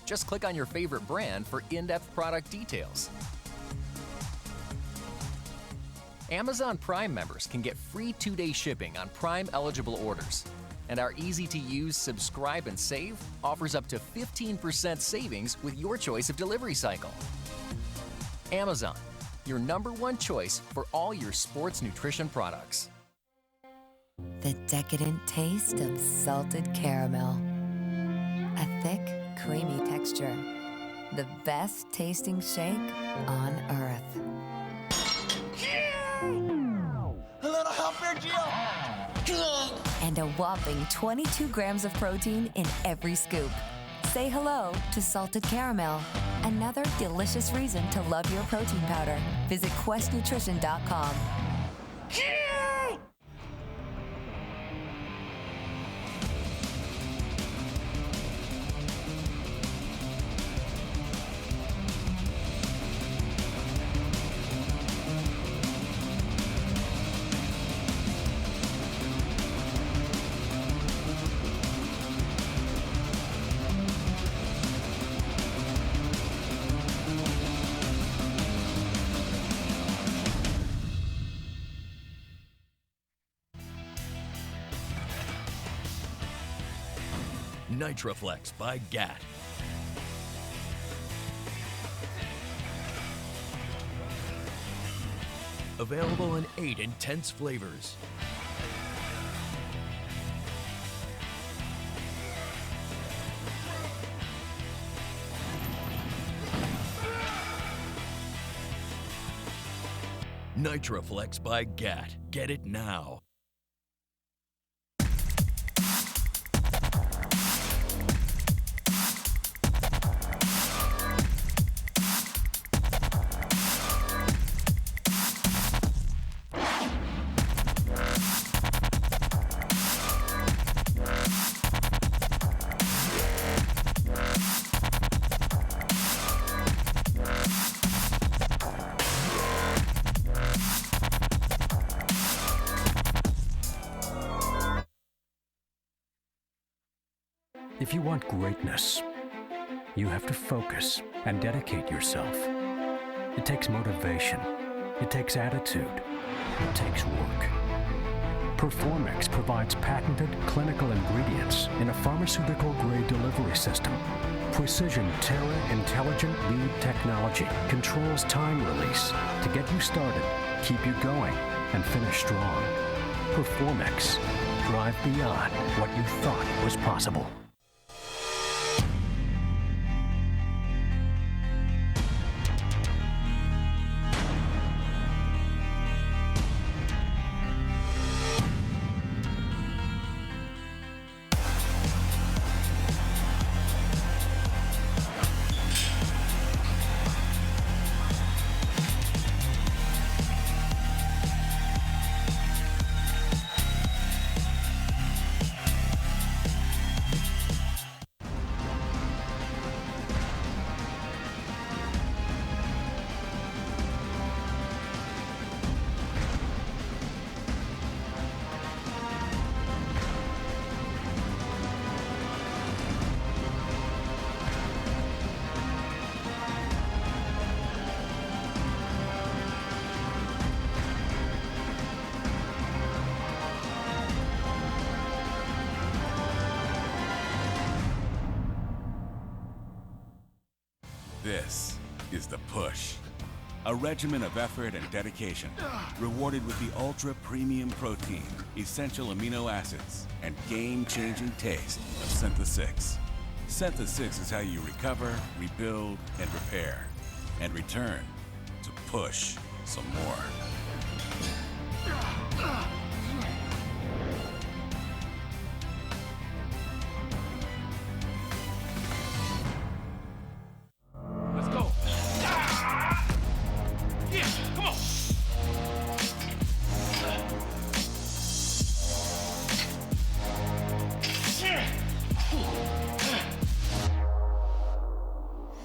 Just click on your favorite brand for in-depth product details. Amazon Prime members can get free 2-day shipping on Prime-eligible orders. And our easy-to-use Subscribe and Save offers up to 15% savings with your choice of delivery cycle. Amazon, your #1 choice for all your sports nutrition products. The decadent taste of salted caramel. A thick, creamy texture. The best tasting shake on earth. A little help here, Gio. And a whopping 22 grams of protein in every scoop. Say hello to salted caramel. Another delicious reason to love your protein powder. Visit questnutrition.com. NitroFlex by GAT. Available in 8 intense flavors. NitroFlex by GAT. Get it now. If you want greatness, you have to focus and dedicate yourself. It takes motivation. It takes attitude. It takes work. Performix provides patented clinical ingredients in a pharmaceutical-grade delivery system. Precision Terra Intelligent Lead Technology controls time release to get you started, keep you going, and finish strong. Performix. Drive beyond what you thought was possible. This is the push. A regimen of effort and dedication, rewarded with the ultra premium protein, essential amino acids, and game-changing taste of Synthesix. Synthesix is how you recover, rebuild, and repair, and return to push some more. Let's go. Yeah, come on.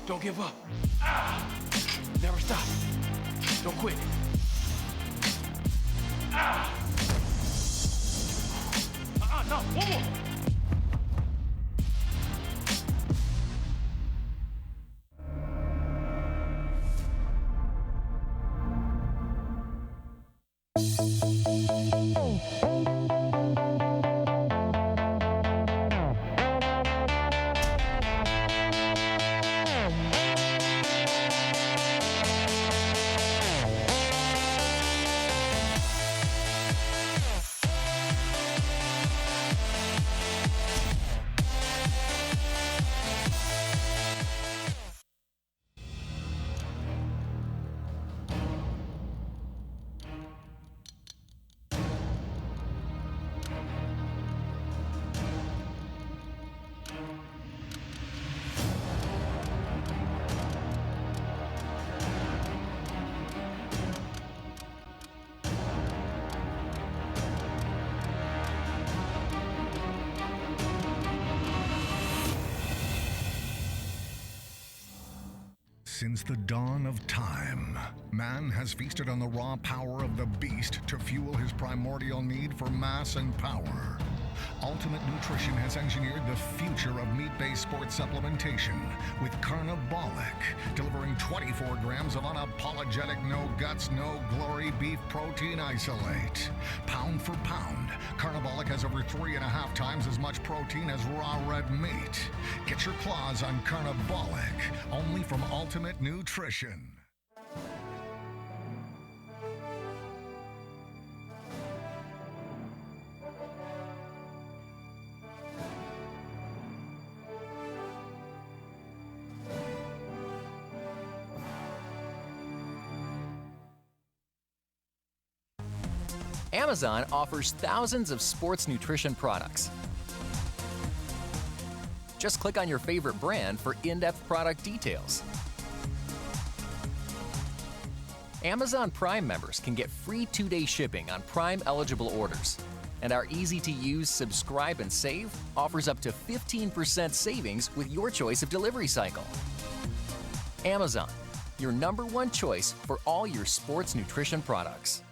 Don't give up. Never stop. Don't quit. No, one more. Since the dawn of time, man has feasted on the raw power of the beast to fuel his primordial need for mass and power. Ultimate Nutrition has engineered the future of meat-based sports supplementation with Carnibolic, delivering 24 grams of unapologetic, no-guts, no-glory beef protein isolate. Pound for pound, Carnibolic has over 3.5 times as much protein as raw red meat. Get your claws on Carnibolic, only from Ultimate Nutrition. Amazon offers thousands of sports nutrition products. Just click on your favorite brand for in-depth product details. Amazon Prime members can get free 2-day shipping on Prime-eligible orders. And our easy-to-use Subscribe and Save offers up to 15% savings with your choice of delivery cycle. Amazon, your #1 choice for all your sports nutrition products.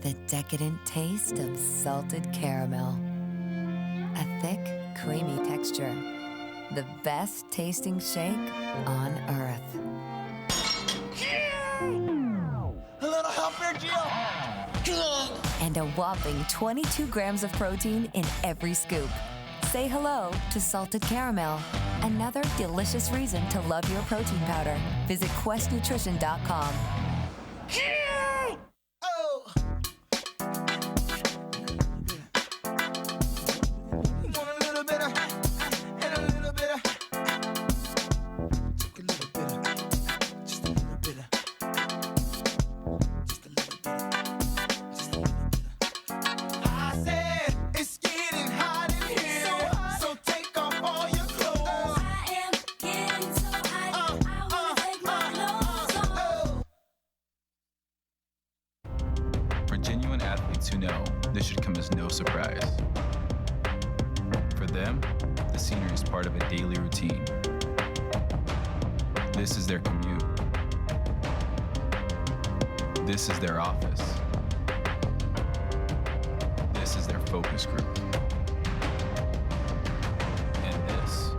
The decadent taste of salted caramel. A thick, creamy texture. The best tasting shake on earth. A little help here, Jill. And a whopping 22 grams of protein in every scoop. Say hello to salted caramel. Another delicious reason to love your protein powder. Visit questnutrition.com. For genuine athletes who know, this should come as no surprise. For them, the scenery is part of a daily routine. This is their commute. This is their office. This is their focus group. And this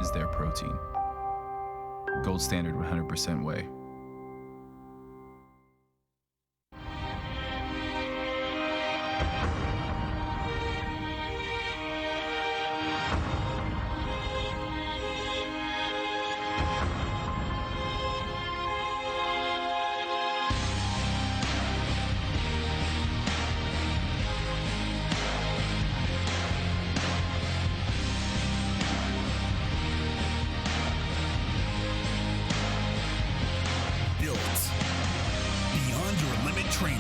is their protein. Gold Standard 100% whey. Beyond your limit training.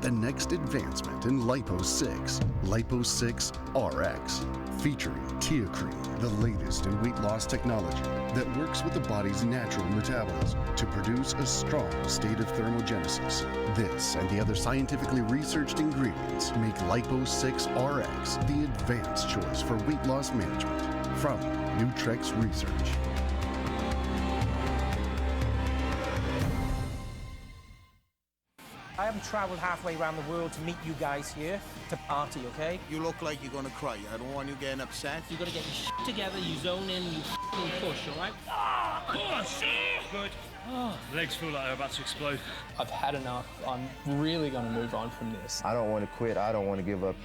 The next advancement in Lipo-6, Lipo-6 RX, featuring Teocrene, the latest in weight loss technology that works with the body's natural metabolism to produce a strong state of thermogenesis. This and the other scientifically researched ingredients make Lipo-6 RX the advanced choice for weight loss management from Nutrex Research. I haven't traveled halfway around the world to meet you guys here to party, okay? You look like you're gonna cry. I don't want you getting upset. You gotta get your shit together, you zone in, you f***ing push, all right? Push! Good. Oh, legs feel like they're about to explode. I've had enough. I'm really gonna move on from this. I don't want to quit. I don't want to give up.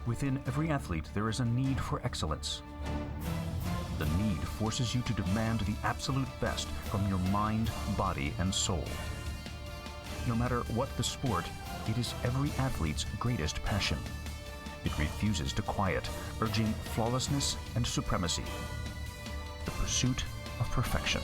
Within every athlete, there is a need for excellence. The need forces you to demand the absolute best from your mind, body, and soul. No matter what the sport, it is every athlete's greatest passion. It refuses to quiet, urging flawlessness and supremacy. The pursuit of perfection.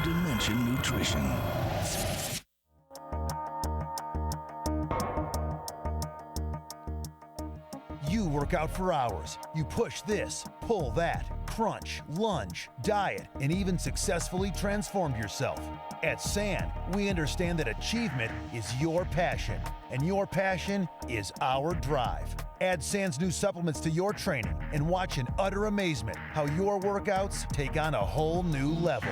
Dimension Nutrition. You work out for hours. You push this, pull that, crunch, lunge, diet, and even successfully transformed yourself. At SAN, we understand that achievement is your passion, and your passion is our drive. Add SAN's new supplements to your training and watch in utter amazement how your workouts take on a whole new level.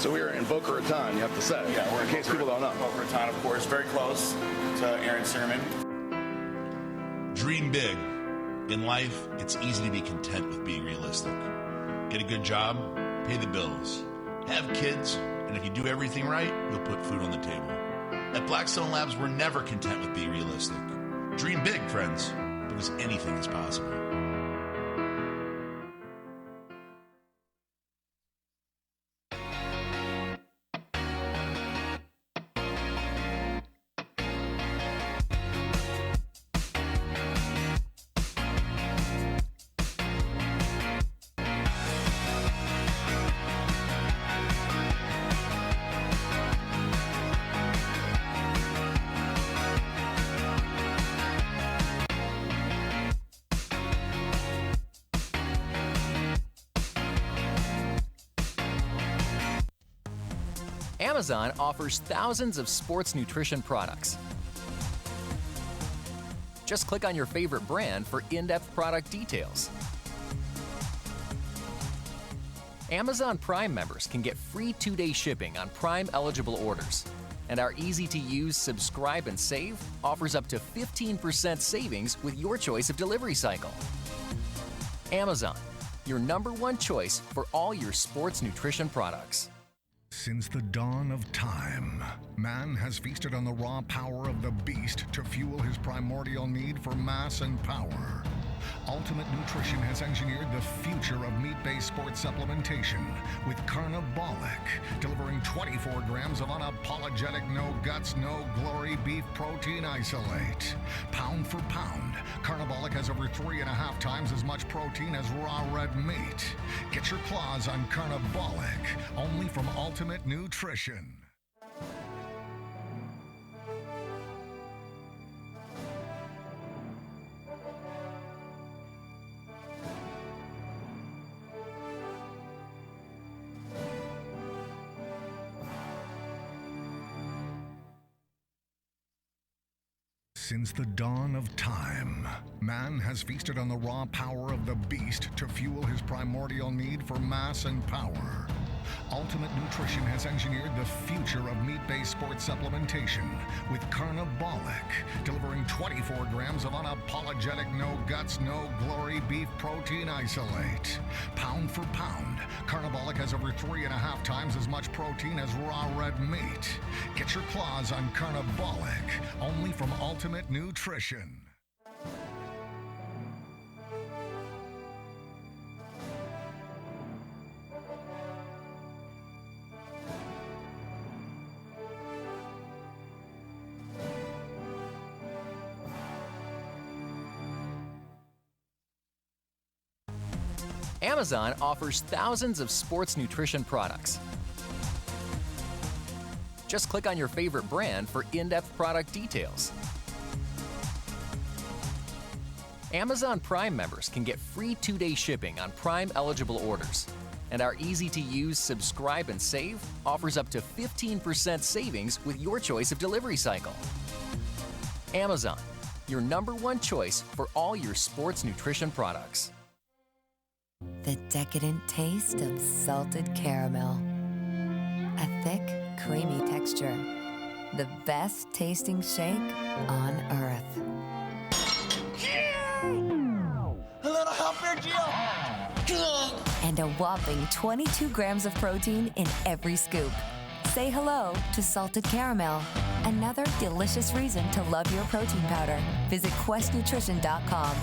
So we are in Boca Raton, you have to say. Yeah, we're in case people don't know. Boca Raton, of course, very close to Aaron Sermon. Dream big. In life, it's easy to be content with being realistic. Get a good job, pay the bills, have kids, and if you do everything right, you'll put food on the table. At Blackstone Labs, we're never content with being realistic. Dream big, friends, because anything is possible. Amazon offers thousands of sports nutrition products. Just click on your favorite brand for in-depth product details. Amazon Prime members can get free 2-day shipping on Prime-eligible orders. And our easy-to-use Subscribe and Save offers up to 15% savings with your choice of delivery cycle. Amazon, your #1 choice for all your sports nutrition products. Since the dawn of time, man has feasted on the raw power of the beast to fuel his primordial need for mass and power. Ultimate Nutrition has engineered the future of meat-based sports supplementation with Carnivolic, delivering 24 grams of unapologetic, no guts, no glory beef protein isolate. Pound for pound, Carnivolic has over 3.5 times as much protein as raw red meat. Get your claws on Carnivolic, only from Ultimate Nutrition. Since the dawn of time, man has feasted on the raw power of the beast to fuel his primordial need for mass and power. Ultimate Nutrition has engineered the future of meat-based sports supplementation with Carnivolic, delivering 24 grams of unapologetic, no guts, no glory beef protein isolate. Pound for pound, Carnivolic has over 3.5 times as much protein as raw red meat. Get your claws on Carnivolic, only from Ultimate Nutrition. Amazon offers thousands of sports nutrition products. Just click on your favorite brand for in-depth product details. Amazon Prime members can get free 2-day shipping on Prime-eligible orders. And our easy-to-use Subscribe and Save offers up to 15% savings with your choice of delivery cycle. Amazon, your #1 choice for all your sports nutrition products. The decadent taste of salted caramel. A thick, creamy texture. The best tasting shake on earth. A little help here, Jill. And a whopping 22 grams of protein in every scoop. Say hello to salted caramel. Another delicious reason to love your protein powder. Visit questnutrition.com.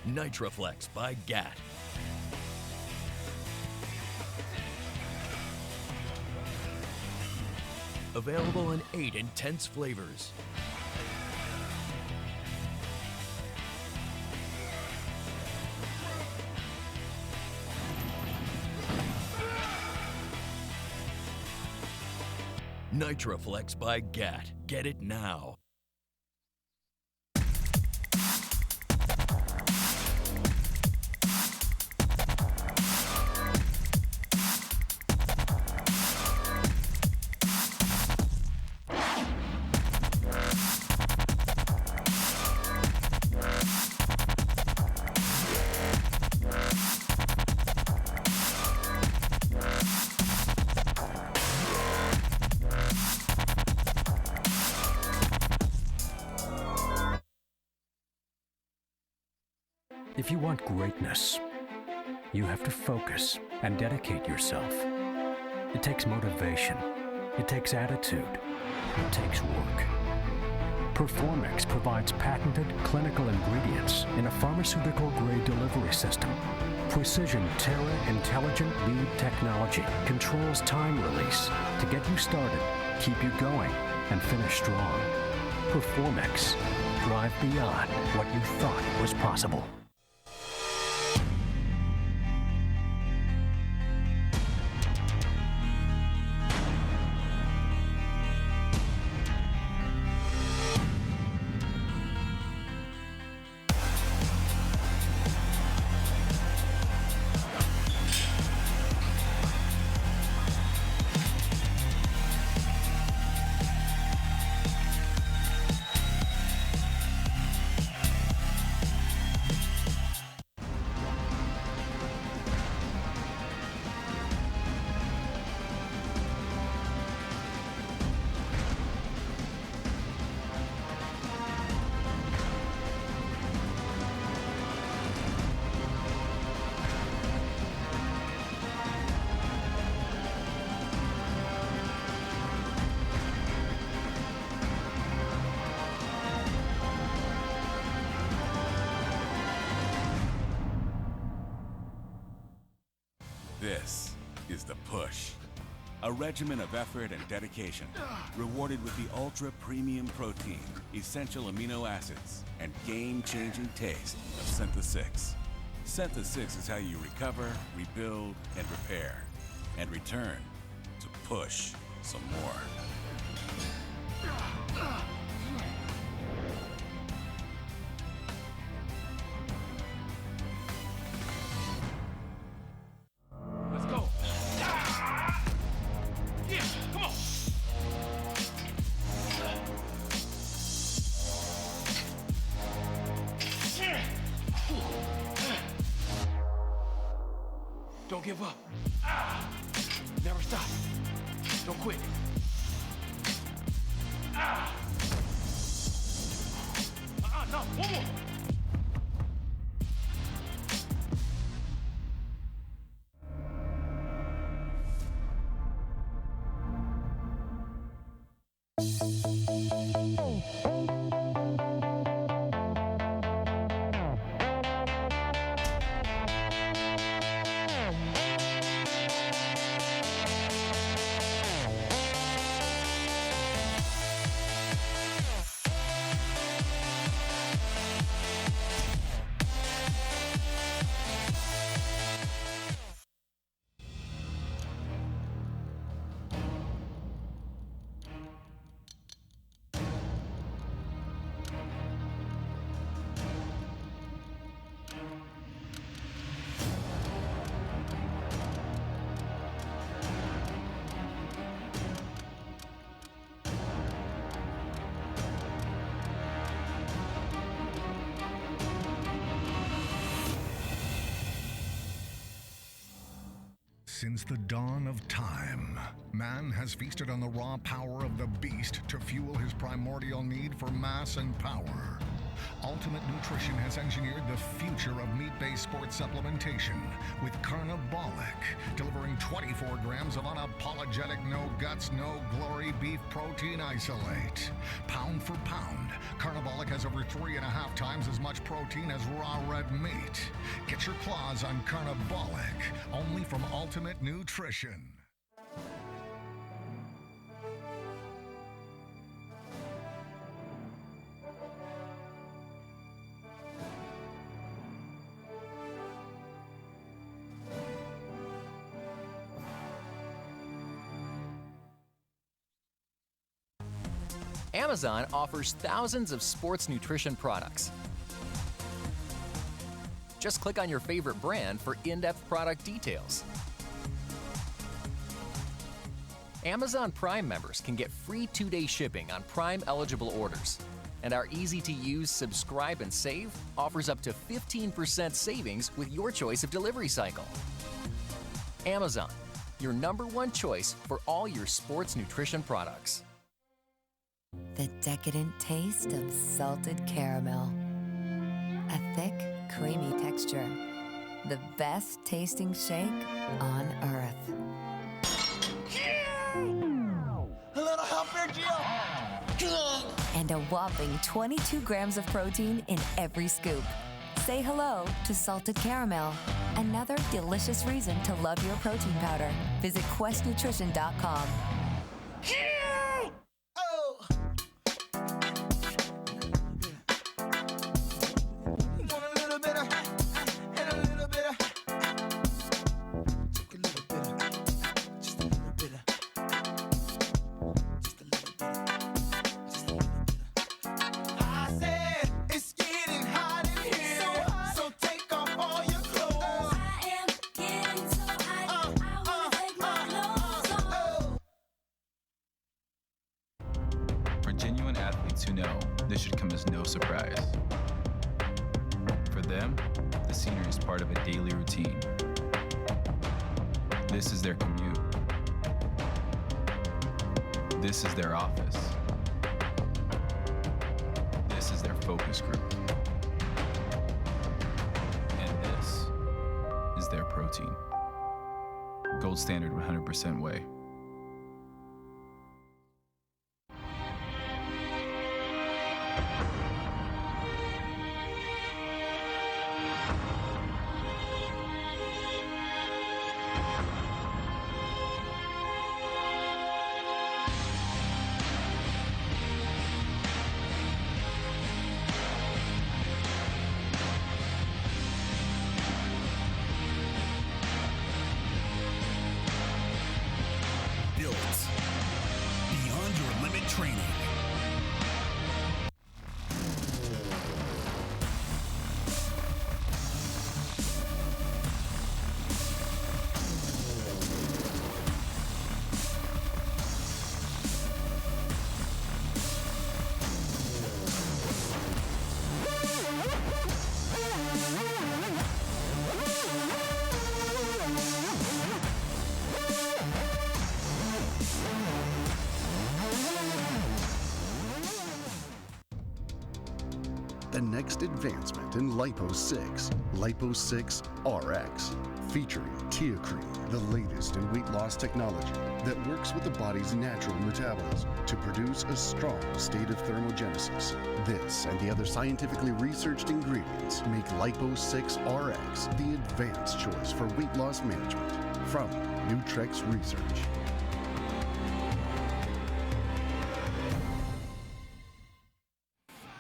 Nitroflex by GAT. Available in 8 intense flavors. Nitroflex by GAT. Get it now. If you want greatness, you have to focus and dedicate yourself. It takes motivation. It takes attitude. It takes work. Performix provides patented clinical ingredients in a pharmaceutical-grade delivery system. Precision Terra Intelligent Lead technology controls time release to get you started, keep you going, and finish strong. Performix. Drive beyond what you thought was possible. This is the push. A regimen of effort and dedication, rewarded with the ultra premium protein, essential amino acids, and game-changing taste of Synthesix. Synthesix is how you recover, rebuild, and repair, and return to push some more. Don't give up. Never stop. Don't quit. No, one more. Since the dawn of time, man has feasted on the raw power of the beast to fuel his primordial need for mass and power. Ultimate Nutrition has engineered the future of meat-based sports supplementation with Carnivolic, delivering 24 grams of unapologetic, no-guts, no-glory beef protein isolate. Pound for pound, Carnivolic has over 3.5 times as much protein as raw red meat. Get your claws on Carnivolic, only from Ultimate Nutrition. Amazon offers thousands of sports nutrition products. Just click on your favorite brand for in-depth product details. Amazon Prime members can get free 2-day shipping on Prime-eligible orders. And our easy-to-use Subscribe and Save offers up to 15% savings with your choice of delivery cycle. Amazon, your #1 choice for all your sports nutrition products. The decadent taste of salted caramel. A thick, creamy texture. The best tasting shake on earth. A little help here, Gio. And a whopping 22 grams of protein in every scoop. Say hello to salted caramel, another delicious reason to love your protein powder. Visit questnutrition.com. For genuine athletes who know, this should come as no surprise. For them, the scenery is part of a daily routine. This is their commute. This is their office. This is their focus group. And this is their protein. Gold Standard 100% whey. Built beyond your limit training. The next advancement in Lipo 6, Lipo 6 RX, featuring Teocrete, the latest in weight loss technology that works with the body's natural metabolism to produce a strong state of thermogenesis. This and the other scientifically researched ingredients make Lipo 6 RX the advanced choice for weight loss management from Nutrex Research.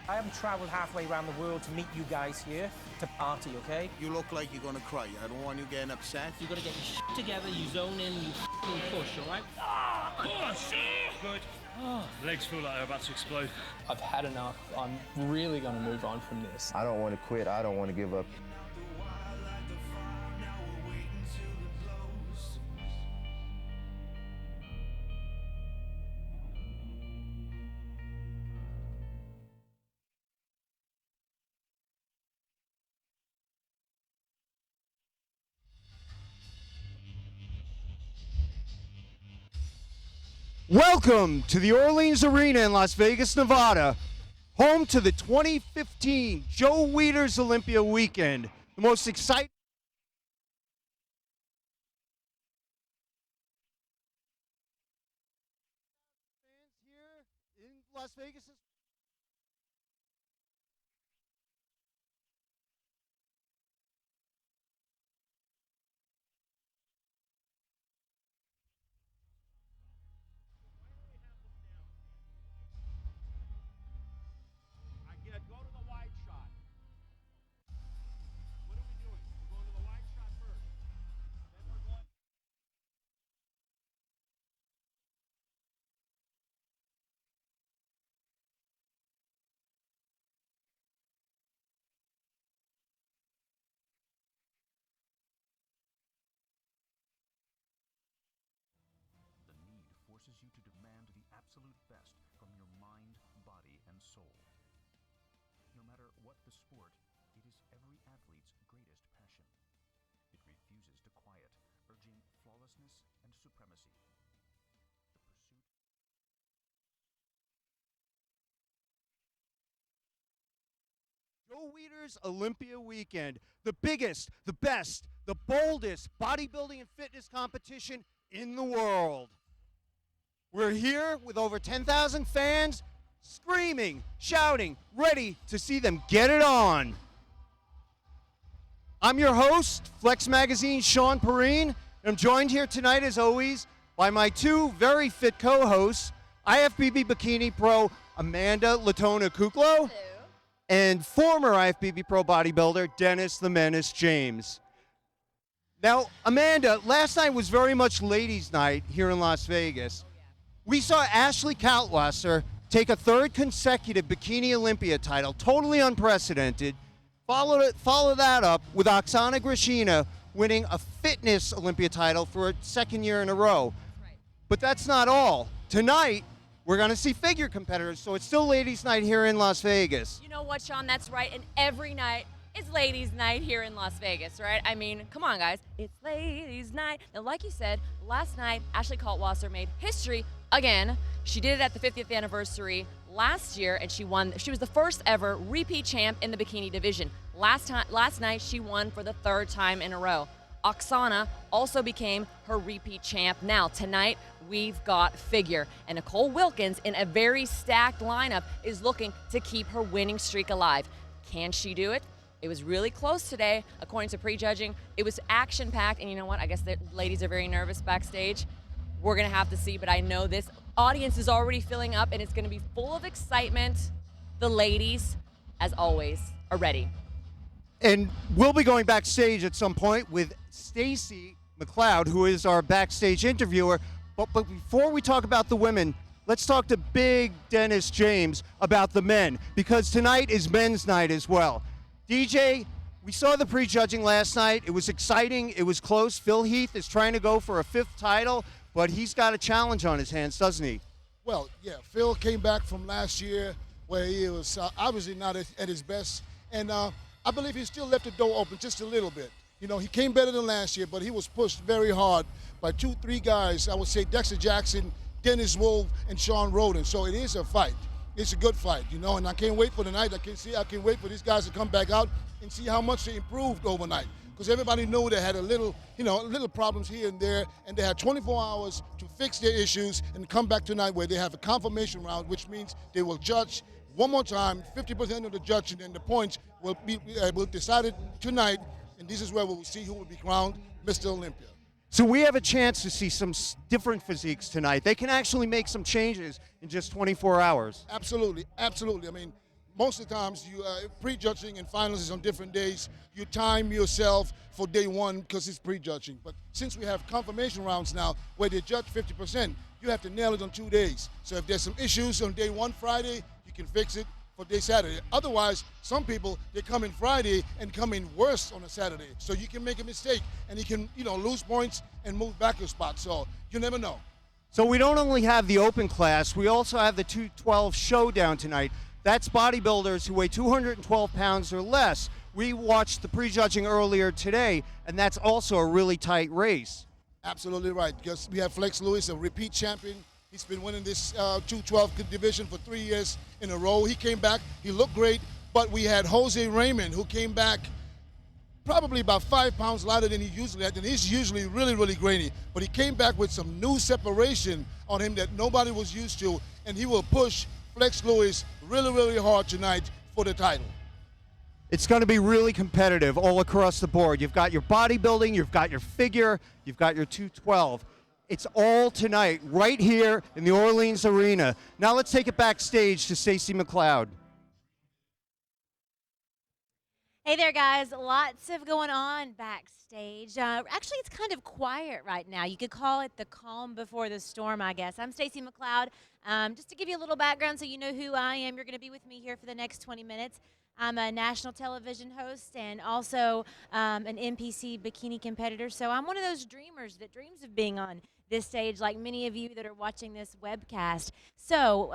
I haven't traveled halfway around the world to meet you guys here to party, okay? You look like you're gonna cry. I don't want you getting upset. You gotta get your shit together, you zone in, you f***ing push, alright? Push! Good. Legs feel like they're about to explode. I've had enough. I'm really going to move on from this. I don't want to quit. I don't want to give up. Welcome to the Orleans Arena in Las Vegas, Nevada, home to the 2015 Joe Weider's Olympia weekend, the most exciting. Fans here in Las Vegas. Go to the wide shot. What are we doing? We're going to the wide shot first. Then we're going. The need forces you to demand the absolute best from your mind, body, and soul. No matter what the sport, it is every athlete's greatest passion. It refuses to quiet, urging flawlessness and supremacy. The pursuit. Joe Weider's Olympia weekend, the biggest, the best, the boldest bodybuilding and fitness competition in the world. We're here with over 10,000 fans screaming, shouting, ready to see them get it on. I'm your host, Flex Magazine's Sean Perrine, and I'm joined here tonight, as always, by my two very fit co-hosts, IFBB Bikini Pro Amanda Latona Kuklo and former IFBB Pro bodybuilder Dennis the Menace James. Now, Amanda, last night was very much ladies' night here in Las Vegas. We saw Ashley Kaltwasser take a third consecutive Bikini Olympia title, totally unprecedented. Follow that up with Oksana Grishina winning a fitness Olympia title for a second year in a row. But that's not all. Tonight, we're going to see figure competitors, so it's still ladies' night here in Las Vegas. You know what, Sean? That's right. And every night is ladies' night here in Las Vegas, right? I mean, come on, guys. It's ladies' night. Now, like you said, last night, Ashley Kaltwasser made history again. She did it at the 50th anniversary last year, and she won. She was the first ever repeat champ in the bikini division. Last night, she won for the third time in a row. Oksana also became her repeat champ. Now, tonight, we've got figure. And Nicole Wilkins, in a very stacked lineup, is looking to keep her winning streak alive. Can she do it? It was really close today, according to prejudging. It was action-packed, and you know what? I guess the ladies are very nervous backstage. We're going to have to see, but I know this audience is already filling up, and it's going to be full of excitement. The ladies, as always, are ready. And we'll be going backstage at some point with Stacy McLeod, who is our backstage interviewer. But before we talk about the women, let's talk to Big Dennis James about the men, because tonight is men's night as well. DJ, we saw the prejudging last night. It was exciting. It was close. Phil Heath is trying to go for a fifth title, but he's got a challenge on his hands, doesn't he? Well, yeah, Phil came back from last year where he was obviously not at his best, and I believe he still left the door open just a little bit. You know, he came better than last year, but he was pushed very hard by 2-3 guys. I would say Dexter Jackson, Dennis Wolf, and Sean Roden. So it is a fight. It's a good fight, you know, and I can't wait for the night. I can't wait for these guys to come back out and see how much they improved overnight. Because everybody knew they had little problems here and there, and they had 24 hours to fix their issues and come back tonight where they have a confirmation round, which means they will judge one more time, 50% of the judging, and the points will be decided tonight, and this is where we will see who will be crowned Mr. Olympia. So we have a chance to see some different physiques tonight. They can actually make some changes in just 24 hours. Absolutely, absolutely. I mean, most of the times, you prejudging and finals is on different days. You time yourself for day one because it's prejudging. But since we have confirmation rounds now where they judge 50%, you have to nail it on 2 days. So if there's some issues on day one, Friday, you can fix it for day Saturday. Otherwise, some people, they come in Friday and come in worse on a Saturday. So you can make a mistake and you can, lose points and move back a spot. So you never know. So we don't only have the open class, we also have the 212 showdown tonight. That's bodybuilders who weigh 212 pounds or less. We watched the prejudging earlier today, and that's also a really tight race. Absolutely right, because we have Flex Lewis, a repeat champion. He's been winning this 212 division for 3 years in a row. He came back, he looked great, but we had Jose Raymond, who came back probably about 5 pounds lighter than he usually had, and he's usually really, really grainy. But he came back with some new separation on him that nobody was used to, and he will push Flex Lewis really, really hard tonight for the title. It's going to be really competitive all across the board. You've got your bodybuilding, you've got your figure, you've got your 212. It's all tonight, right here in the Orleans Arena. Now let's take it backstage to Stacy McLeod. Hey there, guys. Lots of going on backstage. Actually, it's kind of quiet right now. You could call it the calm before the storm, I guess. I'm Stacy McLeod. Just to give you a little background so you know who I am, you're going to be with me here for the next 20 minutes. I'm a national television host and also an NPC bikini competitor. So I'm one of those dreamers that dreams of being on this stage, like many of you that are watching this webcast. So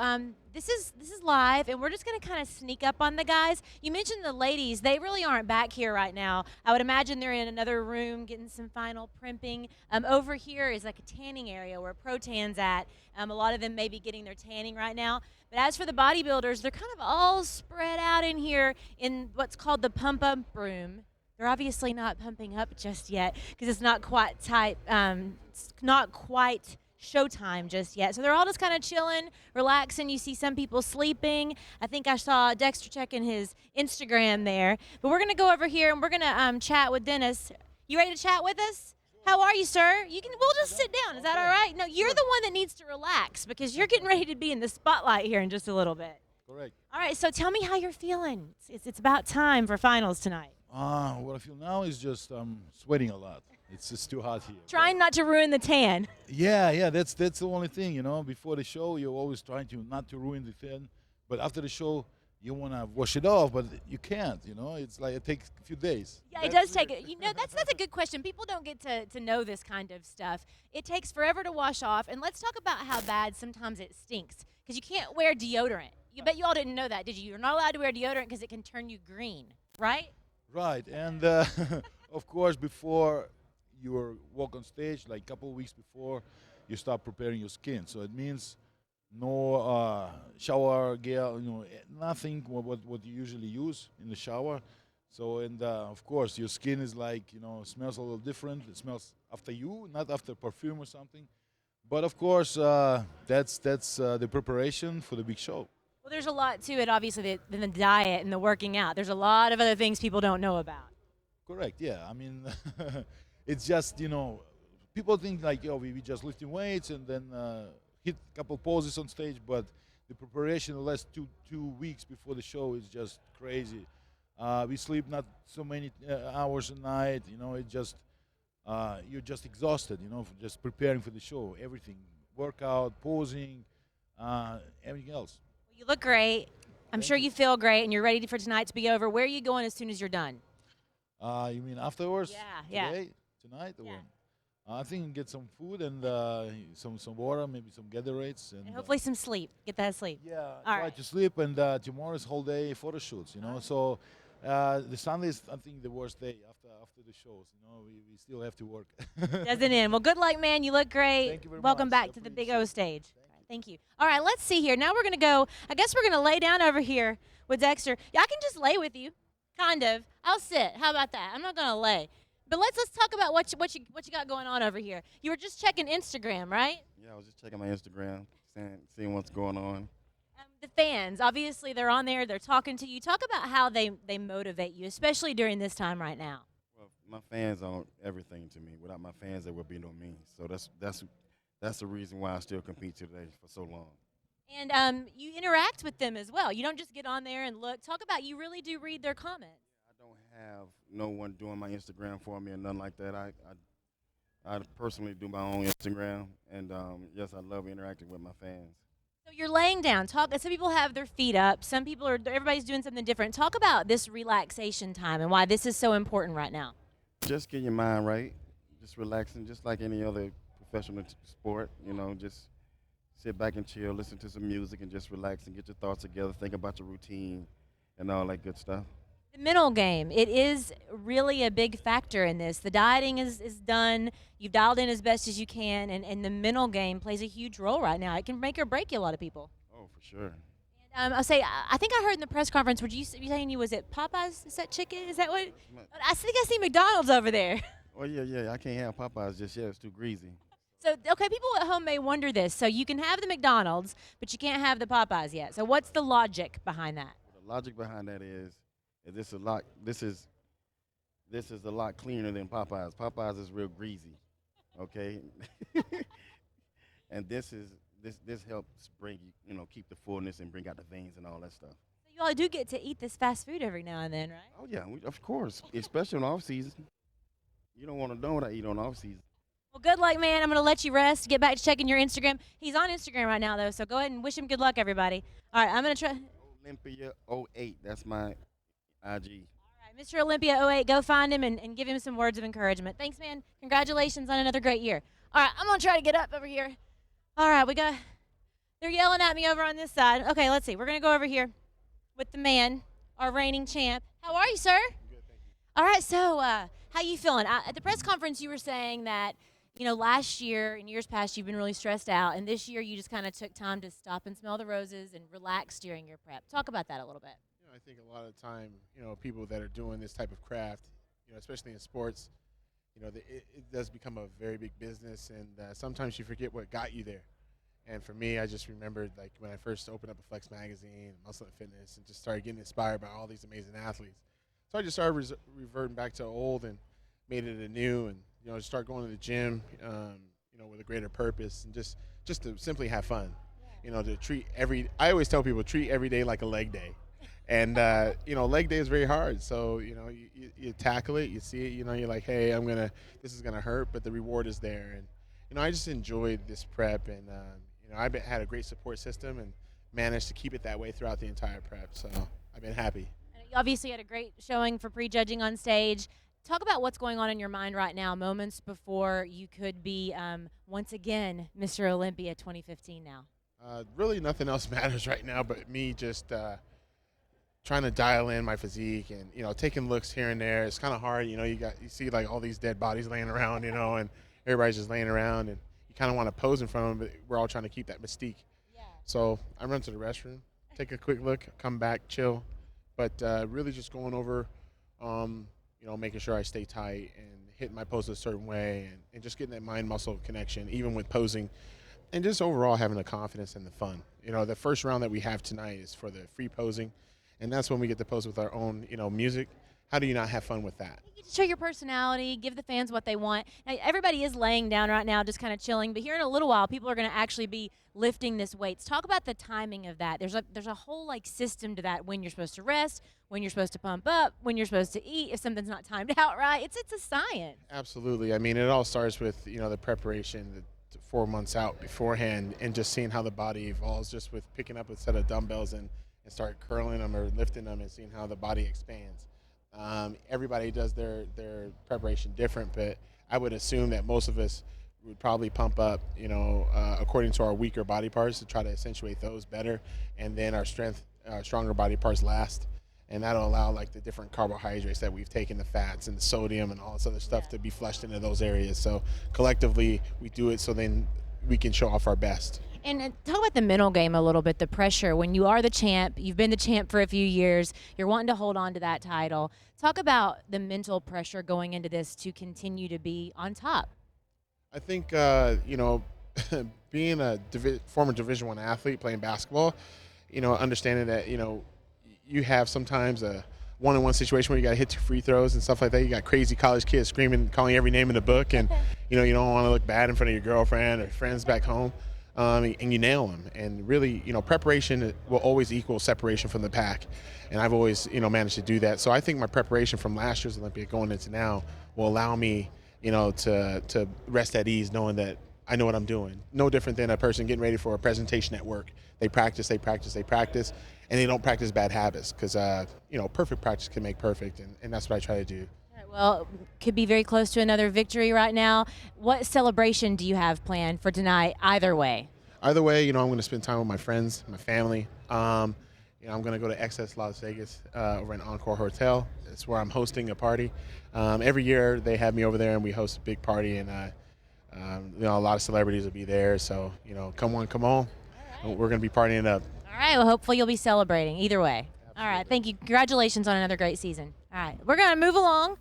this is live, and we're just going to kind of sneak up on the guys. You mentioned the ladies. They really aren't back here right now. I would imagine they're in another room getting some final primping. Over here is like a tanning area where Pro-Tan's at. A lot of them may be getting their tanning right now. But as for the bodybuilders, they're kind of all spread out in here in what's called the pump-up room. They're obviously not pumping up just yet because it's not quite tight, it's not quite showtime just yet. So they're all just kind of chilling, relaxing. You see some people sleeping. I think I saw Dexter checking his Instagram there. But we're going to go over here and we're going to chat with Dennis. You ready to chat with us? How are you, sir? We'll just sit down. Is that all right? No, you're the one that needs to relax because you're getting ready to be in the spotlight here in just a little bit. Correct. All right, so tell me how you're feeling. It's about time for finals tonight. What I feel now is just sweating a lot. It's just too hot here. Trying not to ruin the tan. Yeah, that's the only thing, you know. Before the show, you're always trying to not to ruin the tan, but after the show, you want to wash it off, but you can't, you know. It's like it takes a few days. Yeah, it does take it. You know, that's a good question. People don't get to know this kind of stuff. It takes forever to wash off, and let's talk about how bad sometimes it stinks because you can't wear deodorant. You bet you all didn't know that, did you? You're not allowed to wear deodorant because it can turn you green, right? Right, and of course, before you walk on stage, like a couple of weeks before, you start preparing your skin. So it means no shower gel, you know, nothing what you usually use in the shower. So and of course, your skin is like, you know, smells a little different. It smells after you, not after perfume or something. But of course, that's the preparation for the big show. Well, there's a lot to it, obviously, than the diet and the working out. There's a lot of other things people don't know about. Correct, yeah. I mean, it's just, you know, people think like, oh, we just lifting weights and then hit a couple poses on stage, but the preparation the last two weeks before the show is just crazy. We sleep not so many hours a night, you know, it just, you're just exhausted, you know, just preparing for the show, everything, workout, posing, everything else. You look great. I'm sure you feel great, and you're ready for tonight to be over. Where are you going as soon as you're done? You mean afterwards? Yeah, Today? Tonight? Or when? I think get some food and some water, maybe some Gatorades. And hopefully some sleep. Get that sleep. Yeah, try to sleep, and tomorrow's whole day photo shoots, you know. So the Sunday is, I think, the worst day after the shows. You know, we still have to work. Doesn't end. Well, good luck, man. You look great. Thank you very Welcome much. back to the Big O stage. Thank you. All right, let's see here. Now we're going to go. I guess we're going to lay down over here with Dexter. Yeah, I can just lay with you, kind of. I'll sit. How about that? I'm not going to lay. But let's talk about what you got going on over here. You were just checking Instagram, right? Yeah, I was just checking my Instagram, seeing what's going on. The fans, obviously, they're on there. They're talking to you. Talk about how they motivate you, especially during this time right now. Well, my fans are everything to me. Without my fans, there would be no me. So that's the reason why I still compete today for so long. And you interact with them as well. You don't just get on there and look. Talk about you really do read their comments. I don't have no one doing my Instagram for me or nothing like that. I personally do my own Instagram, and yes, I love interacting with my fans. So you're laying down. Some people have their feet up. Some people everybody's doing something different. Talk about this relaxation time and why this is so important right now. Just get your mind right, just relaxing, just like any other professional sport, you know, just sit back and chill, listen to some music, and just relax and get your thoughts together, think about your routine and all that good stuff. The mental game, it is really a big factor in this. The dieting is done. You've dialed in as best as you can, and the mental game plays a huge role right now. It can make or break you, a lot of people. Oh, for sure. And I think I heard in the press conference, you saying you was it Popeyes? Is that chicken? Is that what? I think I see McDonald's over there. Oh, yeah, I can't have Popeyes just yet. It's too greasy. So, okay, people at home may wonder this. So you can have the McDonald's, but you can't have the Popeyes yet. So what's the logic behind that? The logic behind that is this is a lot cleaner than Popeyes. Popeyes is real greasy, okay? And this helps bring keep the fullness and bring out the veins and all that stuff. So you all do get to eat this fast food every now and then, right? Oh yeah, of course, especially in off season. You don't want to know what I eat on off season. Well, good luck, man. I'm going to let you rest. Get back to checking your Instagram. He's on Instagram right now, though, so go ahead and wish him good luck, everybody. All right, I'm going to try. Olympia 08, that's my IG. All right, Mr. Olympia 08, go find him and give him some words of encouragement. Thanks, man. Congratulations on another great year. All right, I'm going to try to get up over here. All right, they're yelling at me over on this side. Okay, let's see. We're going to go over here with the man, our reigning champ. How are you, sir? Good, thank you. All right, so how you feeling? At the press conference, you were saying that, last year and years past, you've been really stressed out, and this year you just kind of took time to stop and smell the roses and relax during your prep. Talk about that a little bit. I think a lot of the time, people that are doing this type of craft, especially in sports, it does become a very big business, and sometimes you forget what got you there. And for me, I just remembered like when I first opened up a Flex magazine, Muscle and Fitness, and just started getting inspired by all these amazing athletes. So I just started reverting back to old and made it anew, and just start going to the gym, with a greater purpose, and just to simply have fun. To treat I always tell people, treat every day like a leg day. And, leg day is very hard. So, you tackle it, you see it, you're like, hey, this is going to hurt, but the reward is there. And, I just enjoyed this prep, and, I've had a great support system and managed to keep it that way throughout the entire prep. So I've been happy. You obviously had a great showing for prejudging on stage. Talk about what's going on in your mind right now, moments before you could be, once again, Mr. Olympia 2015 now. Really nothing else matters right now but me just trying to dial in my physique and, taking looks here and there. It's kind of hard, you see like all these dead bodies laying around, and everybody's just laying around, and you kind of want to pose in front of them, but we're all trying to keep that mystique. Yeah. So I run to the restroom, take a quick look, come back, chill, but really just going over, making sure I stay tight and hitting my pose a certain way, and just getting that mind-muscle connection, even with posing. And just overall having the confidence and the fun. The first round that we have tonight is for the free posing, and that's when we get to pose with our own, music. How do you not have fun with that? You get to show your personality, give the fans what they want. Now, everybody is laying down right now, just kind of chilling, but here in a little while, people are going to actually be lifting this weights. Talk about the timing of that. There's a whole system to that, when you're supposed to rest, when you're supposed to pump up, when you're supposed to eat, if something's not timed out right. It's a science. Absolutely. I mean, it all starts with, the preparation, 4 months out beforehand, and just seeing how the body evolves, just with picking up a set of dumbbells and start curling them or lifting them and seeing how the body expands. Everybody does their preparation different, but I would assume that most of us would probably pump up, according to our weaker body parts to try to accentuate those better, and then our stronger body parts last. And that'll allow like the different carbohydrates that we've taken, the fats and the sodium and all this other stuff to be flushed into those areas. So collectively we do it so then we can show off our best. And talk about the mental game a little bit, the pressure. When you are the champ, you've been the champ for a few years, you're wanting to hold on to that title. Talk about the mental pressure going into this to continue to be on top. I think, being a former Division I athlete playing basketball, understanding that, you have sometimes a one-on-one situation where you got to hit 2 free throws and stuff like that. You got crazy college kids screaming, calling every name in the book, and you don't want to look bad in front of your girlfriend or friends back home, and you nail them. And really, preparation will always equal separation from the pack, and I've always, managed to do that. So I think my preparation from last year's Olympia going into now will allow me, to rest at ease, knowing that I know what I'm doing. No different than a person getting ready for a presentation at work. They practice, and they don't practice bad habits, because perfect practice can make perfect, and that's what I try to do. All right, well, could be very close to another victory right now. What celebration do you have planned for tonight, either way? Either way, I'm going to spend time with my friends, my family. I'm going to go to XS Las Vegas over in Encore Hotel. It's where I'm hosting a party. Every year they have me over there, and we host a big party, and a lot of celebrities will be there. So, come on. Right. We're going to be partying up. All right, well, hopefully you'll be celebrating either way. Absolutely. All right, thank you. Congratulations on another great season. All right, we're going to move along.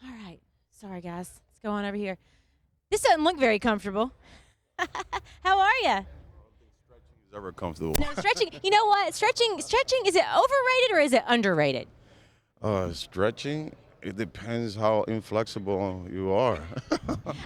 All right, sorry, guys. Let's go on over here. This doesn't look very comfortable. How are you? I don't think stretching is ever comfortable. No, stretching. You know what? Stretching, is it overrated or is it underrated? Stretching, it depends how inflexible you are.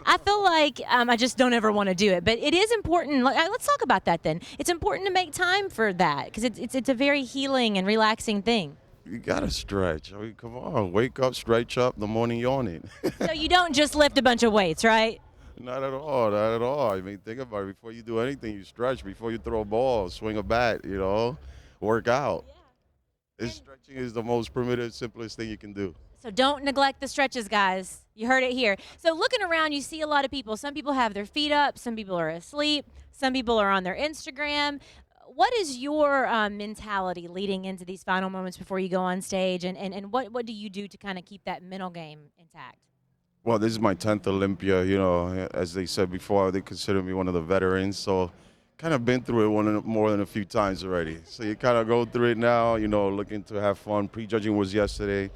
I feel like I just don't ever want to do it, but it is important. Let's talk about that then. It's important to make time for that, because it's a very healing and relaxing thing. You gotta stretch. I mean, come on, wake up, stretch up. The morning yawning. So you don't just lift a bunch of weights, right? Not at all. Not at all. I mean, think about it. Before you do anything, you stretch. Before you throw a ball, swing a bat. Work out. Yeah. Stretching is the most primitive, simplest thing you can do. So don't neglect the stretches, guys. You heard it here. So looking around, you see a lot of people. Some people have their feet up. Some people are asleep. Some people are on their Instagram. What is your mentality leading into these final moments before you go on stage? And what do you do to kind of keep that mental game intact? Well, this is my 10th Olympia. As they said before, they consider me one of the veterans. So kind of been through it more than a few times already. So you kind of go through it now, looking to have fun. Prejudging was yesterday.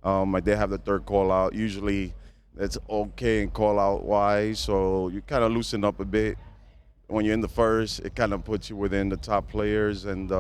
I did have the third call out. Usually That's okay and call out wise. So you kind of loosen up a bit. When you're in the first, it kind of puts you within the top players, and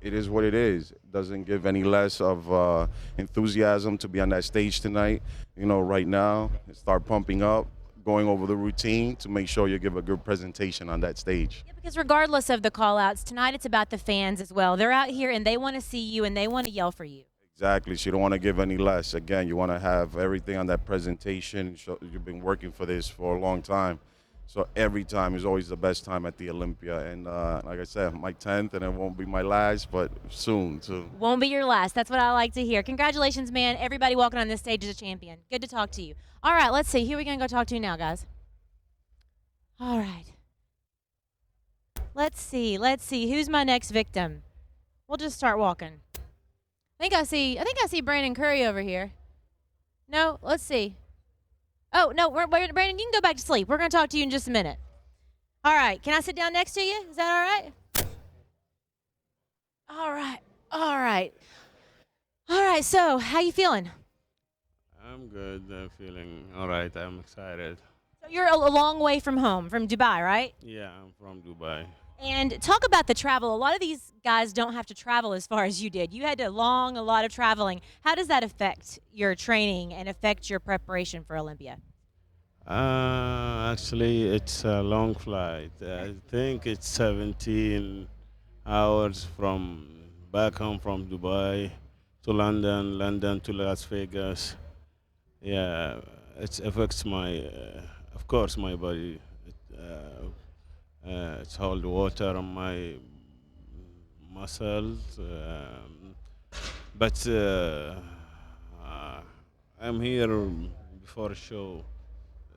it is what it is. It doesn't give any less of enthusiasm to be on that stage tonight. You know, right now, start pumping up, going over the routine to make sure you give a good presentation on that stage. Yeah, because regardless of the call-outs, tonight it's about the fans as well. They're out here and they want to see you and they want to yell for you. Exactly. So you don't want to give any less. Again, you want to have everything on that presentation. You've been working for this for a long time. So every time is always the best time at the Olympia. And like I said, my 10th, and it won't be my last, but soon, too. Won't be your last. That's what I like to hear. Congratulations, man. Everybody walking on this stage is a champion. Good to talk to you. All right, let's see. Who are we going to go talk to now, guys? All right. Let's see. Who's my next victim? We'll just start walking. I think I see Brandon Curry over here. No, let's see. Oh, no, Brandon, you can go back to sleep. We're going to talk to you in just a minute. All right. Can I sit down next to you? Is that all right? All right. All right. All right. So, how you feeling? I'm good. I'm feeling all right. I'm excited. So you're a long way from home, from Dubai, right? Yeah, I'm from Dubai. And talk about the travel. A lot of these guys don't have to travel as far as you did. You had a lot of traveling. How does that affect your training and affect your preparation for Olympia? Actually, it's a long flight. I think it's 17 hours from back home from Dubai to London, London to Las Vegas. Yeah, it affects my, of course, my body. It's hold water on my muscles, but I'm here before a show.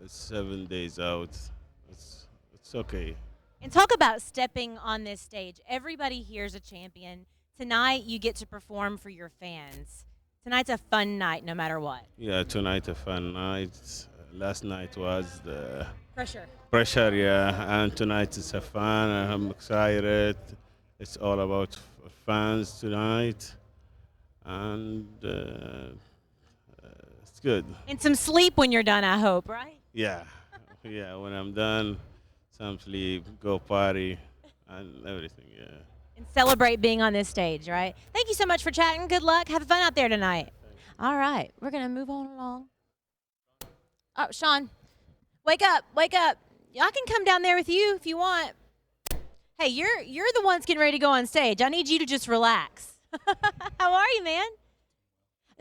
It's 7 days out. It's okay. And talk about stepping on this stage. Everybody here's a champion. Tonight you get to perform for your fans. Tonight's a fun night no matter what. Yeah, tonight a fun night. Last night was the pressure, yeah, and tonight it's a fun. I'm excited. It's all about fans tonight, and it's good. And some sleep when you're done, I hope, right? Yeah, yeah. When I'm done, some sleep, go party, and everything. Yeah. And celebrate being on this stage, right? Thank you so much for chatting. Good luck. Have fun out there tonight. All right, we're gonna move on along. Oh, Sean, wake up, wake up. Y'all can come down there with you if you want. Hey, you're the ones getting ready to go on stage. I need you to just relax. How are you, man?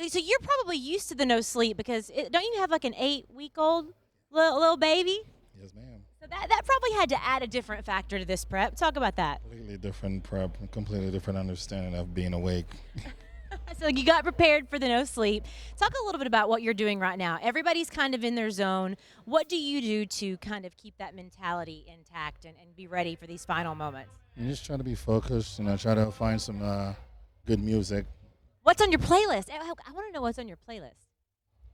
So you're probably used to the no sleep because don't you have like an 8-week-old little baby? Yes, ma'am. So that probably had to add a different factor to this prep. Talk about that. Completely different prep, completely different understanding of being awake. So you got prepared for the no sleep. Talk a little bit about what you're doing right now. Everybody's kind of in their zone. What do you do to kind of keep that mentality intact and be ready for these final moments? I'm just trying to be focused, try to find some good music. What's on your playlist? I want to know what's on your playlist.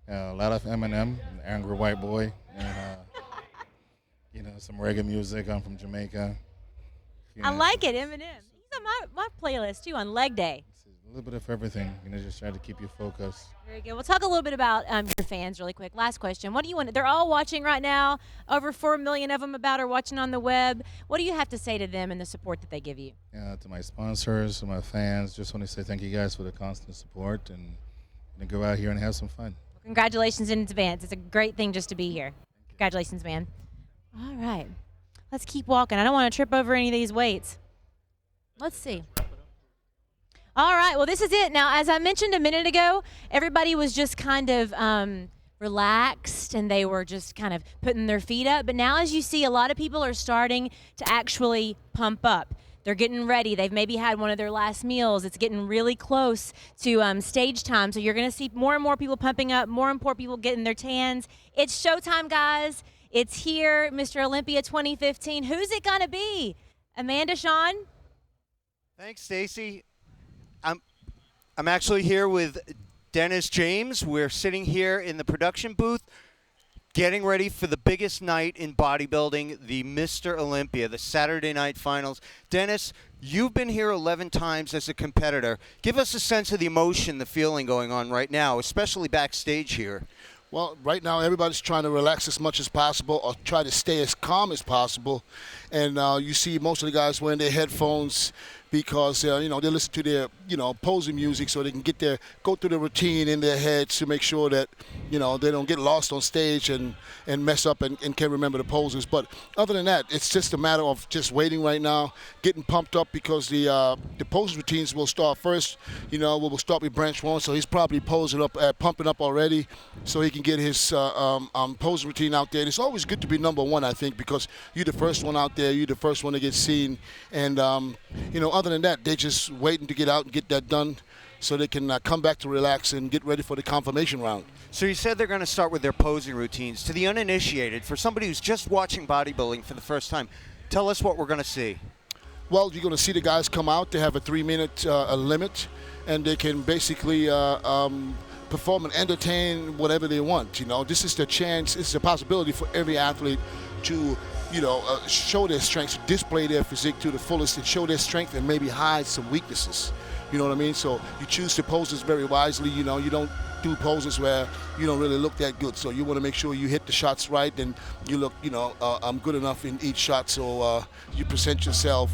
A lot of Eminem, Angry White Boy, and some reggae music. I'm from Jamaica. I like it, Eminem. He's on my playlist too on leg day. A little bit of everything, just try to keep you focused. Very good. We'll talk a little bit about your fans really quick. Last question. What do you want? They're all watching right now. Over 4 million of them are watching on the web. What do you have to say to them and the support that they give you? To my sponsors, to my fans, just want to say thank you guys for the constant support and go out here and have some fun. Well, congratulations in advance. It's a great thing just to be here. Congratulations, man. All right. Let's keep walking. I don't want to trip over any of these weights. Let's see. All right, well, this is it. Now, as I mentioned a minute ago, everybody was just kind of relaxed and they were just kind of putting their feet up. But now, as you see, a lot of people are starting to actually pump up. They're getting ready. They've maybe had one of their last meals. It's getting really close to stage time. So you're going to see more and more people pumping up, more and more people getting their tans. It's showtime, guys. It's here, Mr. Olympia 2015. Who's it going to be? Amanda, Sean? Thanks, Stacy. I'm actually here with Dennis James. We're sitting here in the production booth getting ready for the biggest night in bodybuilding, the Mr. Olympia, the Saturday night finals. Dennis, you've been here 11 times as a competitor. Give us a sense of the emotion, the feeling going on right now, especially backstage here. Well, right now everybody's trying to relax as much as possible or try to stay as calm as possible. And you see most of the guys wearing their headphones because, they listen to their, posing music so they can go through the routine in their heads to make sure that, they don't get lost on stage and mess up and can't remember the poses. But other than that, it's just a matter of just waiting right now, getting pumped up because the pose routines will start first. We'll start with Branch Warren, so he's probably pumping up already so he can get his pose routine out there. And it's always good to be number one, I think, because you're the first one out there, you're the first one to get seen. And, other than that, they're just waiting to get out and get that done so they can come back to relax and get ready for the confirmation round. So you said they're going to start with their posing routines. To the uninitiated, for somebody who's just watching bodybuilding for the first time, tell us what we're going to see. Well, you're going to see the guys come out. They have a 3-minute limit, and they can basically perform and entertain whatever they want. This is the chance, this is a possibility for every athlete to show their strengths, display their physique to the fullest and show their strength and maybe hide some weaknesses. You know what I mean? So you choose the poses very wisely. You don't do poses where you don't really look that good. So you want to make sure you hit the shots right and you look, good enough in each shot. So you present yourself,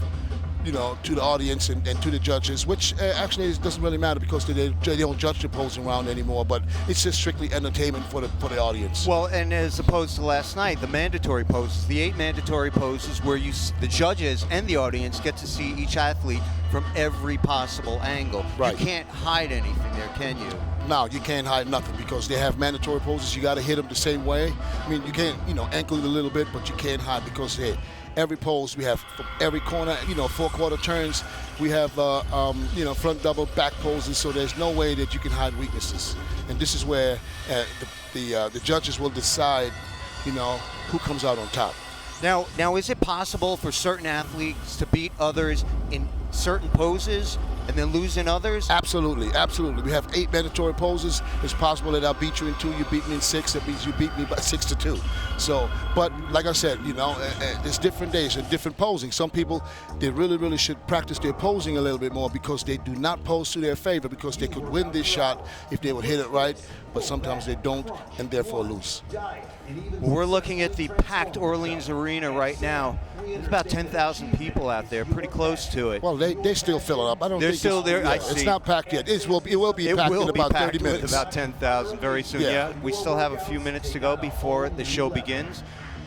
to the audience and to the judges, which actually it doesn't really matter because they don't judge the posing round anymore, but it's just strictly entertainment for the audience. Well, and as opposed to last night, the mandatory poses, the 8 mandatory poses where the judges and the audience get to see each athlete from every possible angle. Right. You can't hide anything there, can you? No, you can't hide nothing because they have mandatory poses. You got to hit them the same way. I mean, you can't, ankle it a little bit, but you can't hide because every pose we have from every corner, 4-quarter turns. We have, front double, back poses. So there's no way that you can hide weaknesses. And this is where the judges will decide, who comes out on top. Now, is it possible for certain athletes to beat others in certain poses and then lose in others? Absolutely. We have 8 mandatory poses. It's possible that I'll beat you in 2, you beat me in 6. That means you beat me by 6-2. So, but like I said, there's different days and different posing. Some people, they really, really should practice their posing a little bit more because they do not pose to their favor because they could win this shot if they would hit it right, but sometimes they don't and therefore lose. We're looking at the packed Orleans Arena right now. There's about 10,000 people out there, pretty close to it. Well, they still fill it up. I don't They're think still there. Yeah, I see. It's not packed yet. It will be packed in about 30 minutes. With about 10,000 very soon. Yeah, we still have a few minutes to go before the show begins.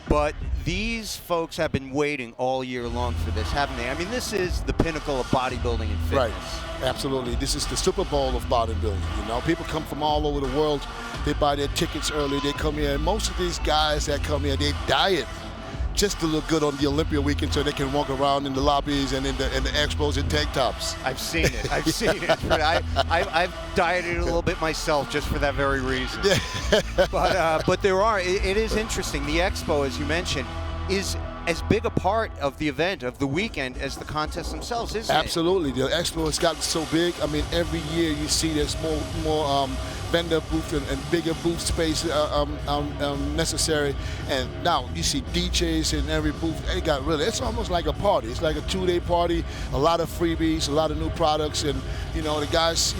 But these folks have been waiting all year long for this, haven't they? I mean, this is the pinnacle of bodybuilding and fitness. Right, absolutely. This is the Super Bowl of bodybuilding. People come from all over the world. They buy their tickets early. They come here. And most of these guys that come here, they diet just to look good on the Olympia weekend so they can walk around in the lobbies and in the expos in tank tops. I've seen it. I've dieted a little bit myself just for that very reason. But it is interesting. The expo, as you mentioned, is as big a part of the event, of the weekend, as the contests themselves, isn't it? Absolutely. The expo has gotten so big. I mean, every year you see there's more vendor booth and bigger booth space necessary. And now you see DJs in every booth. It's almost like a party. It's like a 2-day party, a lot of freebies, a lot of new products. And, the guys,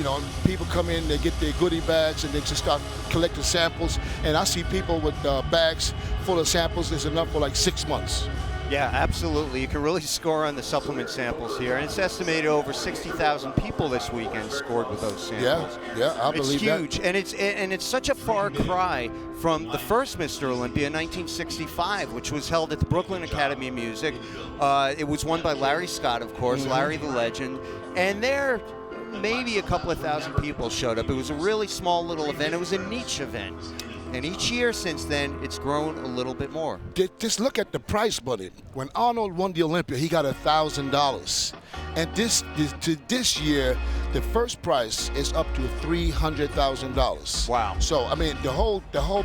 people come in, they get their goodie bags and they just start collecting samples. And I see people with bags full of samples. There's enough for like 6 months. Yeah, absolutely. You can really score on the supplement samples here. And it's estimated over 60,000 people this weekend scored with those samples. Yeah, I believe that. It's huge. And it's such a far cry from the first Mr. Olympia in 1965, which was held at the Brooklyn Academy of Music. It was won by Larry Scott, of course, Larry the Legend. And there, maybe a couple of thousand people showed up. It was a really small little event. It was a niche event. And each year since then, it's grown a little bit more. Just look at the price money. When Arnold won the Olympia, he got $1,000. And this year, the first prize is up to $300,000. Wow. So, I mean, the whole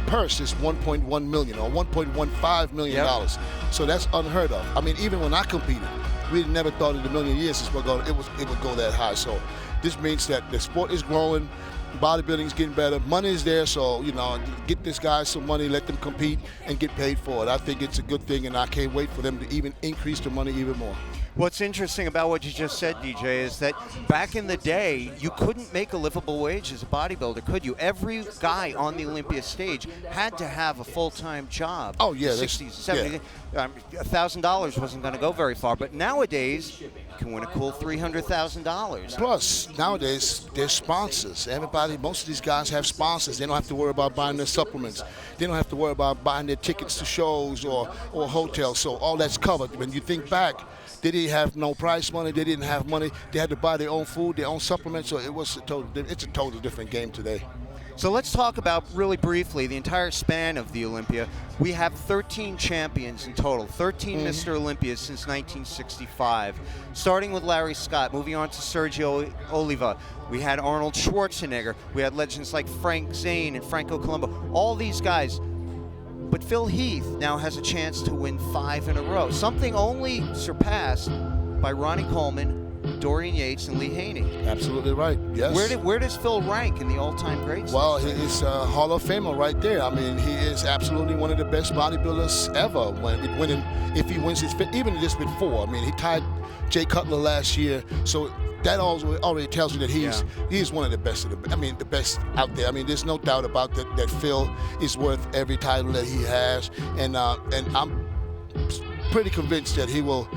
purse is $1.1 million or $1.15 million. Yep. So that's unheard of. I mean, even when I competed, we never thought in a million years it would go that high. So this means that the sport is growing. Bodybuilding is getting better. Money is there, so, get this guy some money, let them compete, and get paid for it. I think it's a good thing, and I can't wait for them to even increase the money even more. What's interesting about what you just said, DJ, is that back in the day, you couldn't make a livable wage as a bodybuilder, could you? Every guy on the Olympia stage had to have a full-time job. Oh, yeah, The that's- 60s, 70s. $1,000 wasn't going to go very far, but nowadays, you can win a cool $300,000. Plus, nowadays, there's sponsors. Everybody, most of these guys have sponsors. They don't have to worry about buying their supplements. They don't have to worry about buying their tickets to shows or hotels. So all that's covered. When you think back, they didn't have no prize money. They didn't have money. They had to buy their own food, their own supplements. So it's a totally different game today. So let's talk about, really briefly, the entire span of the Olympia. We have 13 champions in total, 13 Mr. Olympias since 1965. Starting with Larry Scott, moving on to Sergio Oliva. We had Arnold Schwarzenegger. We had legends like Frank Zane and Franco Columbu. All these guys. But Phil Heath now has a chance to win 5 in a row, something only surpassed by Ronnie Coleman, Dorian Yates, and Lee Haney. Absolutely right. Yes. Where does Phil rank in the all-time greats? Well, he is a Hall of Famer right there. I mean, he is absolutely one of the best bodybuilders ever. If he wins his fifth, even just with 4. I mean, he tied Jay Cutler last year, so that already tells you that he's one of the best. The best out there. I mean, there's no doubt about that Phil is worth every title that he has, and I'm pretty convinced that he will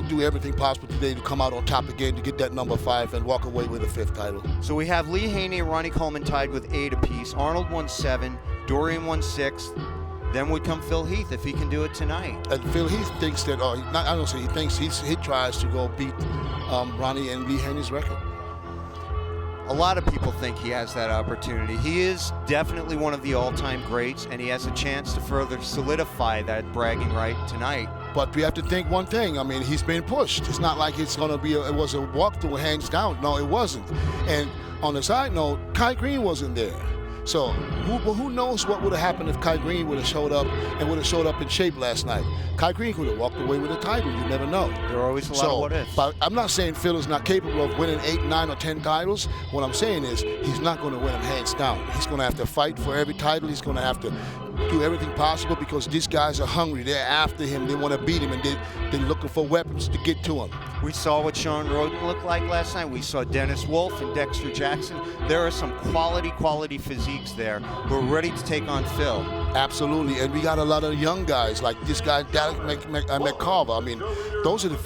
do everything possible today to come out on top again to get that number 5 and walk away with a 5th title. So we have Lee Haney and Ronnie Coleman tied with 8 apiece. Arnold won 7, Dorian won 6. Then would come Phil Heath if he can do it tonight. And Phil Heath thinks that, I don't say he thinks, he tries to go beat Ronnie and Lee Haney's record. A lot of people think he has that opportunity. He is definitely one of the all-time greats, and he has a chance to further solidify that bragging right tonight. But we have to think one thing. I mean, he's been pushed. It's not like it's going to be it was a walkthrough hands down. No, it wasn't. And on the side note, Kai Green wasn't there. So who knows what would have happened if Kai Green would have showed up in shape last night. Kai Green could have walked away with a title. You never know. There are always a lot of what ifs. But I'm not saying Phil is not capable of winning 8, 9, or 10 titles. What I'm saying is he's not going to win them hands down. He's going to have to fight for every title. He's going to have to do everything possible because these guys are hungry. They're after him. They want to beat him, and they're looking for weapons to get to him. We saw what Sean Roden looked like last night. We saw Dennis Wolf and Dexter Jackson. There are some quality physiques there who are ready to take on Phil. Absolutely, and we got a lot of young guys like this guy, Derek McCarver. I mean,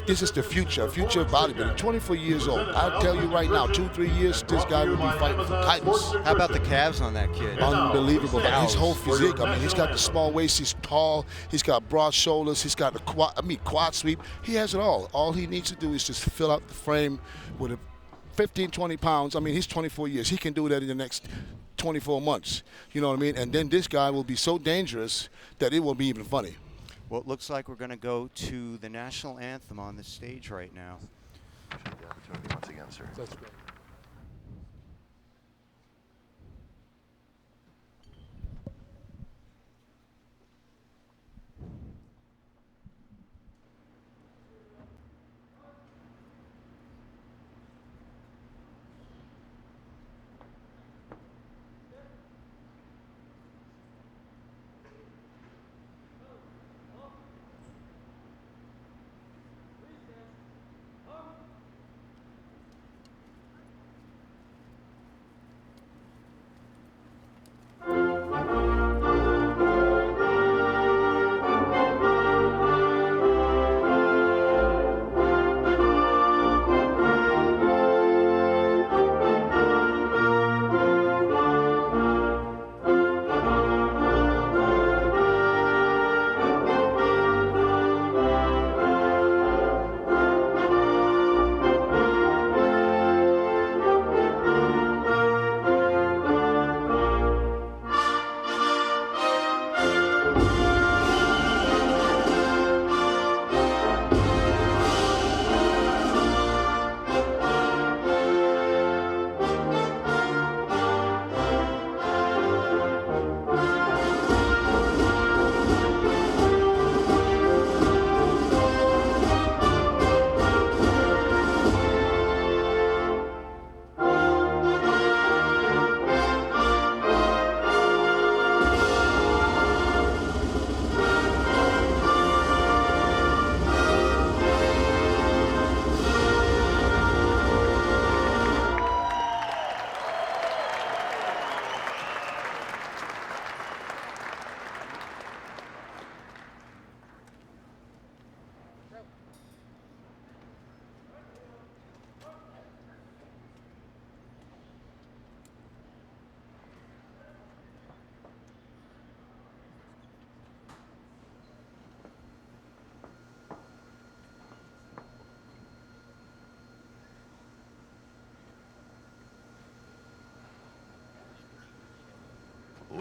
this is the future of bodybuilding. 24 years old. I tell you right now, 2-3 years, this guy will be fighting for titles. How about the calves on that kid? Unbelievable. His whole physique. I mean, he's got the small waist. He's tall. He's got broad shoulders. He's got the quad sweep. He has it all. All he needs to do is just fill out the frame with 15, 20 pounds. I mean, he's 24 years. He can do that in the next 24 months. You know what I mean? And then this guy will be so dangerous that it won't be even funny. Well, it looks like we're going to go to the national anthem on the stage right now. The opportunity once again, sir. That's great.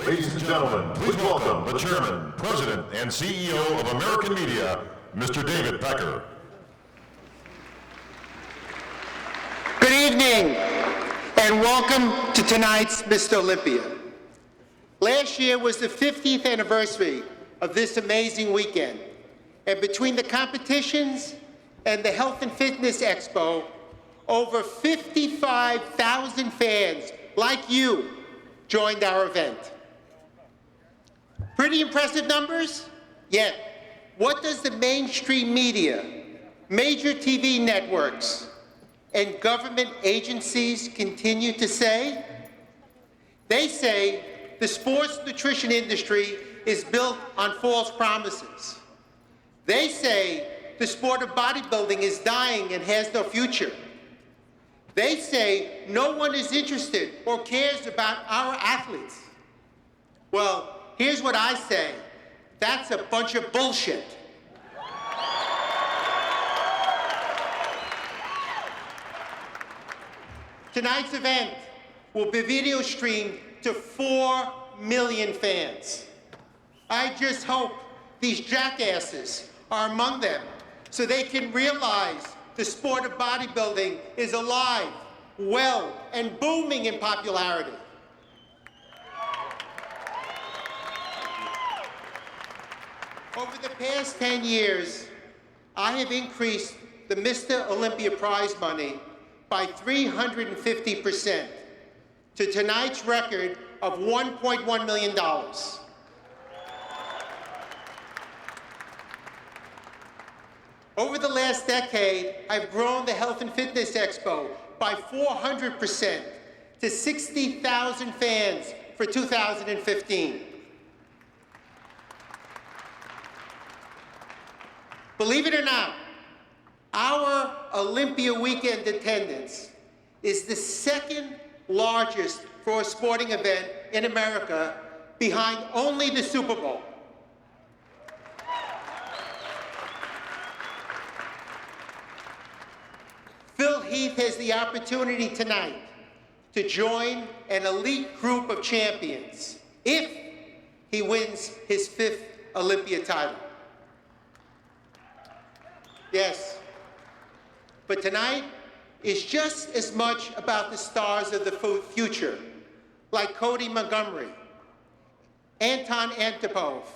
Ladies and gentlemen, please welcome the Chairman, President, and CEO of American Media, Mr. David Becker. Good evening, and welcome to tonight's Mr. Olympia. Last year was the 50th anniversary of this amazing weekend, and between the competitions and the Health and Fitness Expo, over 55,000 fans like you joined our event. Pretty impressive numbers? Yet, what does the mainstream media, major TV networks, and government agencies continue to say? They say the sports nutrition industry is built on false promises. They say the sport of bodybuilding is dying and has no future. They say no one is interested or cares about our athletes. Well, here's what I say. That's a bunch of bullshit. Tonight's event will be video streamed to 4 million fans. I just hope these jackasses are among them so they can realize the sport of bodybuilding is alive, well, and booming in popularity. Over the past 10 years, I have increased the Mr. Olympia prize money by 350% to tonight's record of $1.1 million. Over the last decade, I've grown the Health and Fitness Expo by 400% to 60,000 fans for 2015. Believe it or not, our Olympia weekend attendance is the second largest for a sporting event in America, behind only the Super Bowl. Phil Heath has the opportunity tonight to join an elite group of champions if he wins his 5th Olympia title. Yes, but tonight is just as much about the stars of the future, like Cody Montgomery, Anton Antipov,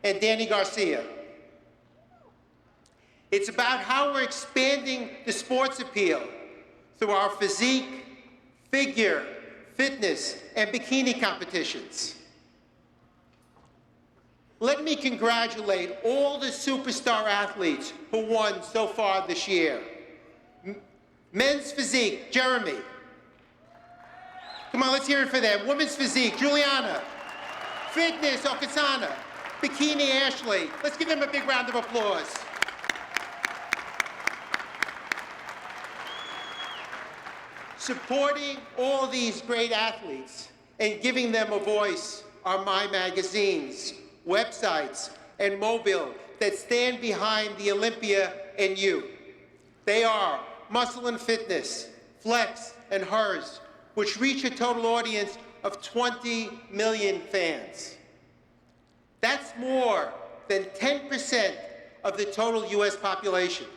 and Danny Garcia. It's about how we're expanding the sports appeal through our physique, figure, fitness, and bikini competitions. Let me congratulate all the superstar athletes who won so far this year. Men's physique, Jeremy. Come on, let's hear it for them. Women's physique, Juliana. Fitness, Okasana. Bikini, Ashley. Let's give them a big round of applause. Supporting all these great athletes and giving them a voice are my magazines, websites, and mobile that stand behind the Olympia and you. They are Muscle and Fitness, Flex, and Hers, which reach a total audience of 20 million fans. That's more than 10% of the total US population,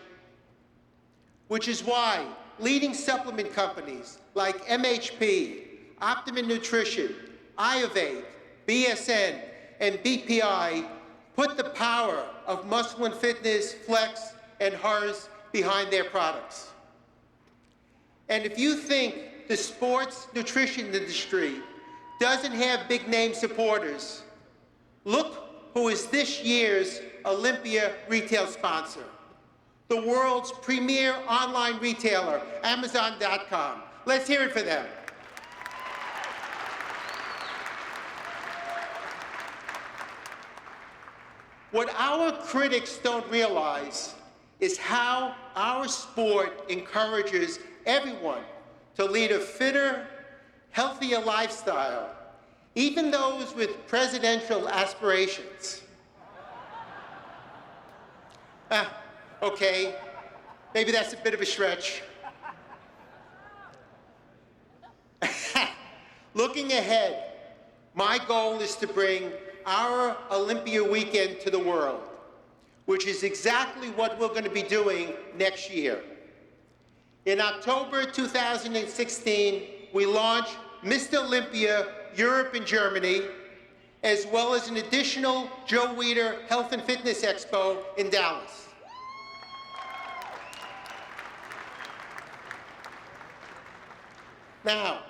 which is why leading supplement companies like MHP, Optimum Nutrition, Iovate, BSN, and BPI put the power of Muscle and Fitness, Flex, and Hers behind their products. And if you think the sports nutrition industry doesn't have big name supporters, look who is this year's Olympia retail sponsor. The world's premier online retailer, Amazon.com. Let's hear it for them. What our critics don't realize is how our sport encourages everyone to lead a fitter, healthier lifestyle, even those with presidential aspirations. Okay, maybe that's a bit of a stretch. Looking ahead, My goal is to bring our Olympia weekend to the world, which is exactly what we're going to be doing next year. In October 2016, we launched Mr. Olympia Europe and Germany, as well as an additional Joe Weider Health and Fitness Expo in Dallas. Now,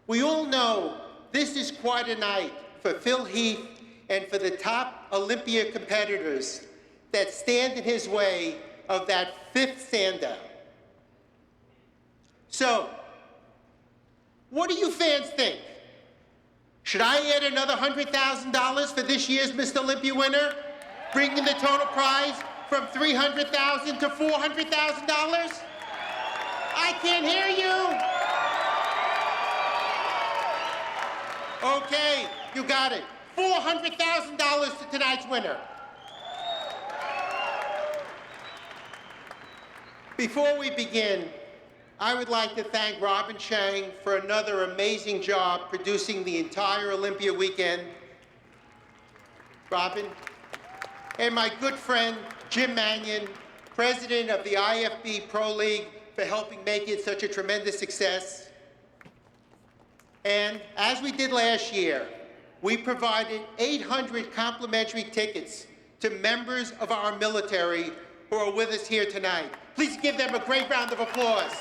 we all know this is quite a night for Phil Heath and for the top Olympia competitors that stand in his way of that fifth stand-out. So, what do you fans think? Should I add another $100,000 for this year's Mr. Olympia winner, bringing the total prize from $300,000 to $400,000? I can't hear you. Okay, you got it. $400,000 to tonight's winner. Before we begin, I would like to thank Robin Chang for another amazing job producing the entire Olympia weekend. Robin. And my good friend, Jim Mannion, president of the IFB Pro League, for helping make it such a tremendous success. And as we did last year, we provided 800 complimentary tickets to members of our military who are with us here tonight. Please give them a great round of applause.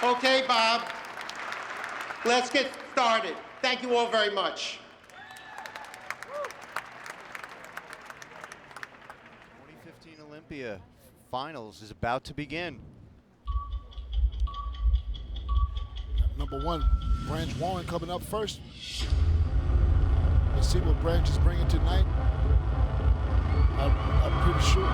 Okay, Bob, let's get started. Thank you all very much. 2015 Olympia Finals is about to begin. Number one, Branch Warren coming up first. Let's see what Branch is bringing tonight. I'm pretty sure.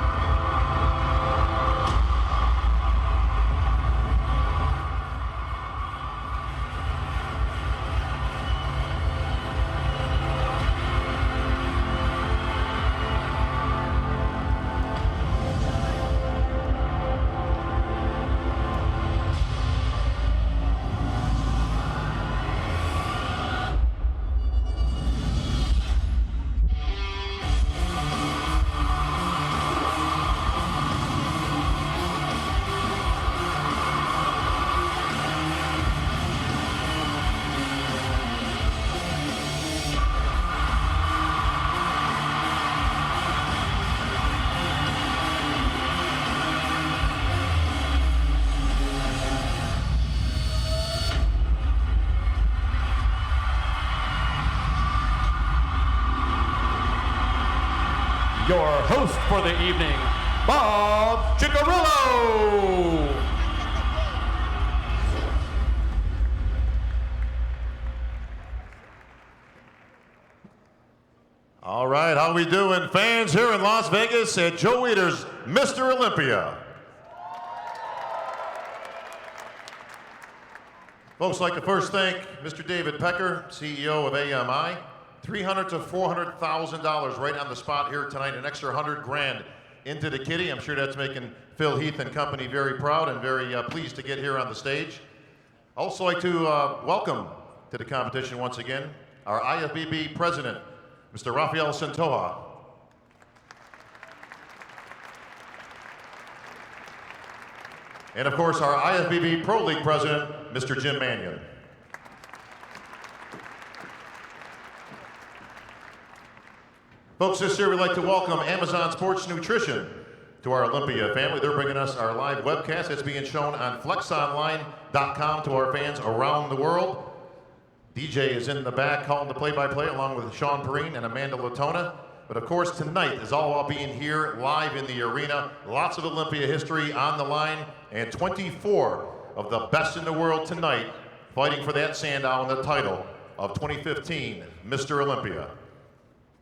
Your host for the evening, Bob Ciccarello. All right, how we doing, fans here in Las Vegas at Joe Weider's Mr. Olympia? Folks, I'd like to first thank Mr. David Pecker, CEO of AMI. $300,000 to $400,000 right on the spot here tonight, an extra $100,000 into the kitty. I'm sure that's making Phil Heath and company very proud and very pleased to get here on the stage. Also like to welcome to the competition once again our IFBB president, Mr. Rafael Santoja. And of course our IFBB Pro League president, Mr. Jim Mannion. Folks, this year we'd like to welcome Amazon Sports Nutrition to our Olympia family. They're bringing us our live webcast that's being shown on flexonline.com to our fans around the world. DJ is in the back calling the play-by-play along with Sean Perrine and Amanda Latona. But of course tonight is all about being here live in the arena. Lots of Olympia history on the line and 24 of the best in the world tonight fighting for that Sandow and the title of 2015 Mr. Olympia.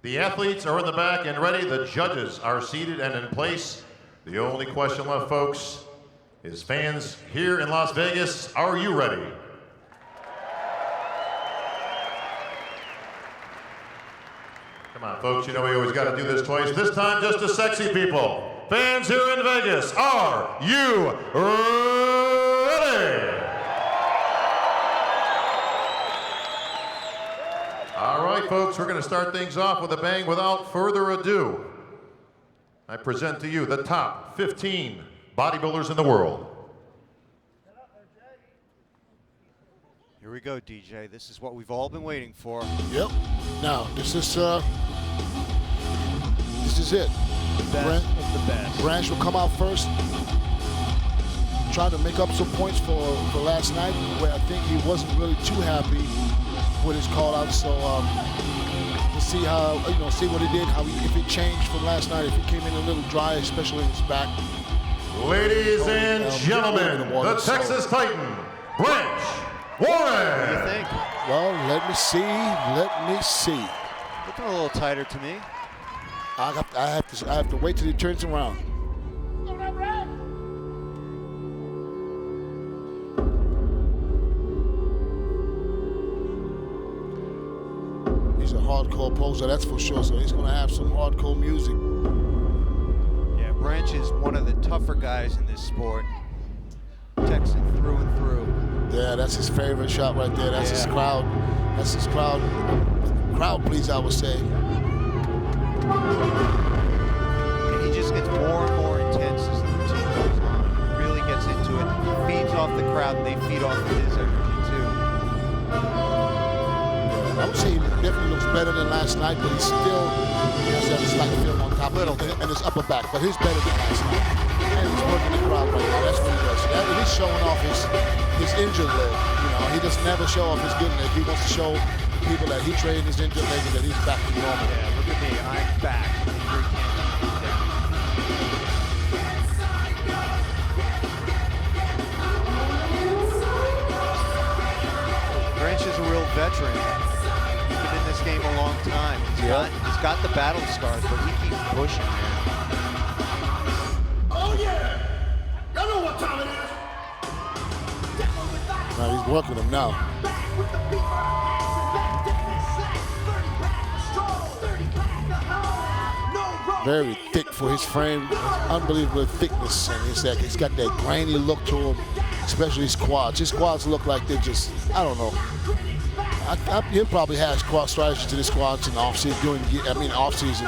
The athletes are in the back and ready. The judges are seated and in place. The only question left, folks, is fans here in Las Vegas, are you ready? Come on, folks, you know we always got to do this twice. This time, just the sexy people. Fans here in Vegas, are you ready? All right, folks, we're going to start things off with a bang. Without further ado, I present to you the top 15 bodybuilders in the world. Here we go, DJ. This is what we've all been waiting for. Yep. Now, this is it. Best of the best. Branch will come out first. Trying to make up some points for last night, where I think he wasn't really too happy with his call out. So to see how, see what he did, if it changed from last night, if he came in a little dry, especially in his back. Ladies and gentlemen, the Texas Titan, Branch Warren. What do you think? Well, let me see. Looking a little tighter to me. I have to wait till he turns around. He's a hardcore poser, that's for sure. So he's gonna have some hardcore music. Yeah, Branch is one of the tougher guys in this sport. Texan through and through. Yeah, that's his favorite shot right there. That's his crowd. That's his crowd. Crowd, please, I would say. And he just gets more and more intense as the routine goes on. He really gets into it. Feeds off the crowd, and they feed off of his energy too. I would say he definitely looks better than last night, but he still has that slight film on top of it and his upper back. But he's better than last night. And he's working the crowd right now. That's what he does. He's showing off his injured leg. He just never show off his good leg. He wants to show people that he trained his injured leg and that he's back to normal. Yeah, look at me. I'm back. Branch is a real veteran. He's been in this game a long time. He's got the battle scars, but he keeps pushing, man. Oh yeah! Y'all know what time it is. Now he's working him now. Very thick for his frame. Unbelievable thickness. And he's got that grainy look to him, especially his quads. His quads look like they're just, I don't know. He'll probably have cross strategy to his quads in off-season. Off-season.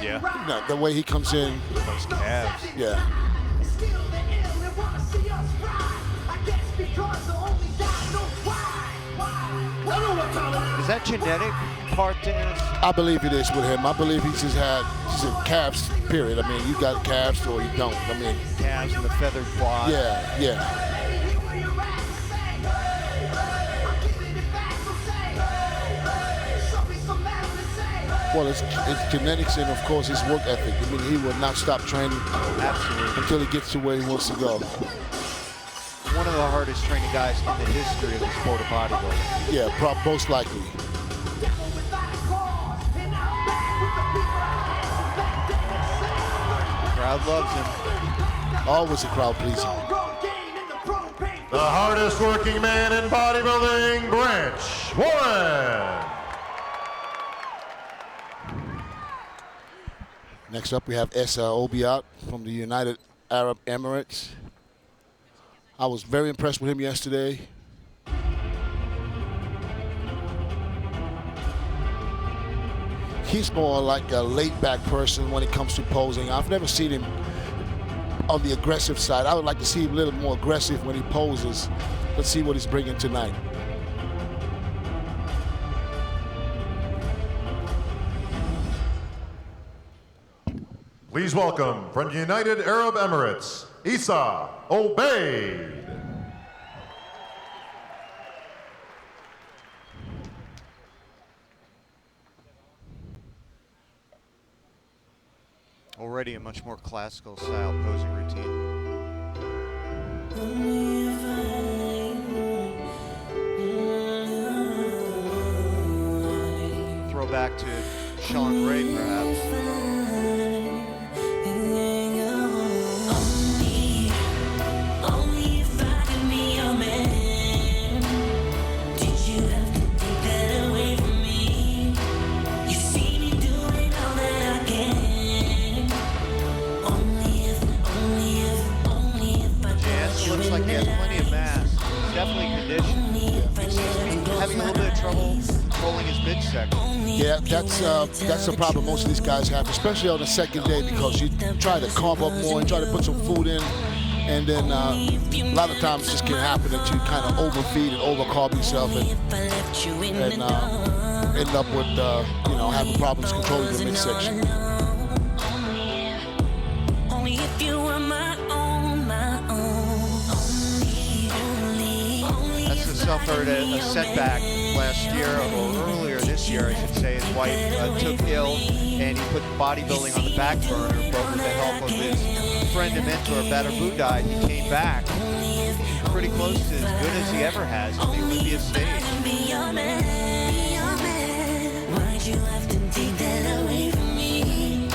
Yeah. The way he comes in. Those calves. Yeah. Is that genetic part, Dennis? I believe it is with him. I believe he's a calves, period. You got calves or you don't. Calves and the feathered quad. Yeah. Well, it's genetics and, of course, his work ethic. He will not stop training until he gets to where he wants to go. One of the hardest training guys in the history of the sport of bodybuilding. Yeah, most likely. Crowd loves him. Always a crowd pleaser. The hardest working man in bodybuilding, Branch Warren. Next up, we have Essa Obiat from the United Arab Emirates. I was very impressed with him yesterday. He's more like a laid-back person when it comes to posing. I've never seen him on the aggressive side. I would like to see him a little more aggressive when he poses. Let's see what he's bringing tonight. Please welcome from the United Arab Emirates, Issa Obeid. Already a much more classical style posing routine. Throwback to Sean Gray, perhaps. Looks like he has plenty of mass. He's definitely conditioned. He seems to be having a little bit of trouble controlling his midsection. Yeah, that's the problem most of these guys have, especially on the second day, because you try to carb up more and try to put some food in, and then a lot of times it just can happen that you kind of overfeed and overcarb yourself and end up with having problems controlling your midsection. Only if you were my own, That's the suffered a setback last year, or earlier this year, I should say. His wife took ill, and he put bodybuilding on the back burner, but with the help of his friend and mentor, Bader Budai, he came back pretty close to as good as he ever has on the Olympia stage. Why'd you have to take that away from me?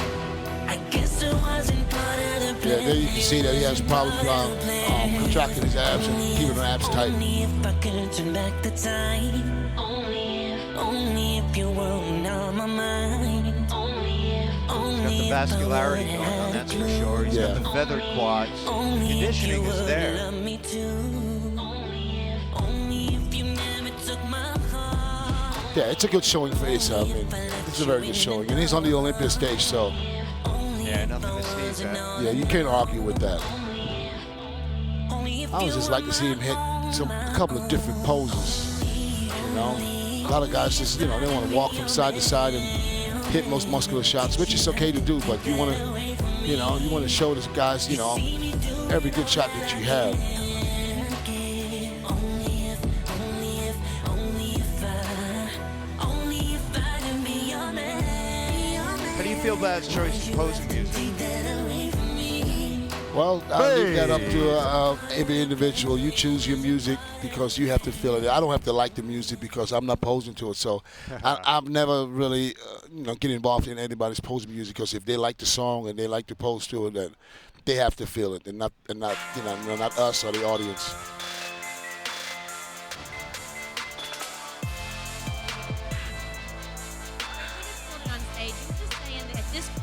I guess it wasn't part of the plan. Yeah, there you can see that he has problems contracting his abs and keeping the abs tight. Only if I could turn back the time. Only if you were on my mind. He's got the vascularity going on, that's for sure. He's got the feathered quads. Conditioning is there. Yeah, it's a good showing for Asa. I mean, it's a very good showing, and he's on the Olympia stage, so yeah, nothing to sneeze at. Yeah, you can't argue with that. I would just like to see him hit a couple of different poses. You know, a lot of guys just they want to walk from side to side and hit most muscular shots, which is okay to do, but you want to show these guys every good shot that you have. How do you feel about his choice of posing music? Well, I leave that up to every individual. You choose your music because you have to feel it. I don't have to like the music because I'm not posing to it. So I've never really, get involved in anybody's posing music, because if they like the song and they like to pose to it, then they have to feel it, and not us or the audience.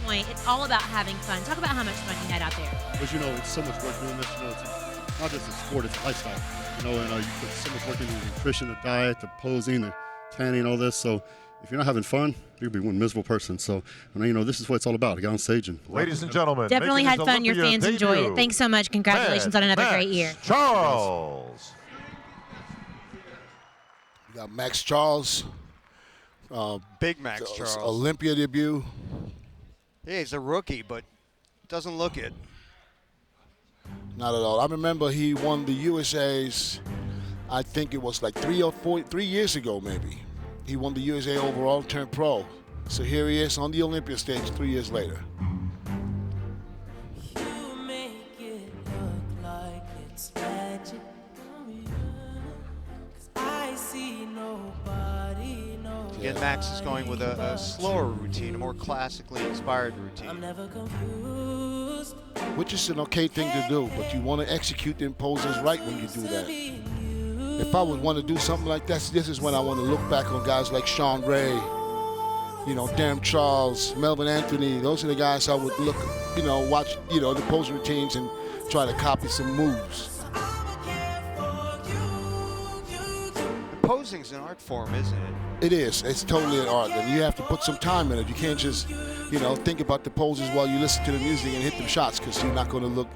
It's all about having fun. Talk about how much fun you had out there. But it's so much work doing this. It's not just a sport; it's a lifestyle. And you put so much work into nutrition, the diet, the posing, the tanning, all this. So if you're not having fun, you'll be one miserable person. So this is what it's all about. Get on stage and ladies and gentlemen, definitely had fun. Your fans enjoy it. Thanks so much. Congratulations on another great year. Charles. We got Max Charles. Big Max Charles. Olympia debut. Yeah, he's a rookie, but doesn't look it. Not at all. I remember he won the USA's, I think it was like 3 years ago maybe. He won the USA overall, turned pro. So here he is on the Olympia stage 3 years later. Again, Max is going with a slower routine, a more classically inspired routine. Which is an okay thing to do, but you want to execute the poses right when you do that. If I would want to do something like that, this is when I want to look back on guys like Sean Ray, Darren Charles, Melvin Anthony. Those are the guys I would look, watch, the pose routines and try to copy some moves. Posing's an art form, isn't it? It is. It's totally an art, and you have to put some time in it. You can't just, think about the poses while you listen to the music and hit them shots, because you're not going to look,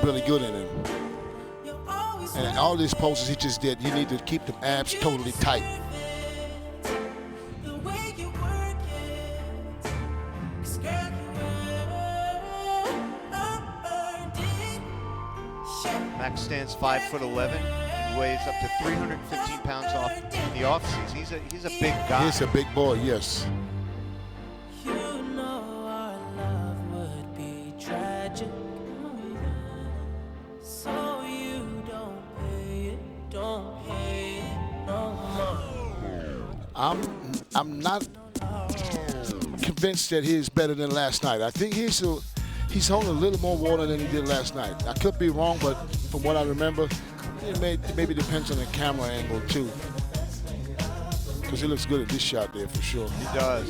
really good in them. And all these poses he just did, you need to keep the abs totally tight. Max stands 5'11". Weighs up to 315 pounds off in the offseason. He's a big guy. He's a big boy, yes. I'm not convinced that he's better than last night. I think he's holding a little more water than he did last night. I could be wrong, but from what I remember, it maybe depends on the camera angle too, because he looks good at this shot there for sure. He does.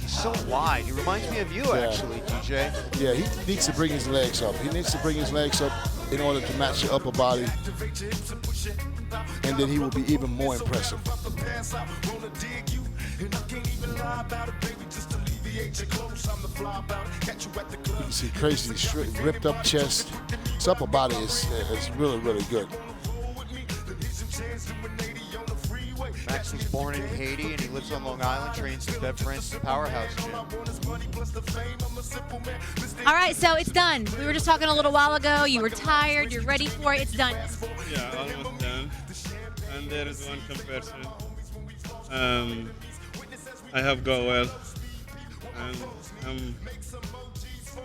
He's so wide. He reminds me of you, actually, DJ. Yeah, he needs to bring his legs up. He needs to bring his legs up in order to match the upper body. and then he will be even more impressive. You see crazy, ripped up chest. His upper body is really, really good. Max was born in Haiti and he lives on Long Island, trains at Bev Francis Powerhouse Gym. All right, so it's done. We were just talking a little while ago. You were tired. You're ready for it. It's done. Yeah, almost done. And there is one comparison. I have got well. And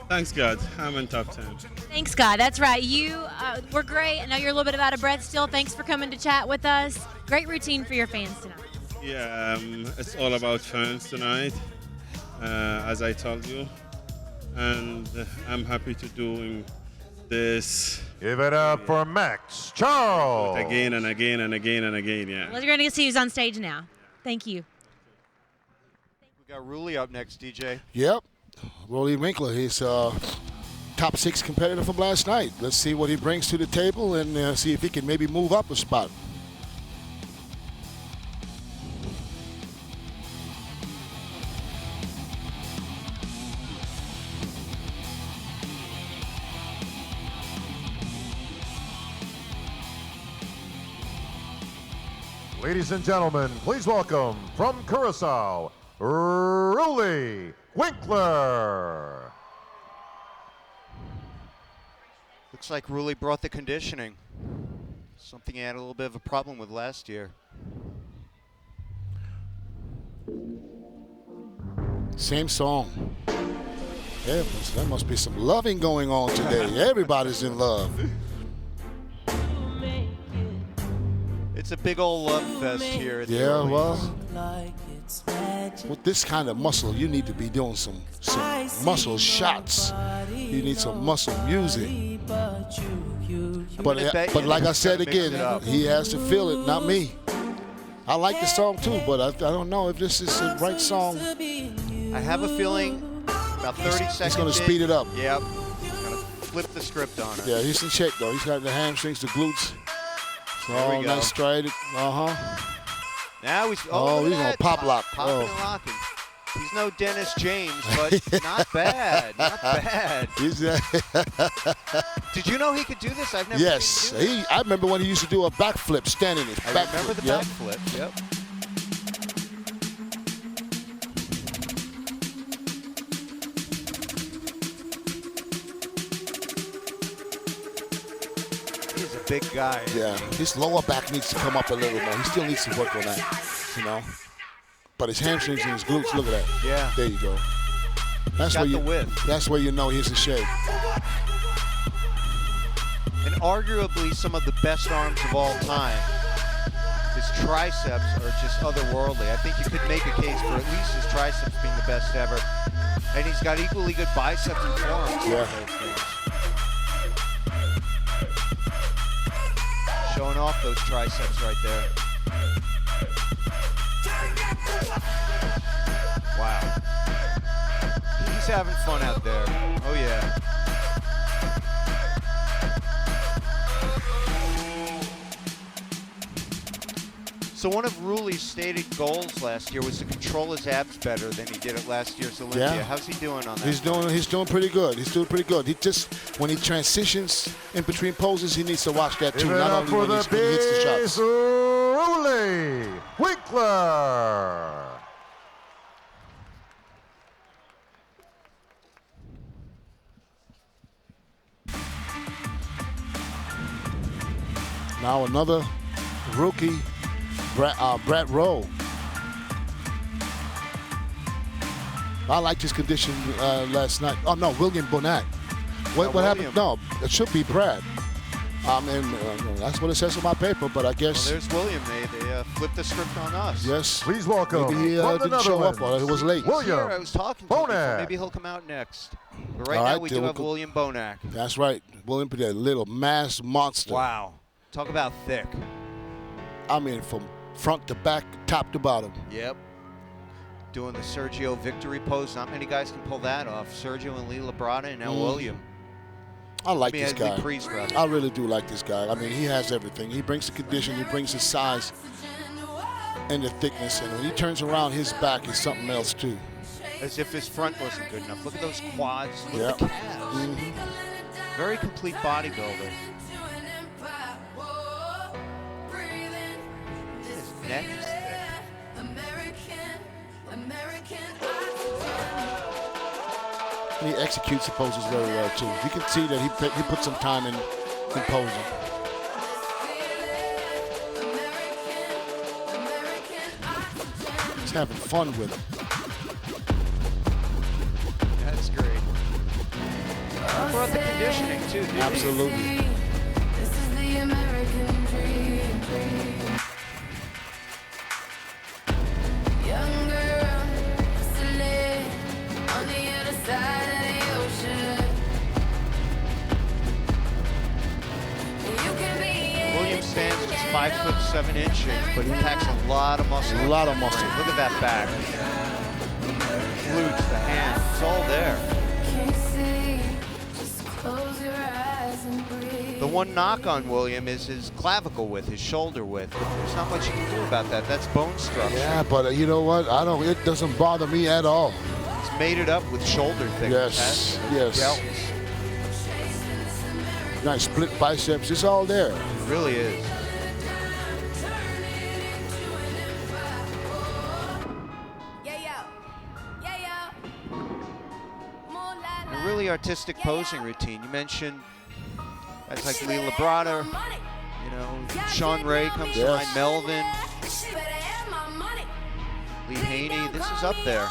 thanks God, I'm in top 10. Thanks, God. That's right. You were great. I know you're a little bit out of breath still. Thanks for coming to chat with us. Great routine for your fans tonight. Yeah, it's all about fans tonight, as I told you. And I'm happy to doing this. Give it up for Max Charles. Again and again and again and again, yeah. Well, you're going to see who's on stage now. Thank you. We got Rulli up next, DJ. Yep. Rolly Winkler, he's top 6 competitor from last night. Let's see what he brings to the table and see if he can maybe move up a spot. Ladies and gentlemen, please welcome from Curacao, Rulli Winkler. Looks like Rulli brought the conditioning. Something he had a little bit of a problem with last year. Same song. Yeah, there must be some loving going on today. Everybody's in love. It's a big old love fest here at the Orleans. With this kind of muscle, you need to be doing some muscle shots. You need some muscle music. But like I said again, he has to feel it, not me. I like the song too, but I don't know if this is the right song. I have a feeling about 30 seconds. He's going to speed it up. Yep. He's going to flip the script on it. Yeah, he's in shape though. He's got the hamstrings, the glutes. It's all nice striated. Now he's he's gonna pop lock. Popping and locking. He's no Dennis James, but not bad. Not bad. Did you know he could do this? I've never seen him do it. I remember when he used to do a backflip standing. I remember the backflip. Yep. He's a big guy. Yeah, his lower back needs to come up a little more. He still needs to work on that, you know. But his hamstrings and his glutes, look at that. Yeah. There you go. That's where that's where you know he's in shape. And arguably some of the best arms of all time. His triceps are just otherworldly. I think you could make a case for at least his triceps being the best ever. And he's got equally good biceps and forearms. Yeah. Showing off those triceps right there. Wow. He's having fun out there. Oh, yeah. So one of Rulli's stated goals last year was to control his abs better than he did at last year's Olympia. Yeah. How's he doing on that? He's doing pretty good. He's doing pretty good. He just, when he transitions in between poses, he needs to watch that too. Not only when he hits the shots. Rulli Winkler. Now another rookie, Brett Rowe. I liked his condition last night. Oh no, William Bonat. What happened? No, it should be Brad. That's what it says on my paper, but I guess. Well, there's William. They flipped the script on us. Yes. Please welcome. Maybe he didn't show up, or it was late. William I was talking to him before. Bonac. Maybe he'll come out next. But right now we do have William Bonac. That's right. William, that little mass monster. Wow. Talk about thick. I mean, from front to back, top to bottom. Yep. Doing the Sergio victory pose. Not many guys can pull that off. Sergio and Lee Labrada and now William. I like I mean, this Lee guy. Priest, rather. I really do like this guy. I mean, he has everything. He brings the condition, he brings the size and the thickness, and when he turns around, his back is something else too. As if his front wasn't good enough. Look at those quads. Look Yep. at the calves. Very complete bodybuilder. His neck is thick. And he executes the poses very well too. You can see that he put some time in posing. He's having fun with it. That's great. He brought the conditioning too, didn't he? Absolutely. This is the American dream. Young girl, hustling on the other side of the ocean. You can be William stands just 5'7", but he packs a lot of muscle. A lot of muscle. Look at that back. Glutes, the hands, it's all there. can't see. Just close your eyes and breathe. The one knock on William is his clavicle width, his shoulder width. But there's not much you can do about that. That's bone structure. Yeah, but you know what? It doesn't bother me at all. He's made it up with shoulder thickness. Yes, yes. Nice split biceps. It's all there. It really is. A really artistic posing routine. You mentioned guys like Lee Labrada, you know, Sean Ray comes to mind, Melvin, Lee Haney. This is up there.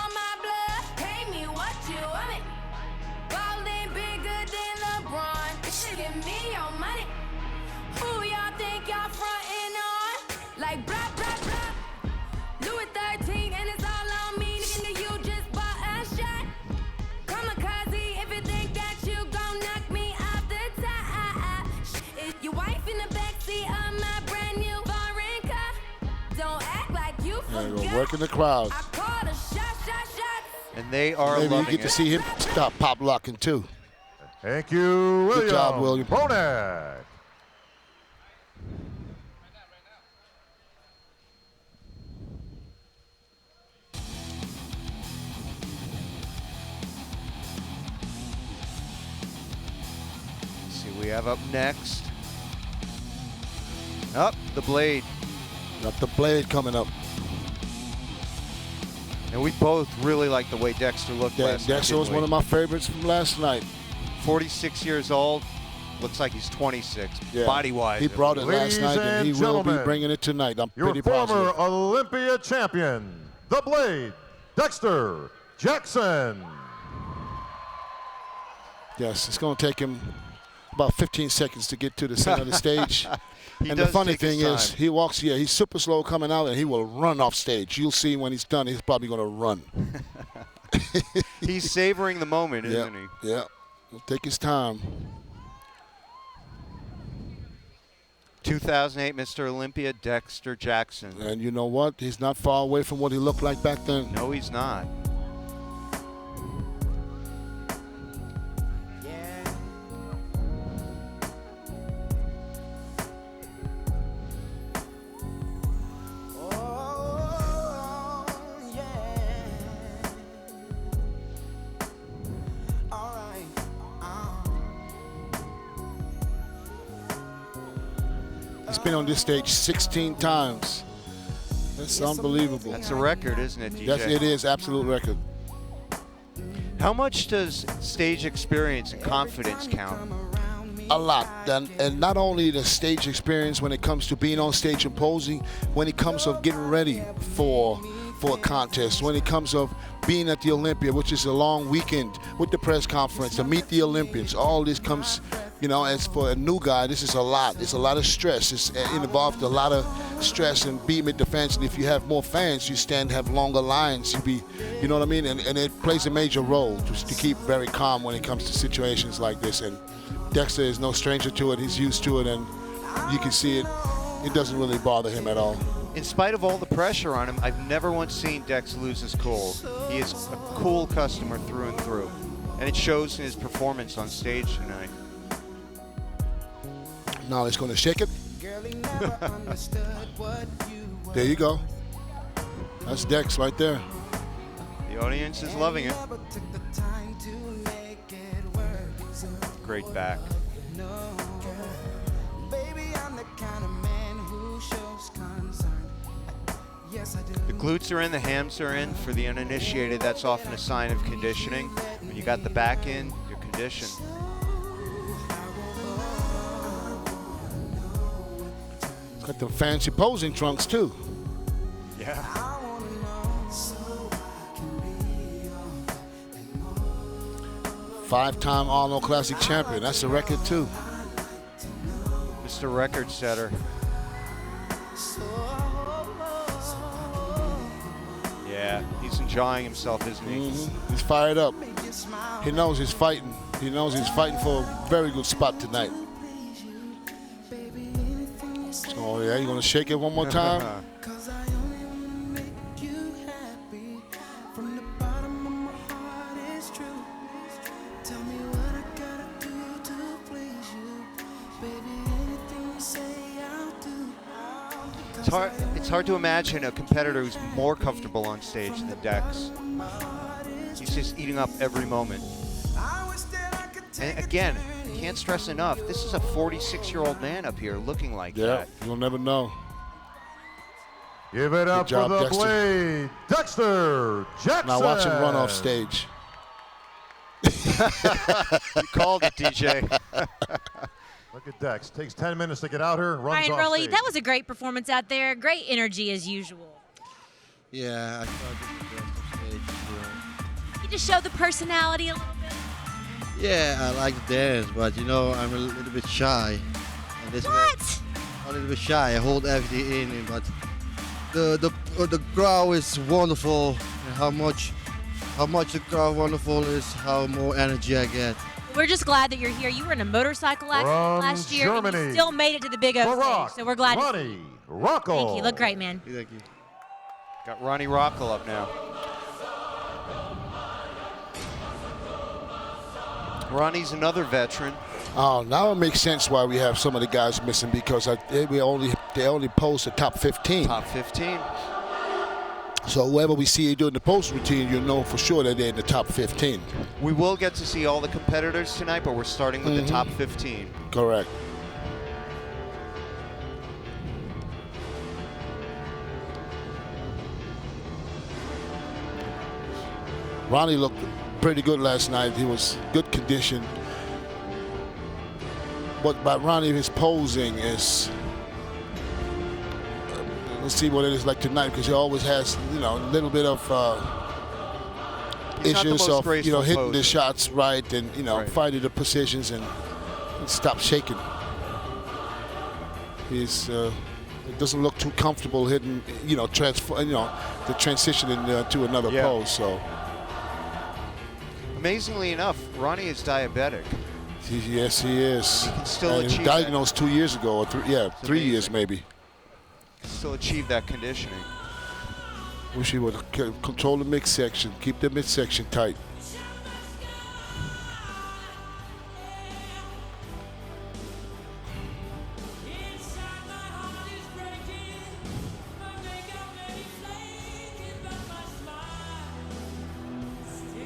And we're working the crowd. And they are Maybe loving you get to see him stop pop locking too. Thank you, William. Good job, William. Bonac. See, we have up next. Up the Blade. Got the Blade coming up. And we both really like the way Dexter looked last night. Dexter was one of my favorites from last night. 46 years old. Looks like he's 26, Yeah. body-wise. He brought it last Ladies night, and he and will be gentlemen, bringing it tonight. I'm Your pretty former positive. Olympia champion, the Blade, Dexter Jackson. Yes, it's going to take him about 15 seconds to get to the center of the stage. He And the does funny take his thing is, time. he walks, he's super slow coming out, and he will run off stage. You'll see when he's done, he's probably going to run. He's savoring the moment, isn't he? Yeah, he'll take his time. 2008 Mr. Olympia, Dexter Jackson. And you know what? He's not far away from what he looked like back then. No, he's not. He's been on this stage 16 times. That's unbelievable. That's a record, isn't it, DJ? Yes, it is. Absolute record. How much does stage experience and confidence count? A lot. And not only the stage experience when it comes to being on stage and posing, when it comes of getting ready for a contest, when it comes of being at the Olympia, which is a long weekend with the press conference, to meet the Olympians, all this comes, as for a new guy, this is a lot. It's a lot of stress. It involves a lot of stress and being with the fans. And if you have more fans, you have longer lines. You know what I mean? And it plays a major role to keep very calm when it comes to situations like this. And Dexter is no stranger to it. He's used to it, and you can see it. It doesn't really bother him at all. In spite of all the pressure on him, I've never once seen Dex lose his cool. He is a cool customer through and through. And it shows in his performance on stage tonight. Now he's going to shake it. There you go. That's Dex right there. The audience is loving it. Great back. The glutes are in, the hams are in. For the uninitiated, that's often a sign of conditioning. When you got the back in, you're conditioned. Got the fancy posing trunks too. Yeah. Five-time Arnold Classic champion. That's a record too. Mr. Record Setter. Yeah, he's enjoying himself, isn't he? He's fired up. He knows he's fighting. He knows he's fighting for a very good spot tonight. Oh yeah, you gonna shake it one more time? It's hard to imagine a competitor who's more comfortable on stage than Dex. He's just eating up every moment. And again, can't stress enough, this is a 46-year-old man up here looking like that. You'll never know. Give it up job, for the Dexter. Blade, Dexter Jackson. Now watch him run off stage. You called it, DJ. Look at Dex. Takes 10 minutes to get out here and runs Ryan off Rowley, stage. that was a great performance out there. Great energy as usual. Yeah, I thought it was on stage. You just showed the personality a little bit. Yeah, I like to dance, but you know, I'm a little bit shy. And this What? I'm a little bit shy. I hold everything in, but the crowd is wonderful. And how much the crowd wonderful is, how more energy I get. We're just glad that you're here. You were in a motorcycle accident From last year, and Germany, you still made it to the Big O Barack stage. So we're glad. Ronnie Rocco. Thank you. Look great, man. Thank you. Got Ronnie Rockel up now. Ronnie's another veteran. Oh, now it makes sense why we have some of the guys missing because they only post the top 15. Top 15. So whoever we see doing the post routine, you'll know for sure that they're in the top 15. We will get to see all the competitors tonight, but we're starting with the top 15. Correct. Ronnie looked pretty good last night. He was good condition. But by Ronnie, his posing is. Let's see what it is like tonight because he always has, a little bit of issues of, hitting the shots right and, finding the positions and stop shaking. He's. It doesn't look too comfortable hitting, the transition to another pose. So. Amazingly enough, Ronnie is diabetic. Yes, he is. He can still He was achieve diagnosed 2 years ago, or 3 years maybe. Still achieve that conditioning. Wish he would control the midsection, keep the midsection tight.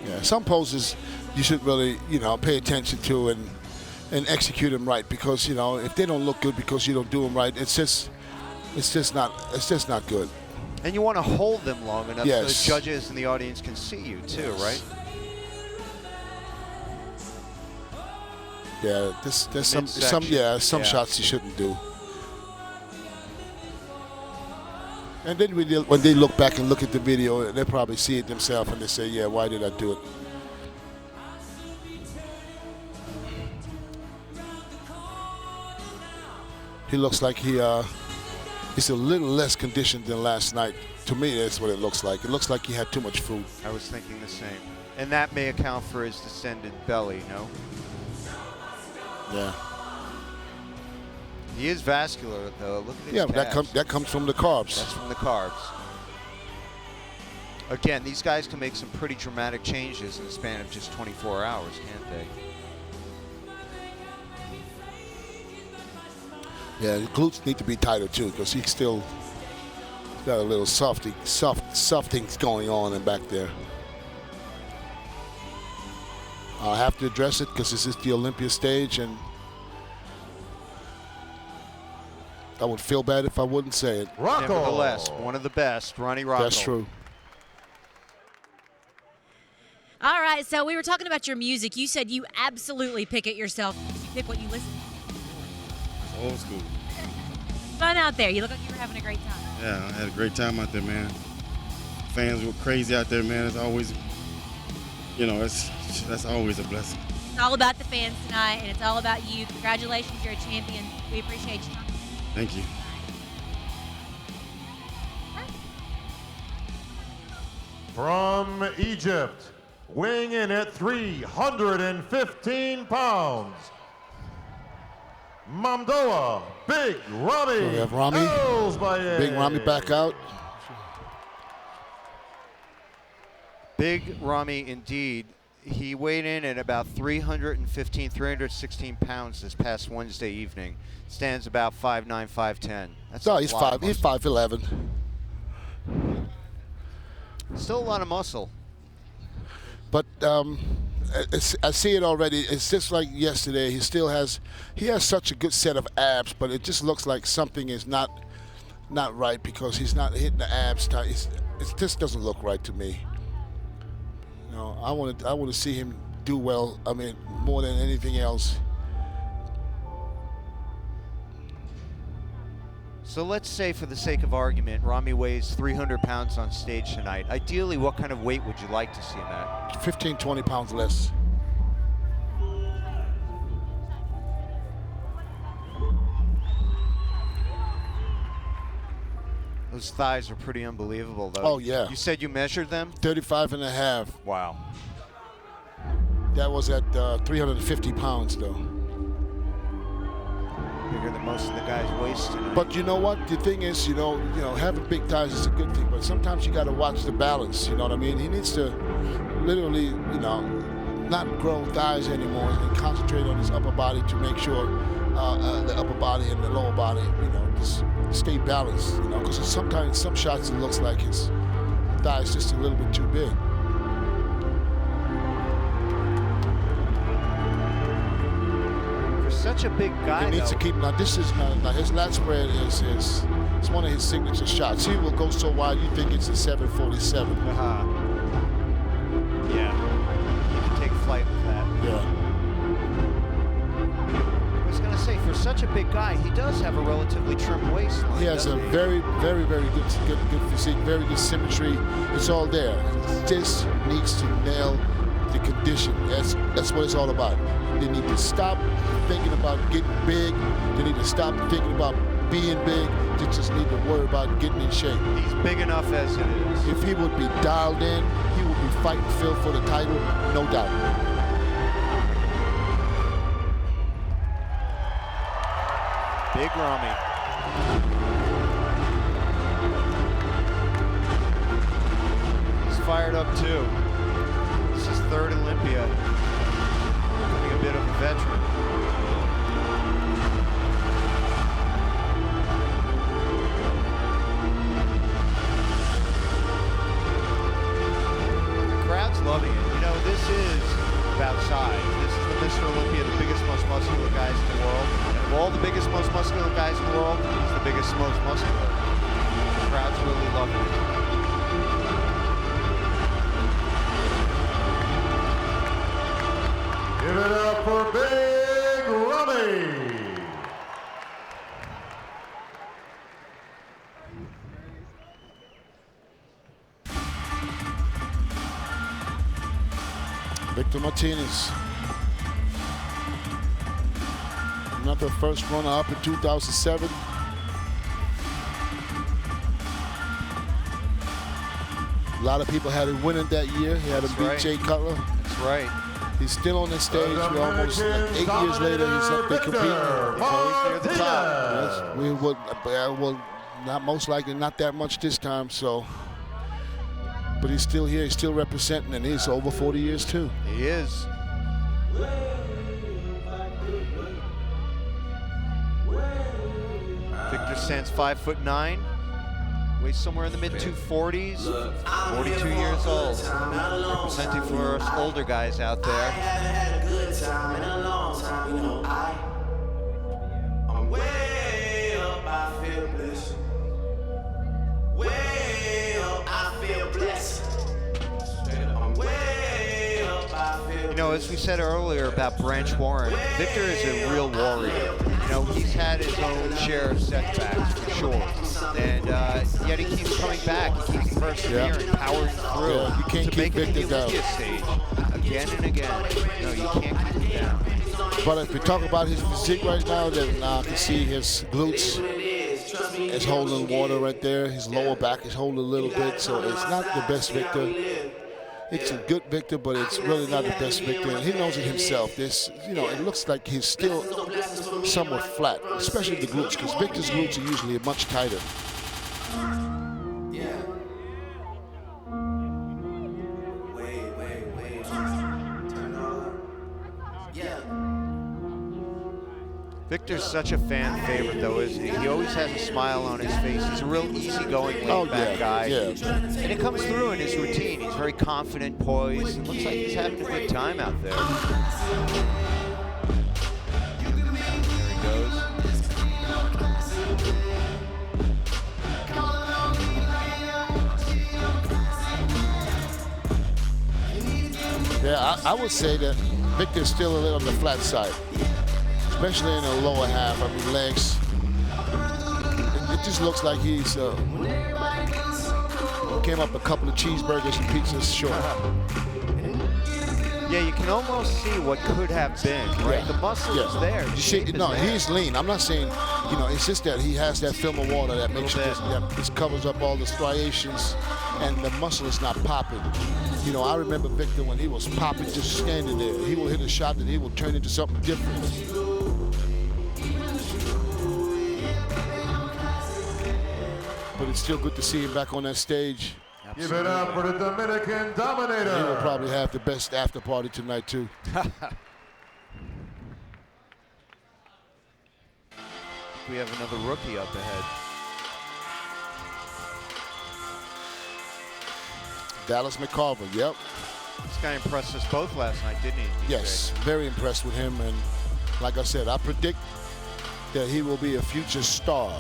Yeah, some poses you should really, pay attention to and execute them right because, if they don't look good because you don't do them right, it's just not good. And you want to hold them long enough Yes. so the judges and the audience can see you too, right? Yeah, there's some Midsection. shots you shouldn't do. And then when they look back and look at the video, they probably see it themselves and they say, yeah, why did I do it? He looks like he's a little less conditioned than last night. To me, that's what it looks like. It looks like he had too much food. I was thinking the same. And that may account for his descended belly, no? Yeah. He is vascular, though. Look at his Yeah, but calves. that comes from the carbs. That's from the carbs. Again, these guys can make some pretty dramatic changes in the span of just 24 hours, can't they? Yeah, the glutes need to be tighter too, because he's still got a little soft things going on in back there. I'll have to address it because this is the Olympia stage, and I would feel bad if I wouldn't say it. Nevertheless, one of the best, Ronnie Rocco. That's true. All right, so we were talking about your music. You said you absolutely pick it yourself. You pick what you listen to. Old school. Fun out there. You look like you were having a great time. Yeah, I had a great time out there, man. Fans were crazy out there, man. It's always, that's always a blessing. It's all about the fans tonight, and it's all about you. Congratulations, you're a champion. We appreciate you. Thank you. From Egypt, weighing in at 315 pounds, Mamdoa Big Rami. So we have Rami. Elsbaye. Big Rami back out. Big Rami indeed. He weighed in at about 316 pounds this past Wednesday evening. Stands about 5'9", 5'10". That's No, he's 5'11". Still a lot of muscle. But I see it already. It's just like yesterday. He has such a good set of abs, but it just looks like something is not right because he's not hitting the abs tight. It just doesn't look right to me. I want to see him do well. I mean, more than anything else. So let's say, for the sake of argument, Rami weighs 300 pounds on stage tonight. Ideally, what kind of weight would you like to see him at? 15, 20 pounds less. Those thighs are pretty unbelievable, though. Oh, yeah. You said you measured them? 35 and a half. Wow. That was at 350 pounds, though. Bigger than most of the guys' waists tonight. But you know what? The thing is, having big thighs is a good thing, but sometimes you got to watch the balance. You know what I mean? He needs to literally, not grow thighs anymore and concentrate on his upper body to make sure the upper body and the lower body, just stay balanced. Because sometimes some shots it looks like his thighs just a little bit too big. Such a big guy. He needs to keep. Now this is now his lat spread is it's one of his signature shots. He will go so wide you think it's a 747. Yeah. He can take flight with that. Yeah. I was gonna say, for such a big guy, he does have a relatively trim waistline. He has a very, very, very good physique, very good symmetry. It's all there. It just needs to nail the condition. That's what it's all about. They need to stop thinking about getting big. They need to stop thinking about being big. They just need to worry about getting in shape. He's big enough as it is. If he would be dialed in, he would be fighting Phil for the title, no doubt. Big Rami. He's fired up too. This is third Olympia. Becoming a bit of a veteran. The crowd's loving it. This is about size. This is the Mr. Olympia, the biggest, most muscular guys in the world. And of all the biggest, most muscular guys in the world, he's the biggest, most muscular. The crowd's really loving it. Give it up for Big Rami. Victor Martinez. Another first runner-up in 2007. A lot of people had him winning that year. He had him beat Jay Cutler. That's right. He's still on the stage. We're almost 8 years later. He's up there competing. He's always near the top. Yes, we would, not most likely not that much this time. So, but he's still here. He's still representing, and he's over 40 years too. He is. Victor stands 5'9", weighs somewhere in the mid 240s, 42 years old. Representing for us older guys out there. I'm way up, I feel blessed. Way up, I feel blessed. I'm way up, I feel. You know, as we said earlier about Branch Warren, Victor is a real warrior. You know, he's had his own share of setbacks for sure, and yet he keeps coming back. He keeps persevering, powering through. Yeah, you can't to keep make it to Victor the down. Olympia stage again and again. No, you can't keep him down. But if we talk about his physique right now, then I can see his glutes is holding water right there. His lower back is holding a little bit, so it's not the best Victor. It's a good Victor, but it's really not the best Victor, and he knows it himself. This, you know, it looks like he's still somewhat flat, especially the glutes, because Victor's glutes are usually much tighter. Victor's such a fan favorite, though, isn't he? He always has a smile on his face. He's a real easygoing, laid-back guy. Yeah. And it comes through in his routine. He's very confident, poised. It looks like he's having a good time out there. There he goes. Yeah, I would say that Victor's still a little on the flat side, especially in the lower half. I mean, legs. It just looks like he's came up a couple of cheeseburgers and pizzas short. Yeah, you can almost see what could have been, right? Yeah. The muscle is there. The You see, shape is no, there. he's lean. I'm not saying, you know, it's just that he has that film of water that makes it just covers up all the striations, and the muscle is not popping. You know, I remember Victor when he was popping, just standing there. He will hit a shot that he will turn into something different. But it's still good to see him back on that stage. Give it up for the Dominican Dominator. He will probably have the best after party tonight, too. We have another rookie up ahead. Dallas McCarver, yep. This guy impressed us both last night, didn't he? DJ? Yes, very impressed with him. And like I said, I predict that he will be a future star.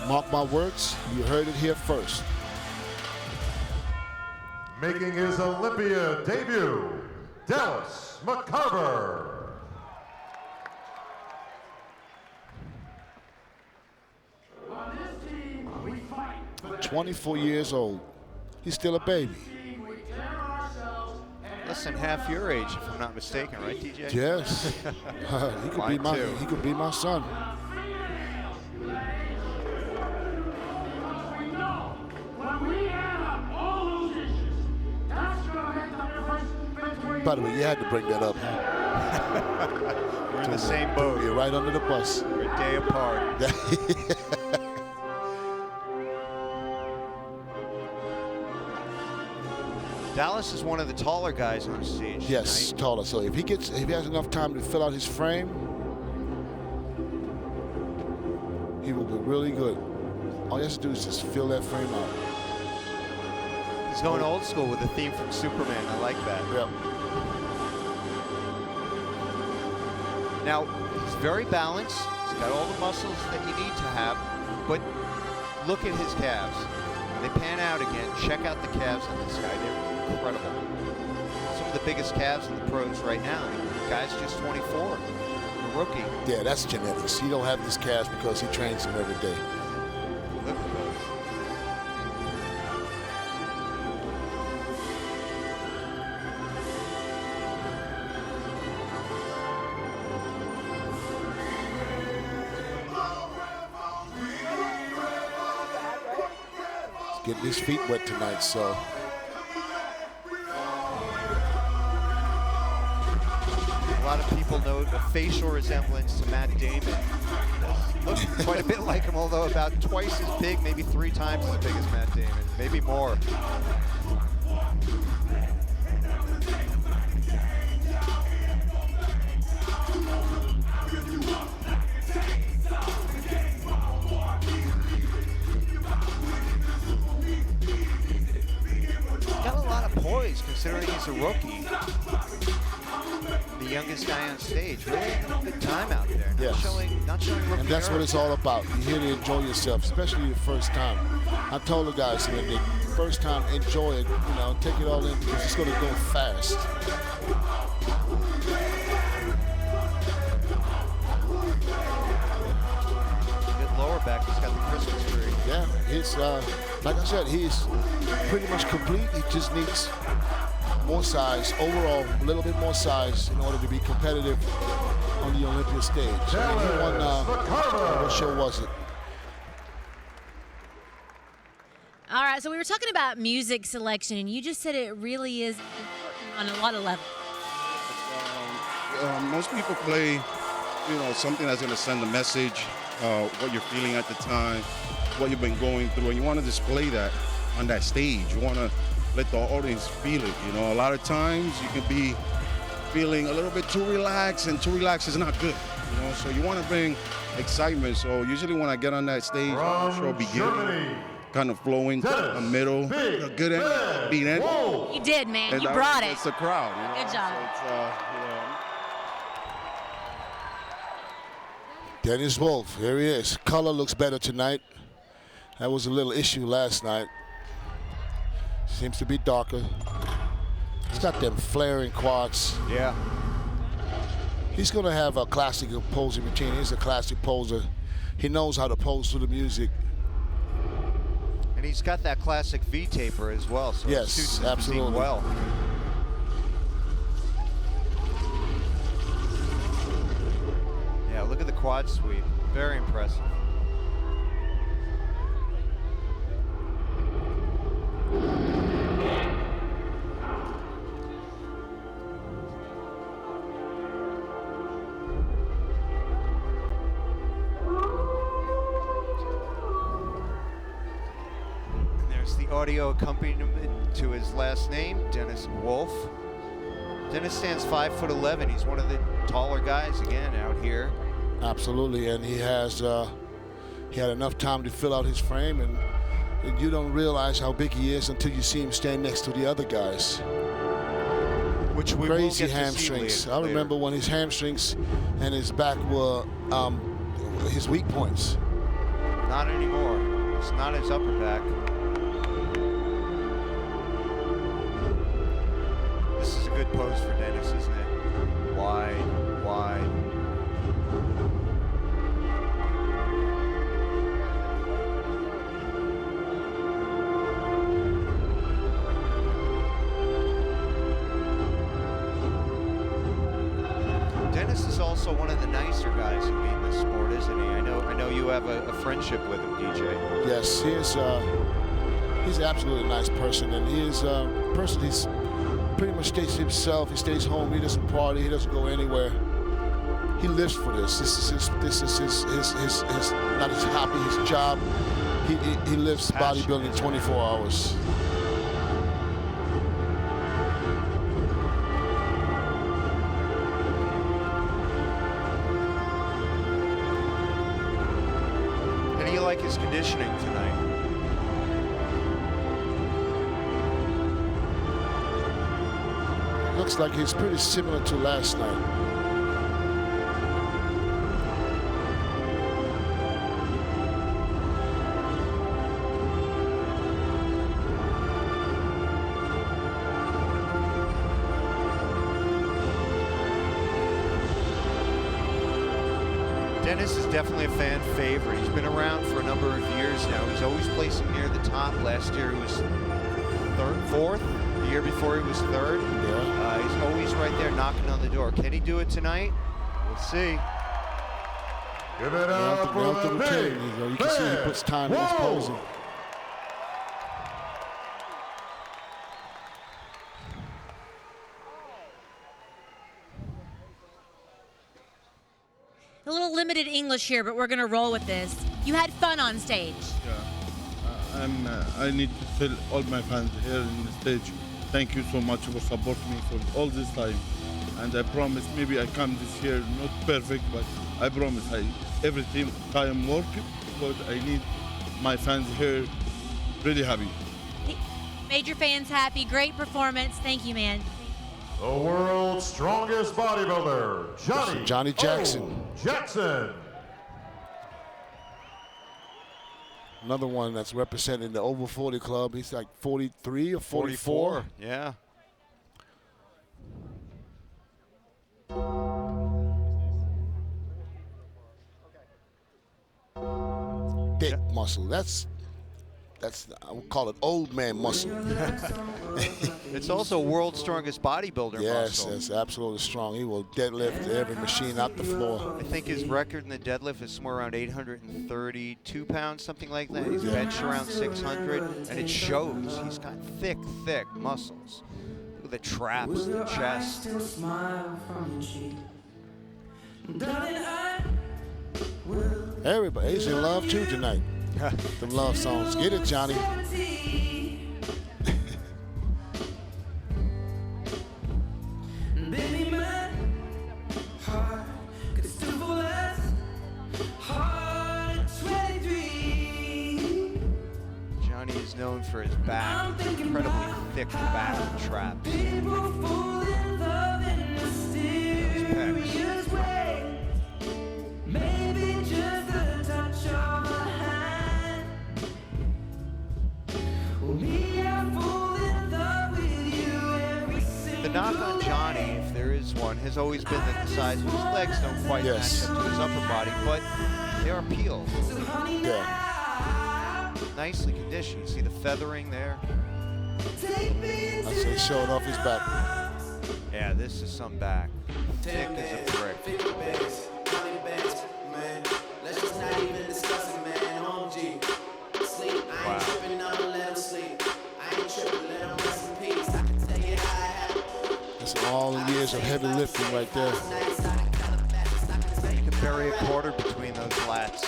Mark my words, you heard it here first. Making his Olympia debut, Dallas McCarver. 24 years old. He's still a baby. Less than half your age, if I'm not mistaken, right, DJ? Yes. He could be my son. By the way, you had to bring that up. We're in the same boat. You're right under the bus. We're a day apart. Dallas is one of the taller guys on the stage. Yes, taller. So if he has enough time to fill out his frame, he will be really good. All he has to do is just fill that frame out. He's going old school with the theme from Superman. I like that. Yep. Now, he's very balanced. He's got all the muscles that you need to have, but look at his calves. They pan out again. Check out the calves on this guy. They're incredible. Some of the biggest calves in the pros right now. The guy's just 24, a rookie. Yeah, that's genetics. He don't have this calves because he trains him every day. Look at those. He's getting his feet wet tonight, so. A lot of people note a facial resemblance to Matt Damon. Looks quite a bit like him, although about twice as big, maybe 3 times as big as Matt Damon, maybe more. considering he's a rookie. The youngest guy on stage. Really having a good time out there. Not showing rookie And that's what it's all about. You're here to enjoy yourself, especially the first time. I told the guys here, the first time, enjoy it. You know, take it all in because it's going to go fast. Good lower back. He's got the Christmas tree. Yeah, he's like I said, he's pretty much complete. He just needs more size, overall, a little bit more size in order to be competitive on the Olympia stage. And he won, what show was it? All right, so we were talking about music selection, and you just said it really is important on a lot of levels. Most people play, you know, something that's going to send a message, what you're feeling at the time, what you've been going through, and you want to display that on that stage. You want to let the audience feel it. You know, a lot of times you can be feeling a little bit too relaxed, and too relaxed is not good. You know, so you want to bring excitement. So usually when I get on that stage, I'm sure beginning, kind of flowing, a middle, a good end, beat end. You did, man. And You that brought it. gets the crowd. You know? Good job. So it's, Dennis Wolf, here he is. Color looks better tonight. That was a little issue last night. Seems to be darker. He's got them flaring quads. Yeah. He's going to have a classic posing routine. He's a classic poser. He knows how to pose to the music. And he's got that classic V-taper as well, so Yes, it suits his absolutely. physique well. Yeah, look at the quad sweep. Very impressive. And there's the audio accompaniment to his last name, Dennis Wolf. Dennis stands 5'11". He's one of the taller guys again out here. Absolutely, and he has he had enough time to fill out his frame, and you don't realize how big he is until you see him stand next to the other guys. Which we crazy will get to see hamstrings. later. I remember when his hamstrings and his back were his weak points. Not anymore. It's not his upper back. This is a good pose for Dennis, isn't it? Wide, wide. Dennis is also one of the nicer guys in being this sport, isn't he? I know you have a friendship with him, DJ. Yes, he's an absolutely nice person, and he is a person. He's pretty much stays himself. He stays home. He doesn't party. He doesn't go anywhere. He lives for this. This is his not his hobby, his job. He lives bodybuilding 24 hours. How do you like his conditioning tonight? Looks like he's pretty similar to last night. Dennis is definitely a fan favorite. He's been around for a number of years now. He's always placing near the top. Last year he was fourth. The year before he was third. He's always right there knocking on the door. Can he do it tonight? We'll see. Give it up for the big You can see he puts time in his posing. A little limited English here, but we're going to roll with this. You had fun on stage. I need to tell all my fans here in the stage, thank you so much for supporting me for all this time. And I promise maybe I come this year not perfect, but I promise every time work because I need my fans here really happy. Made your fans happy. Great performance. Thank you, man. The world's strongest bodybuilder, Johnny Jackson. O. Jackson. Another one that's representing the over 40 club. He's like 43 or 44. Yeah. Thick muscle. That's I would call it old man muscle. It's also world's strongest bodybuilder Yes, muscle. that's absolutely strong. He will deadlift every machine out the floor. I think his record in the deadlift is somewhere around 832 pounds, something like that. He's Yeah. benched around 600, and it shows. He's got thick, thick muscles. Look at the traps, the chest. Everybody, he's in love too tonight. The love songs. Get it, Johnny. Johnny is known for his back, incredibly thick back traps. Those pecs. The knock on Johnny, if there is one, has always been that the size of his legs don't quite match up to his upper body, but they are peeled. Yeah. Nicely conditioned. You see the feathering there? That's he's showing off his back. Yeah, this is some back. Thick as a brick. That's all the years of heavy lifting right there. You can bury a quarter between those lats.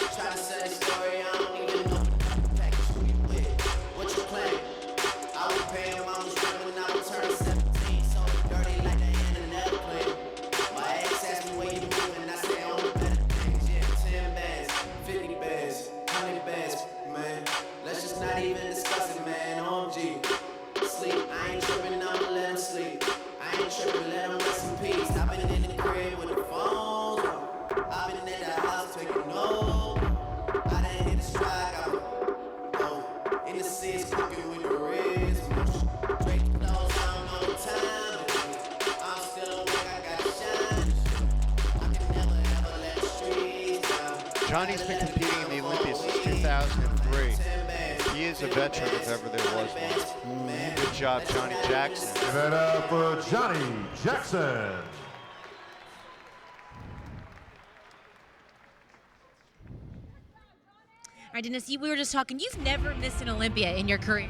Johnny's been competing in the Olympia since 2003. He is a veteran if ever there was one. Good job, Johnny Jackson. Give it up for Johnny Jackson. All right, Dennis, we were just talking. You've never missed an Olympia in your career.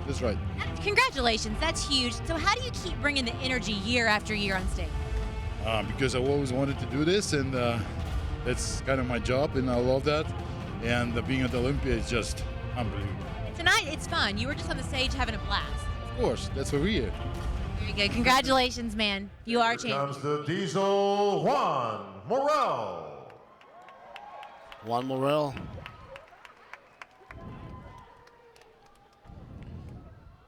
That's right. Congratulations. That's huge. So how do you keep bringing the energy year after year on stage? Because I've always wanted to do this, and that's kind of my job, and I love that. And being at the Olympia is just unbelievable. Tonight, it's fun. You were just on the stage having a blast. Of course, that's what we're here. Very good. Congratulations, man. You are a Here champion. comes the Diesel Juan Morel. Juan Morel.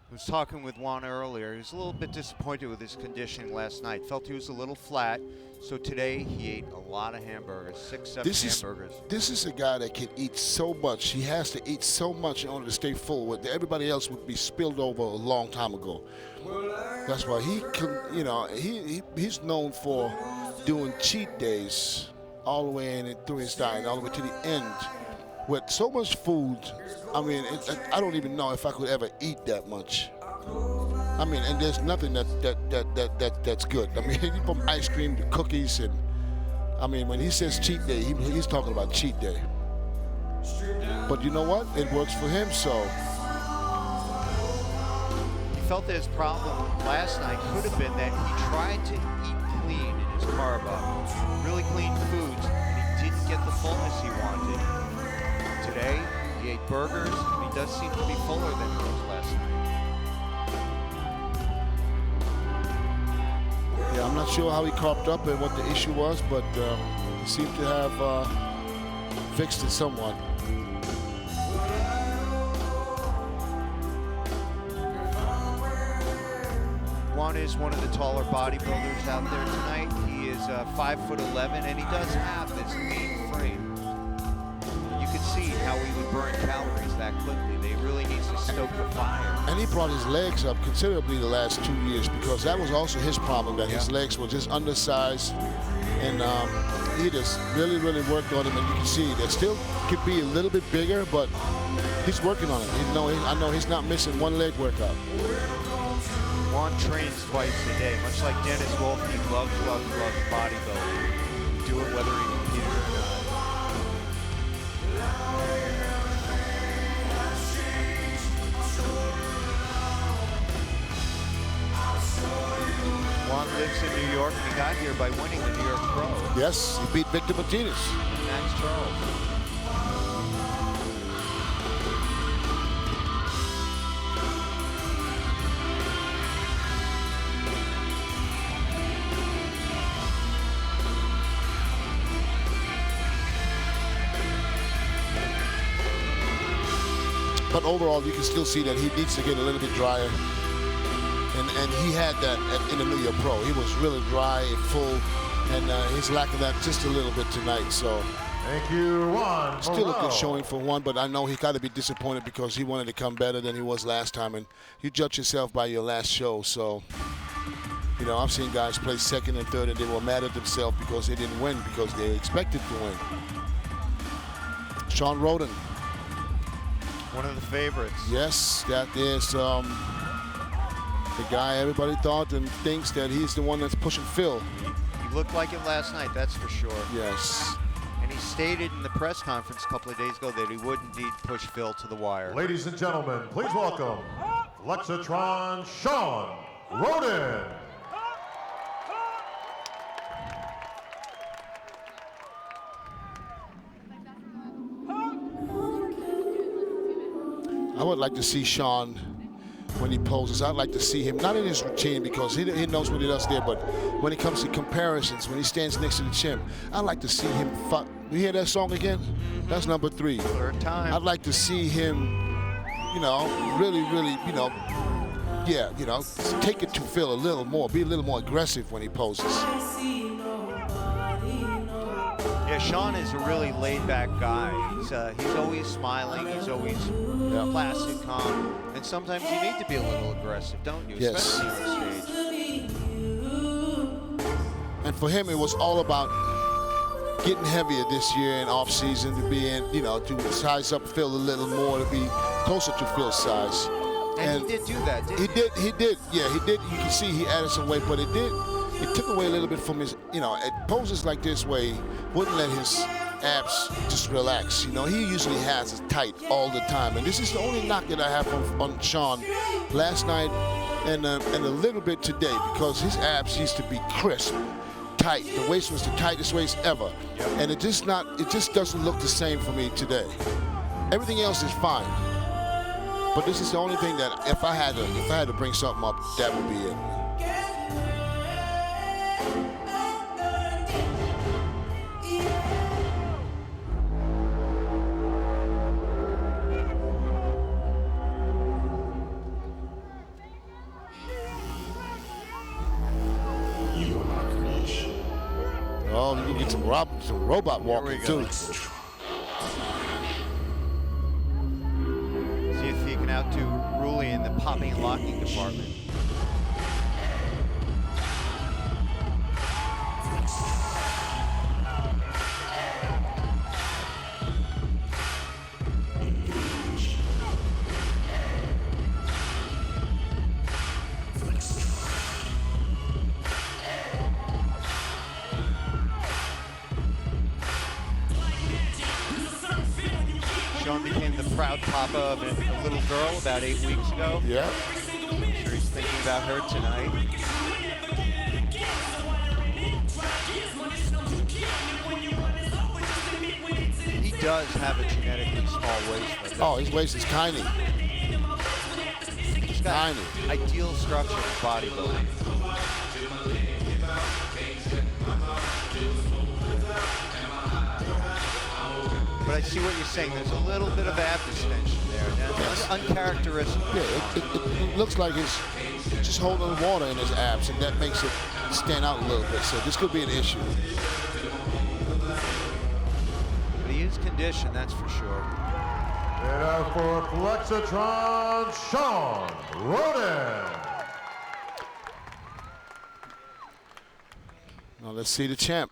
I was talking with Juan earlier. He was a little bit disappointed with his conditioning last night. Felt he was a little flat. So today he ate a lot of hamburgers, 6-7 hamburgers. This is a guy that can eat so much. He has to eat so much in order to stay full. With everybody else would be spilled over a long time ago. That's why he can, you know, he's known for doing cheat days all the way in through his diet, all the way to the end. With so much food, I mean, I don't even know if I could ever eat that much. I mean, and there's nothing that's good. I mean, from ice cream to cookies, and I mean, when he says cheat day, he's talking about cheat day. But you know what? It works for him, so. He felt that his problem last night could have been that he tried to eat clean in his carb up, really clean foods, and he didn't get the fullness he wanted. Today, he ate burgers, and he does seem to be fuller than he was last night. Yeah, I'm not sure how he carved up and what the issue was, but he seemed to have fixed it somewhat. Juan is one of the taller bodybuilders out there tonight. He is 5'11", and he does have this lean frame. You can see how he would burn calories that quickly. They really needs to stoke the fire. And he brought his legs up considerably the last 2 years because that was also his problem, that his legs were just undersized. And he just really, really worked on them. And you can see that still could be a little bit bigger, but he's working on it. I know he's not missing one leg workout. Juan trains twice a day, much like Dennis Wolf. He loves bodybuilding. He'd do it whether he competed or not. Juan lives in New York, and he got here by winning the New York Pro. Yes, he beat Victor Martinez. Max Charles. But overall, you can still see that he needs to get a little bit drier. And he had that in the New York Pro. He was really dry and full, and he's lacking that just a little bit tonight. So thank you, Juan. Still a good showing for Juan, but I know he got to be disappointed because he wanted to come better than he was last time. And you judge yourself by your last show. So, you know, I've seen guys play second and third, and they were mad at themselves because they didn't win because they expected to win. Sean Roden. One of the favorites. Yes, that is the guy everybody thought and thinks that he's the one that's pushing Phil. He looked like it last night, that's for sure. Yes. And he stated in the press conference a couple of days ago that he would indeed push Phil to the wire. Ladies and gentlemen, please welcome Flexatron Sean Roden. I would like to see Sean when he poses. I'd like to see him, not in his routine because he knows what he does there, but when it comes to comparisons, when he stands next to the gym, I'd like to see him you hear that song again? That's number 3. Third time. I'd like to see him, you know, really, you know, take it to Phil a little more, be a little more aggressive when he poses. Yeah, Sean is a really laid-back guy. He's always smiling. He's always placid, calm, and sometimes you need to be a little aggressive, don't you? Yes. Especially on stage. And for him, it was all about getting heavier this year in off-season, to be in, you know, to size up Phil a little more, to be closer to Phil's size. And he did do that, didn't he? He did. Yeah, he did. You can see he added some weight, but it took away a little bit from his, you know, at poses like this where he wouldn't let his abs just relax. You know, he usually has it tight all the time. And this is the only knock that I have on Sean last night and a little bit today, because his abs used to be crisp, tight. The waist was the tightest waist ever. And it just doesn't look the same for me today. Everything else is fine. But this is the only thing that if I had to bring something up, that would be it. Oh, you can get some robot walking too. See if he can outdo Rulli in the popping and locking department. Sean became the proud papa of a little girl about 8 weeks ago. Yeah. I'm sure he's thinking about her tonight. He does have a genetically small waist. Oh, his waist is tiny. He's got ideal structure for bodybuilding. But I see what you're saying. There's a little bit of ab distension there. Uncharacteristic. Yeah, it looks like he's just holding water in his abs, and that makes it stand out a little bit. So this could be an issue. But he is conditioned, that's for sure. And now for Flexatron, Sean Roden. Now let's see the champ.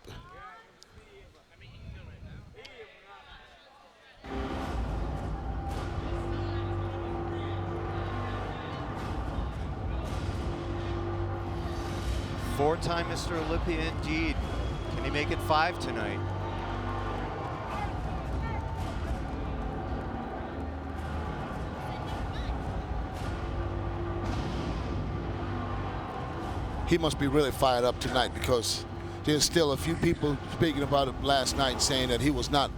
Four-time Mr. Olympia indeed. Can he make it 5 tonight? He must be really fired up tonight because there's still a few people speaking about it last night saying that he was not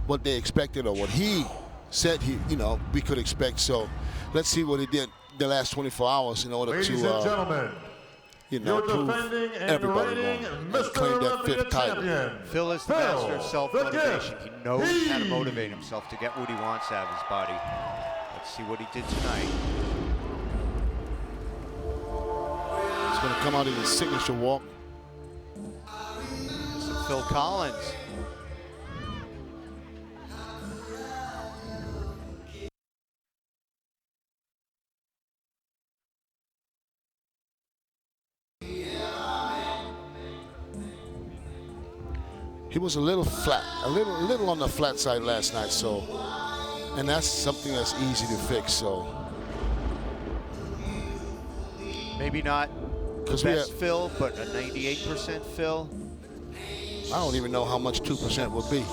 what they expected or what he said we could expect. So let's see what he did the last 24 hours in order Ladies to and gentlemen, your prove defending and everybody reigning wrong and Mr. claim that Olympia 5th title. champion. Phil is the Phil master of self-motivation. the He knows how to Gift. motivate himself to get what he wants out of his body. Let's see what he did tonight. He's going to come out in his signature walk. This is Phil Collins. He was a little flat, a little on the flat side last night, so, and that's something that's easy to fix, so. Maybe not the 'Cause we best have- Phil, but a 98% Phil. I don't even know how much 2% would be.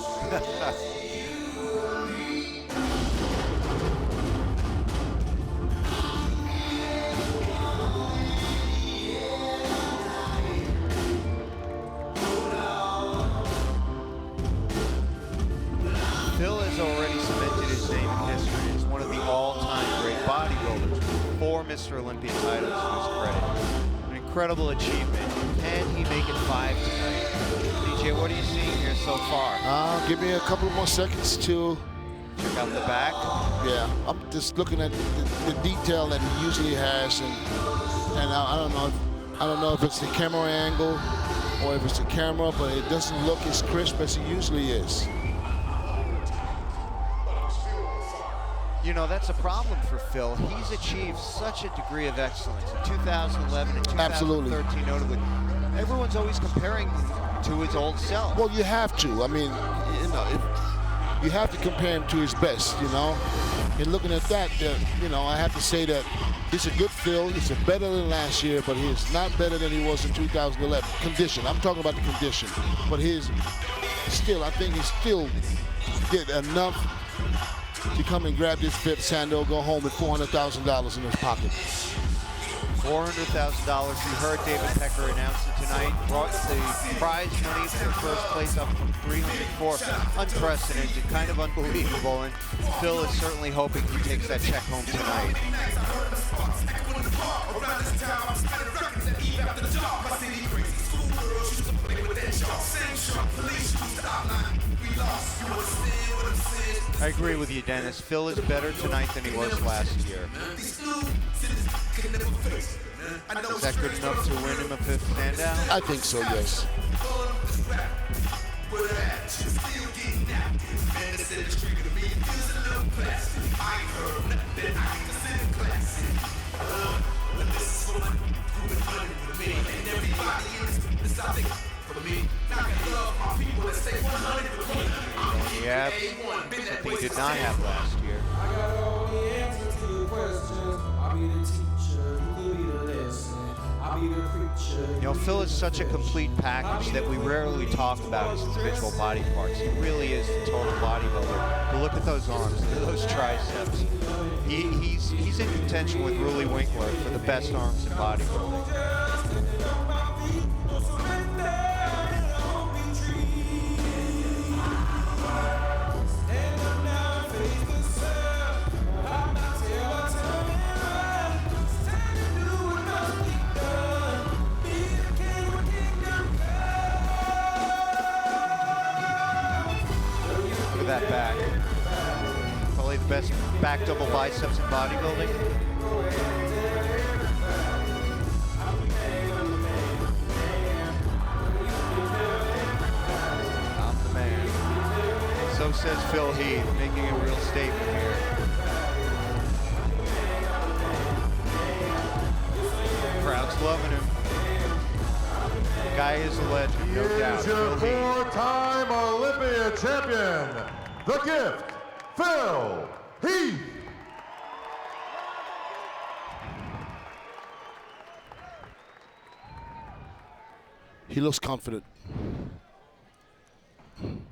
Phil has already cemented his name in history as one of the all-time great bodybuilders. 4 Mr. Olympia titles to his credit. An incredible achievement. Can he make it 5 tonight? DJ, what are you seeing here so far? Give me a couple more seconds to check out the back. Yeah, I'm just looking at the detail that he usually has, and I don't know if it's the camera angle or if it's the camera, but it doesn't look as crisp as it usually is. You know, that's a problem for Phil. He's achieved such a degree of excellence in 2011 and 2013, notably. Everyone's always comparing to his old self. Well, you have to. I mean, you have to compare him to his best, And looking at that, I have to say that he's a good Phil. He's better than last year, but he is not better than he was in 2011. Condition. I'm talking about the condition. But I think he still did enough to come and grab this 5th sandal, go home with $400,000 in his pocket. $400,000. You heard David Pecker announce it tonight. Brought the prize money for first place up from $304. Unprecedented, kind of unbelievable, and Phil is certainly hoping he takes that check home tonight. I agree with you, Dennis. Phil is better tonight than he was last year. Is that good enough to win him a 5th standout? I think so, yes. Yeah, something he did not have last year. You know, Phil is such a complete package that we rarely talk about his individual body parts. He really is the total bodybuilder. But look at those arms, look at those triceps. He's in contention with Ruli Winkler for the best arms in bodybuilding. That back. Probably the best back double biceps in bodybuilding. I'm the man. So says Phil Heath, making a real statement here. Crowd's loving him. The guy is a legend, no doubt. Here's your Phil Heath. four-time Olympia champion, The Gift, Phil Heath. He looks confident.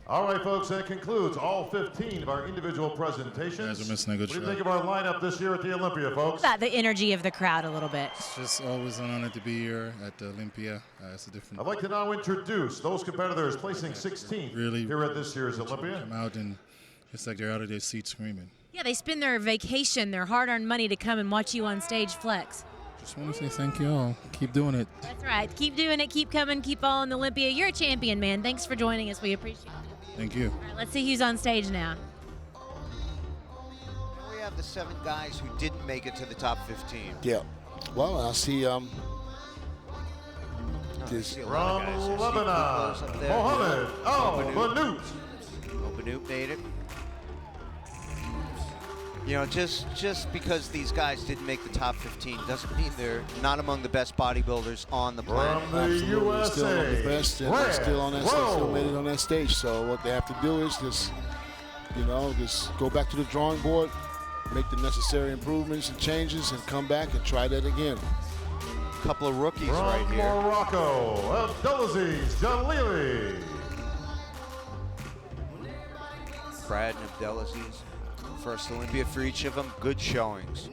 All right, folks, that concludes all 15 of our individual presentations. Guys are missing a good What do you show. think of our lineup this year at the Olympia, folks? About the energy of the crowd a little bit. It's just always an honor to be here at the Olympia. It's a different. I'd like to now introduce those competitors placing 16th Really here at this year's Olympia. come out and it's like they're out of their seats screaming. Yeah, they spend their vacation, their hard-earned money to come and watch you on stage flex. Just want to say thank you all. Keep doing it. That's right. Keep doing it. Keep coming. Keep following the Olympia. You're a champion, man. Thanks for joining us. We appreciate it. Thank you. All right, let's see who's on stage now. We have the 7 guys who didn't make it to the top 15. Yeah. Well, I see this From Lebanon, Mohammed Al-Banout. Banout made it. You know, just because these guys didn't make the top 15 doesn't mean they're not among the best bodybuilders on the planet. From the Absolutely, USA, still one of the best, and they're still on that stage, still made it on that stage. So what they have to do is just, just go back to the drawing board, make the necessary improvements and changes, and come back and try that again. A couple of rookies From right here. Morocco, Abdelaziz Jalili. Brad and Abdelaziz. First Olympia for each of them, good showings.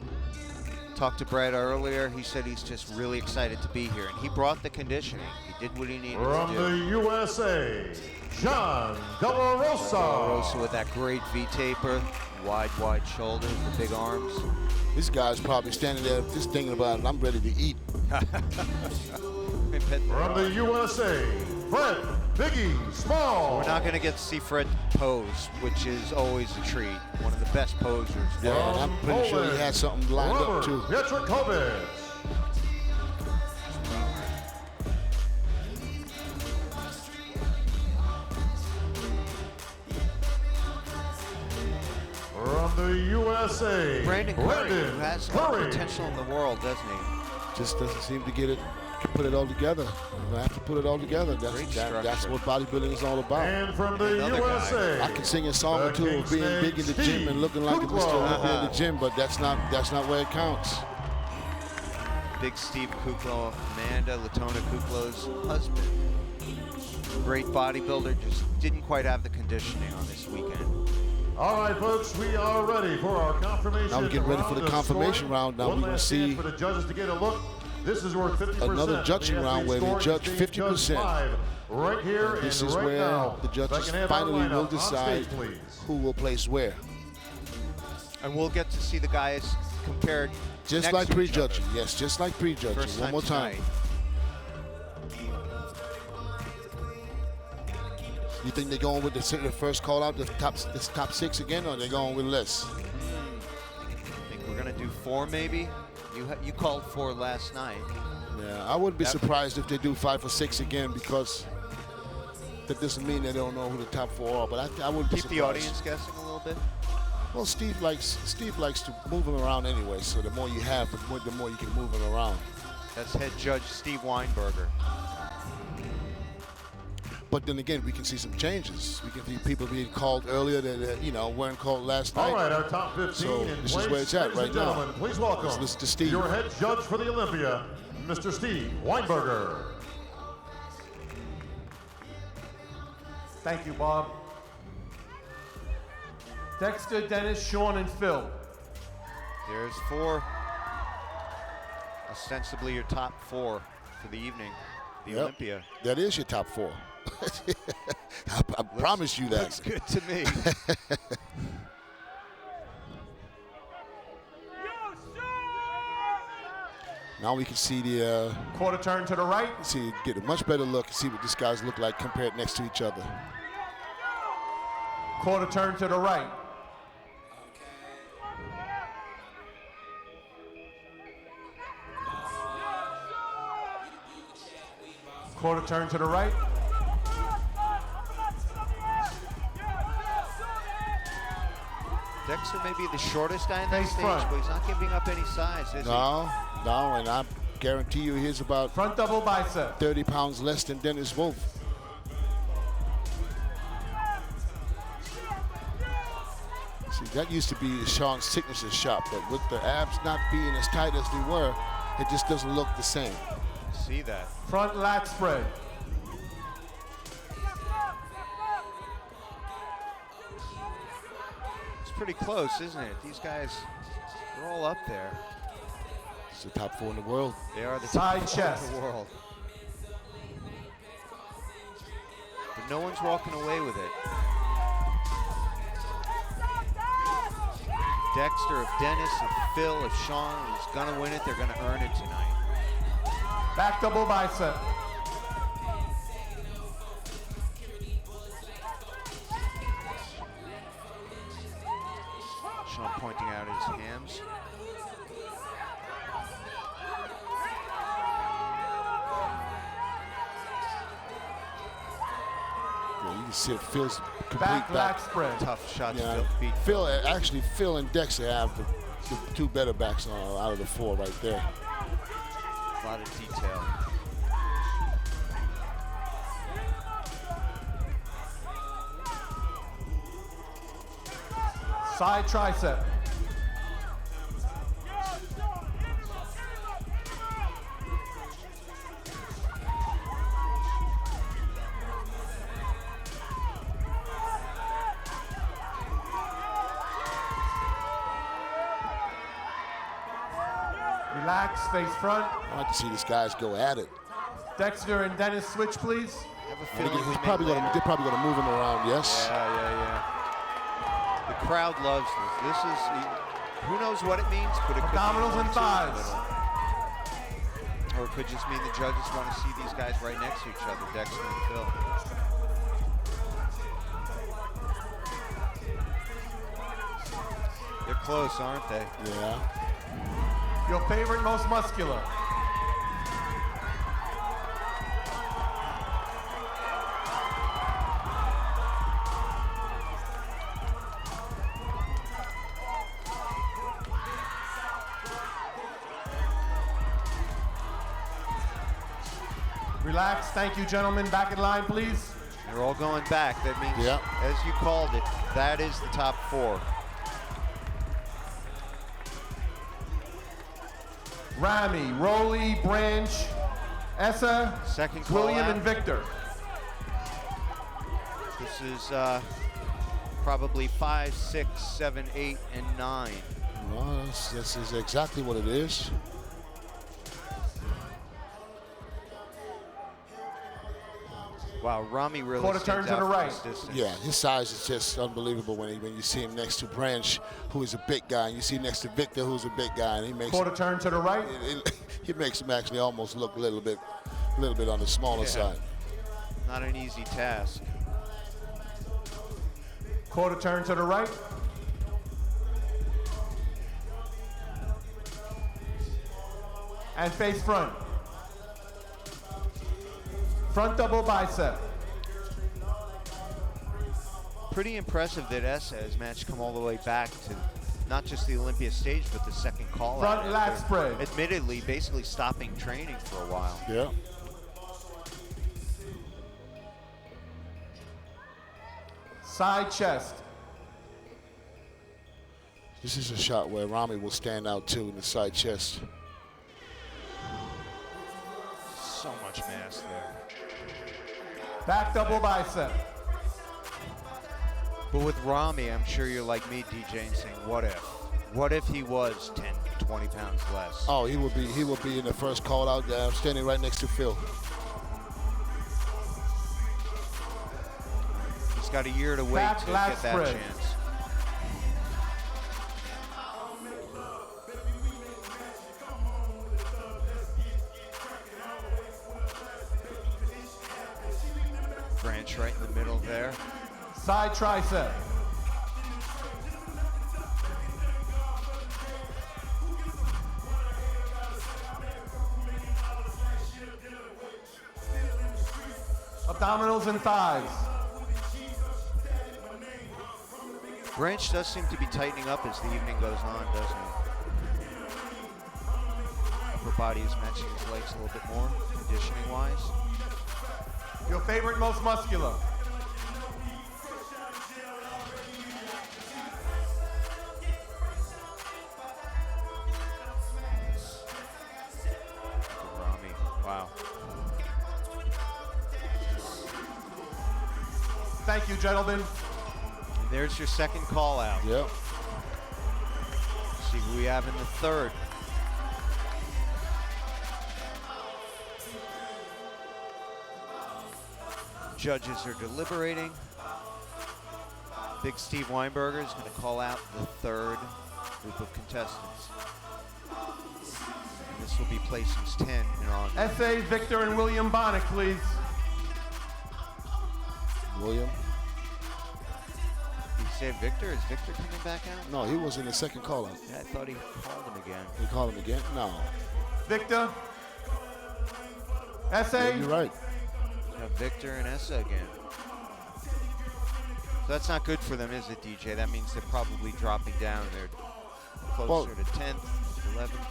Talked to Brad earlier, he said he's just really excited to be here, and he brought the conditioning. He did what he needed From to do. the USA, John De La Rosa. De La Rosa with that great V-taper, wide shoulders, the big arms. This guy's probably standing there just thinking about it. I'm ready to eat. From the USA, Fred Biggie Small. We're not going to get to see Fred pose, which is always a treat. One of the best posers. Yeah, and I'm pretty sure he had something lined up too. Pietrikovic. From the USA, Brandon Curry, who has all the potential in the world, doesn't he? Just doesn't seem to put it all together. You have to put it all together. That's what bodybuilding is all about. And from the USA, I can sing a song or two of being big in the gym and looking like a Mr. Olympia in the gym, but that's not where it counts. Big Steve Kuklo, Amanda Latona Kuklo's husband. Great bodybuilder, just didn't quite have the conditioning on this weekend. All right, folks, we are ready for our confirmation. Now we're getting ready for the confirmation round. Now we're going to see for the judges to get a look. This is worth 50%. Another judging round where they judge 50%. Right here and this and is right where now. the judges If I can have our finally will lineup on decide stage, please. who will place where. And we'll get to see the guys compared Just next like to each other. prejudging. Yes, just like prejudging. First One more time. tonight. You think they're going with the first call out, the top 6 again, or they're going with less? I think we're gonna do 4 maybe. You called 4 last night. Yeah, I wouldn't be Yep. surprised if they do 5 or 6 again, because that doesn't mean they don't know who the top 4 are. But I wouldn't be Keep surprised. the audience guessing a little bit. Well, Steve likes to move them around anyway. So the more you have, the more you can move them around. That's head judge Steve Weinberger. But then again, we can see some changes. We can see people being called earlier that weren't called last night. All right, our top 15 So in this place. is where it's at Ladies right and now. gentlemen, please welcome Let's listen to Steve. your head judge for the Olympia, Mr. Steve Weinberger. Thank you, Bob. Dexter, Dennis, Sean, and Phil. There's 4. Ostensibly your top 4 for the evening. The Yep. Olympia. That is your top 4. I promise you that. Looks good to me. Now we can see the quarter turn to the right. Get a much better look and see what these guys look like compared next to each other. Quarter turn to the right. Quarter turn to the right. Dexter may be the shortest guy in that Face stage, front. but he's not giving up any size, is No, and I guarantee you he's about front double bicep. 30 pounds less than Dennis Wolf. See, that used to be Sean's signature shot, but with the abs not being as tight as they were, it just doesn't look the same. he? See that. Front lat spread. It's pretty close, isn't it? These guys, they're all up there. It's the top 4 in the world. They are the Side top 4 chest. in the world. But no one's walking away with it. Dexter, if Dennis, if Phil, if Sean is gonna win it, they're gonna earn it tonight. Back double bicep. Sean pointing out his hams. Yeah, you can see it Phil's complete Back back. lat spread. Tough shots. Yeah. Phil beat. Actually, Phil and Dexter have the 2 better backs out of the 4 right there. A lot of detail. Side tricep. Relax, face front. I like to see these guys go at it. Dexter and Dennis switch, please. They're probably going to move him around, yes? Yeah. The crowd loves this. This is, who knows what it means, but it could Abdominals mean and thighs. Or it could just mean the judges want to see these guys right next to each other, Dexter and Phil. They're close, aren't they? Yeah. Your favorite, most muscular. Relax. Thank you, gentlemen. Back in line, please. They're all going back. That means, as you called it, that is the top 4. Rami, Rowley, Branch, Essa, Second call William, out. and Victor. This is probably 5, 6, 7, 8, and 9. No, this is exactly what it is. Wow, Rami really Quarter stands turn to out the from right. this distance. Yeah, his size is just unbelievable when you see him next to Branch, who is a big guy, and you see next to Victor, who's a big guy, and he makes Quarter turn to the right. He makes him actually almost look a little bit on the smaller side. Not an easy task. Quarter turn to the right. And face front. Front double bicep. Pretty impressive that Essa has managed to come all the way back to not just the Olympia stage, but the second call Front out lat after spread. Admittedly, basically stopping training for a while. Yeah. Side chest. This is a shot where Rami will stand out too in the side chest. So much mass there. Back double bicep. But with Rami, I'm sure you're like me, DJ, and saying, what if? What if he was 10, 20 pounds less? Oh, he would be in the first call out there, standing right next to Phil. He's got a year to wait Back to lat get that spread. chance. Branch right in the middle there. Side tricep. abdominals and thighs. Branch does seem to be tightening up as the evening goes on, doesn't he? Upper body is matching his legs a little bit more, conditioning-wise. Your favorite, most muscular. Rami, wow. Thank you, gentlemen. There's your second call out. Yep. See who we have in the third. Judges are deliberating. Big Steve Weinberger is going to call out the third group of contestants. And this will be placings 10 and on. S.A. Victor and William Bonnick, please. William. You say Victor? Is Victor coming back out? No, he was in the second call out. Yeah, I thought he called him again. He called him again? No. Victor. S.A. Yeah, you're right. Victor and Essa again. So that's not good for them, is it, DJ? That means they're probably dropping down. They're closer to 10th, 11th.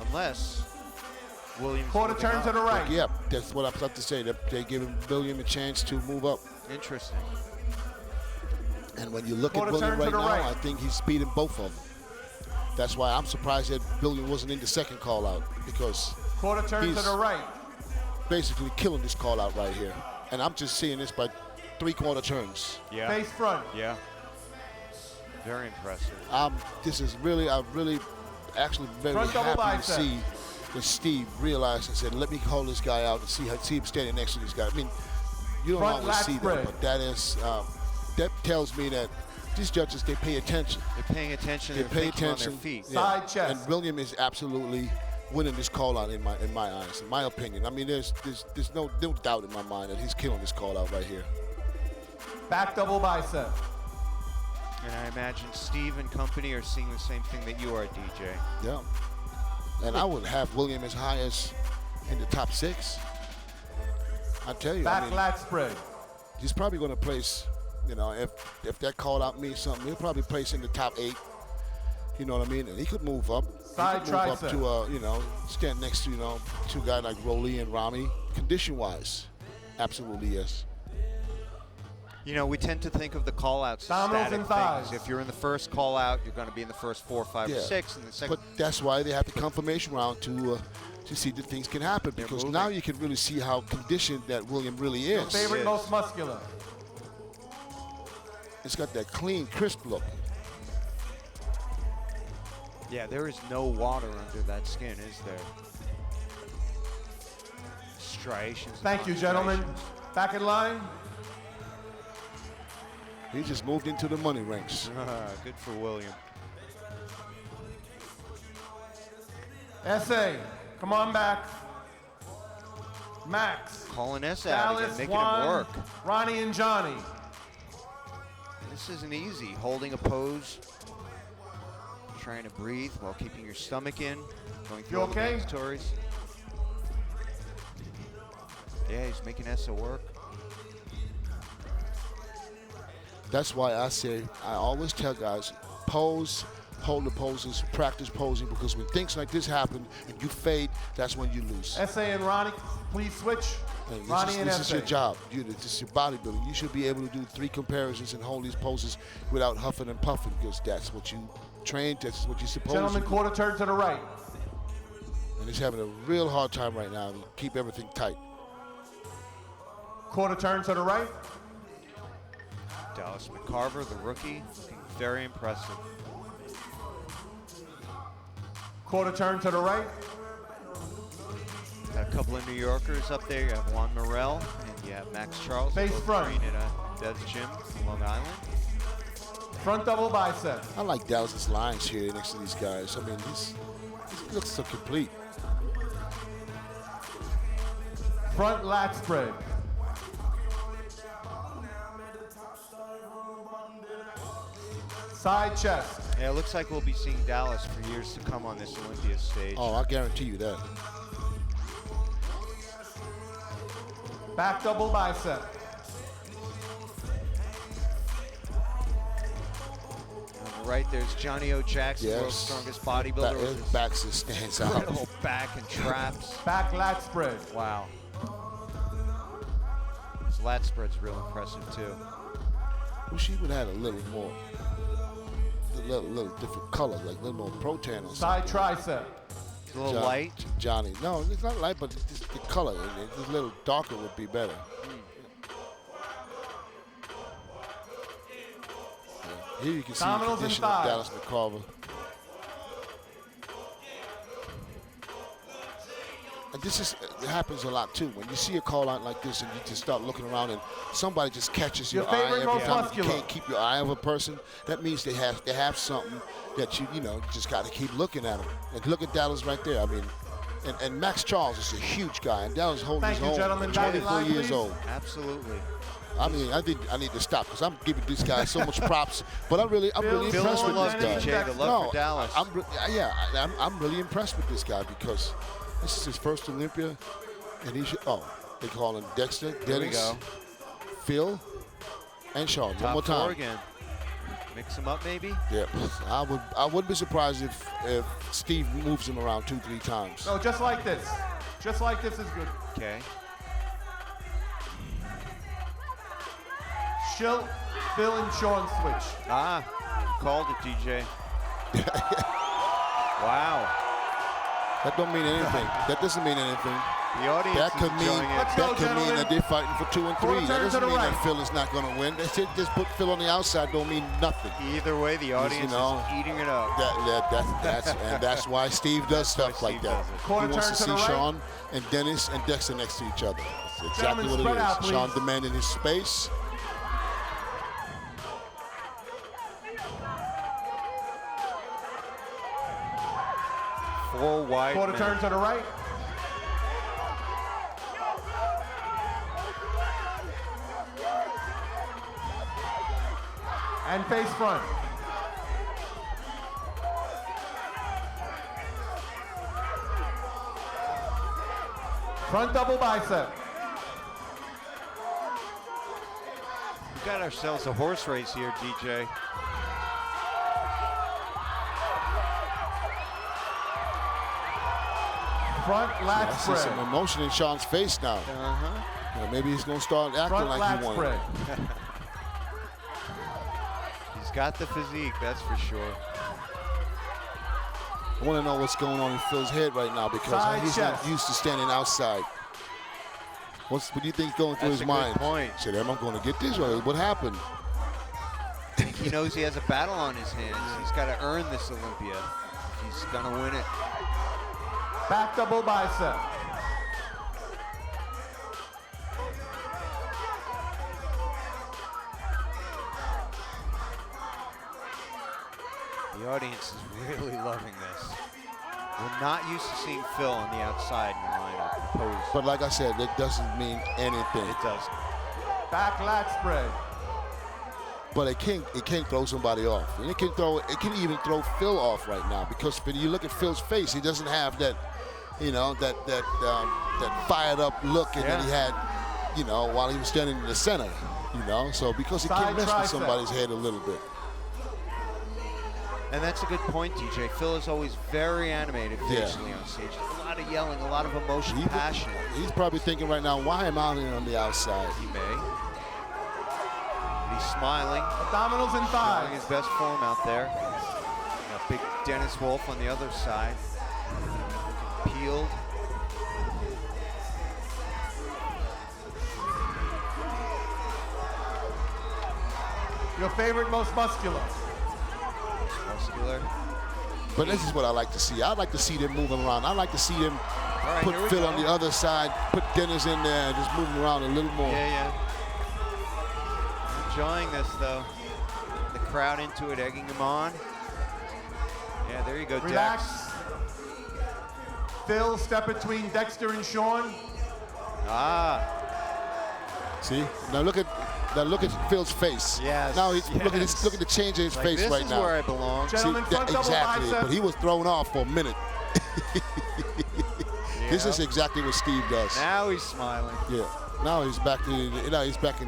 Unless Williams. Quarter turn to the right. Yep, that's what I was about to say. They give William a chance to move up. Interesting. And when you look Quarter at William turn to right the now, right. I think he's speeding both of them. That's why I'm surprised that William wasn't in the second call out, because Quarter turn he's to the right. basically killing this call out right here. And I'm just seeing this by 3/4 turns. Yeah. Face front. Yeah. Very impressive. This is really, I'm really actually very Front double happy to bicep. see that Steve realized and said, let me call this guy out and see him standing next to this guy. I mean, you don't Front always lat see spread. that, but that is, that tells me that these judges, they pay attention. They're paying attention. They They're pay thinking attention. on their feet. Side chest. And William is absolutely winning this call out in my eyes, in my opinion. I mean, there's no doubt in my mind that he's killing this call out right here. Back double bicep. And I imagine Steve and company are seeing the same thing that you are, DJ. Yeah. And I would have William as high as in the top 6. I tell you, Back I mean, lat spread. he's probably going to place, you know, if that call out means something, he'll probably place in the top 8. You know what I mean? And he could move up. Side he could move tricep. up to, you know, stand next to, you know, two guys like Rolly and Rami. Condition-wise, absolutely yes. You know, we tend to think of the call-outs as Abdominals static and thighs. things. If you're in the first call-out, you're going to be in the first 4, 5, Yeah. or 6. In the second, But that's why they have the confirmation round to see that things can happen, They're because moving. now you can really see how conditioned that William really Your is. favorite, Yes. most muscular. It's got that clean, crisp look. yeah, there is no water under that skin, is there? Striations. Thank upon you, gentlemen. striations. Back in line. He just moved into the money ranks. Good for William. S.A. Come on back. Max. Calling Essa out again, Dallas, making Juan, him work. Ronnie and Johnny. This isn't easy. Holding a pose, trying to breathe while keeping your stomach in, going through You all the okay? mandatories. Yeah, he's making Essa work. That's why I say, I always tell guys, pose, hold the poses, practice posing, because when things like this happen and you fade, that's when you lose. S.A. and Ronnie, please switch. And Ronnie and this is S.A. your job. This is your bodybuilding. You should be able to do 3 comparisons and hold these poses without huffing and puffing, because that's what you trained, that's what you're supposed Gentlemen, to do. quarter turn to the right. And he's having a real hard time right now to keep everything tight. Quarter turn to the right. Dallas McCarver, the rookie, looking very impressive. Quarter turn to the right. Got a couple of New Yorkers up there. You have Juan Morel and you have Max Charles. Face both front. train at Death Gym in Long Island. Front double bicep. I like Dallas's lines here next to these guys. I mean, he looks so complete. Front lat spread. Side chest. Yeah, it looks like we'll be seeing Dallas for years to come on this Olympia stage. Oh, I guarantee you that. Back double bicep. On the right, there's Johnny O. Jackson, world's strongest bodybuilder. His back just stands out. Incredible back and traps. Back lat spread. Wow. His lat spread's real impressive too. Wish he would have had a little more, little different color, like a little more protein or Side something. tricep. It's a little light. Johnny. No, it's not light, but just the color. It's a little darker would be better. Yeah. Here you can see the Abdominals and condition of thighs. Dallas McCarver. And this is, it happens a lot too. When you see a call out like this and you just start looking around and somebody just catches your eye favorite every most time, muscular. you can't keep your eye of a person, that means they have something that you just got to keep looking at them. And look at Dallas right there. I mean, and Max Charles is a huge guy, and Dallas holding Thank his you, own. gentlemen. Back in 24 line, years please. old. Absolutely. I mean, I think I need to stop because I'm giving this guy so much props. But I'm really impressed with this guy. DJ, the love for Dallas. I'm really impressed with this guy because this is his first Olympia, and they call him Dexter, There we Dennis, go. Phil, and Sean. Top One more time. four again. Mix them up maybe. Yeah, I wouldn't be surprised if Steve moves him around 2-3 times. No, just like this. Just like this is good. Okay. Phil and Sean switch. Ah, you called it, DJ. Wow. That don't mean anything. That doesn't mean anything. The audience That is could mean enjoying it. that could mean that they're fighting for 2 and 3. Quarter That turn to doesn't the mean right. that Phil is not going to win. They said just put Phil on the outside don't mean nothing. Either way, the audience is eating it up. That's why Steve does stuff like that. He Quarter wants to turn to see the right. Sean and Dennis and Dexter next to each other. That's exactly Gentlemen, what it spread out, is. please. Sean demanding his space. Four wide Quarter men. turn to the right. And face front. Front double bicep. We got ourselves a horse race here, DJ. Front lat I see spread. some emotion in Sean's face now. Yeah, maybe he's going to start acting Front like lat he won. spread. He's got the physique, that's for sure. I want to know what's going on in Phil's head right now because Side he's chest. not used to standing outside. What do you think going through That's his a good mind? point. Said, am I going to get this or what happened? I think he knows he has a battle on his hands. He's got to earn this Olympia. He's going to win it. Back double bicep. The audience is really loving this. We're not used to seeing Phil on the outside in the lineup. Opposed. But like I said, that doesn't mean anything. It does. Back lat spread. But it can't throw somebody off. And it can even throw Phil off right now because when you look at Phil's face, he doesn't have that, that fired up look and that he had, while he was standing in the center, So because he Side can mess with tricep. somebody's head a little bit. And that's a good point, DJ. Phil is always very animated visually on stage. A lot of yelling, a lot of emotion, passion. He's probably thinking right now, why am I here on the outside? He may. But he's smiling. Abdominals and Showing thighs. his best form out there. Got big Dennis Wolf on the other side. Peeled. Your favorite most muscular. Muscular. But this is what I like to see. I like to see them moving around. I like to see them right, put here we Phil go. on the other side, put Dennis in there, and just moving around a little more. Yeah. Enjoying this, though. The crowd into it, egging him on. Yeah, there you go, Relax. Dex. Phil, step between Dexter and Sean. Ah. See? Now look at Phil's face. Yes, Now look at yes. look at the change in his Like, face this right is now. where I belong. Gentlemen, front double exactly. bicep. But he was thrown off for a minute. This Yeah. is exactly what Steve does. Now he's smiling. Yeah. Now he's back in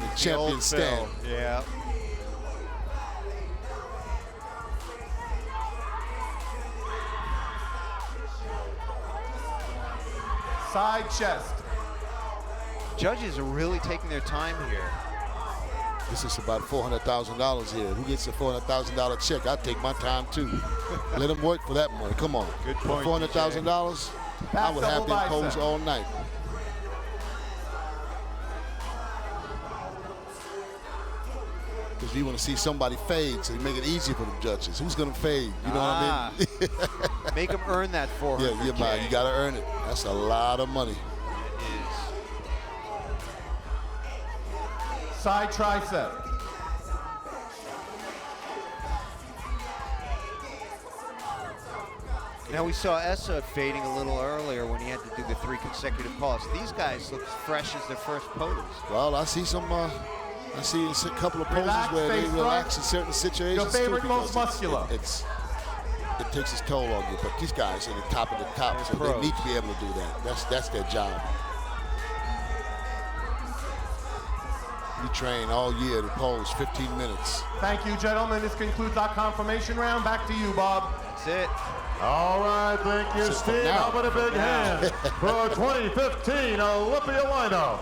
the champion stand. Yeah. Side chest. Judges are really taking their time here. This is about $400,000 here. Who gets a $400,000 check? I'd take my time too. Let them work for that money. Come on. Good point, $400,000. I would have them pose all night. Because you want to see somebody fade, so you make it easy for the judges. Who's going to fade? You know what I mean? Make them earn that $400K. Yeah, man, you got to earn it. That's a lot of money. Side tricep. Now we saw Essa fading a little earlier when he had to do the 3 consecutive calls. These guys look fresh as their first pose. Well, I see some. I see a couple of poses Relax, where they face relax front. in certain situations. Your favorite, too, most because muscular. It takes its toll on you. But these guys are the top of the top, so pros. they need to be able to do that. That's their job. We train all year to pose 15 minutes. Thank you, gentlemen. This concludes our confirmation round. Back to you, Bob. That's it. All right, thank you, That's it for Steve. now. How about a big hand for 2015 Olympia lineup?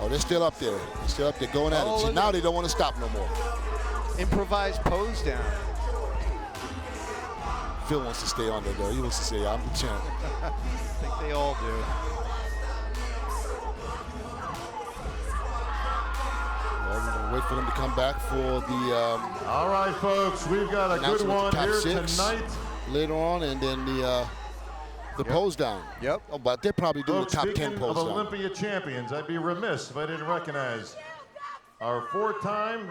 Oh, they're still up there. They're still up there going at it. See, now they don't want to stop no more. Improvised pose down. Phil wants to stay on there, though. He wants to say, I'm the champ. I think they all do. Well, we're going to wait for them to come back for the... All right, folks, we've got a good one top here 6 tonight. later on, and then the pose down. Yep. Oh, but they're probably doing Folks, the top 10 speaking pose of down. Olympia champions, I'd be remiss if I didn't recognize our 4-time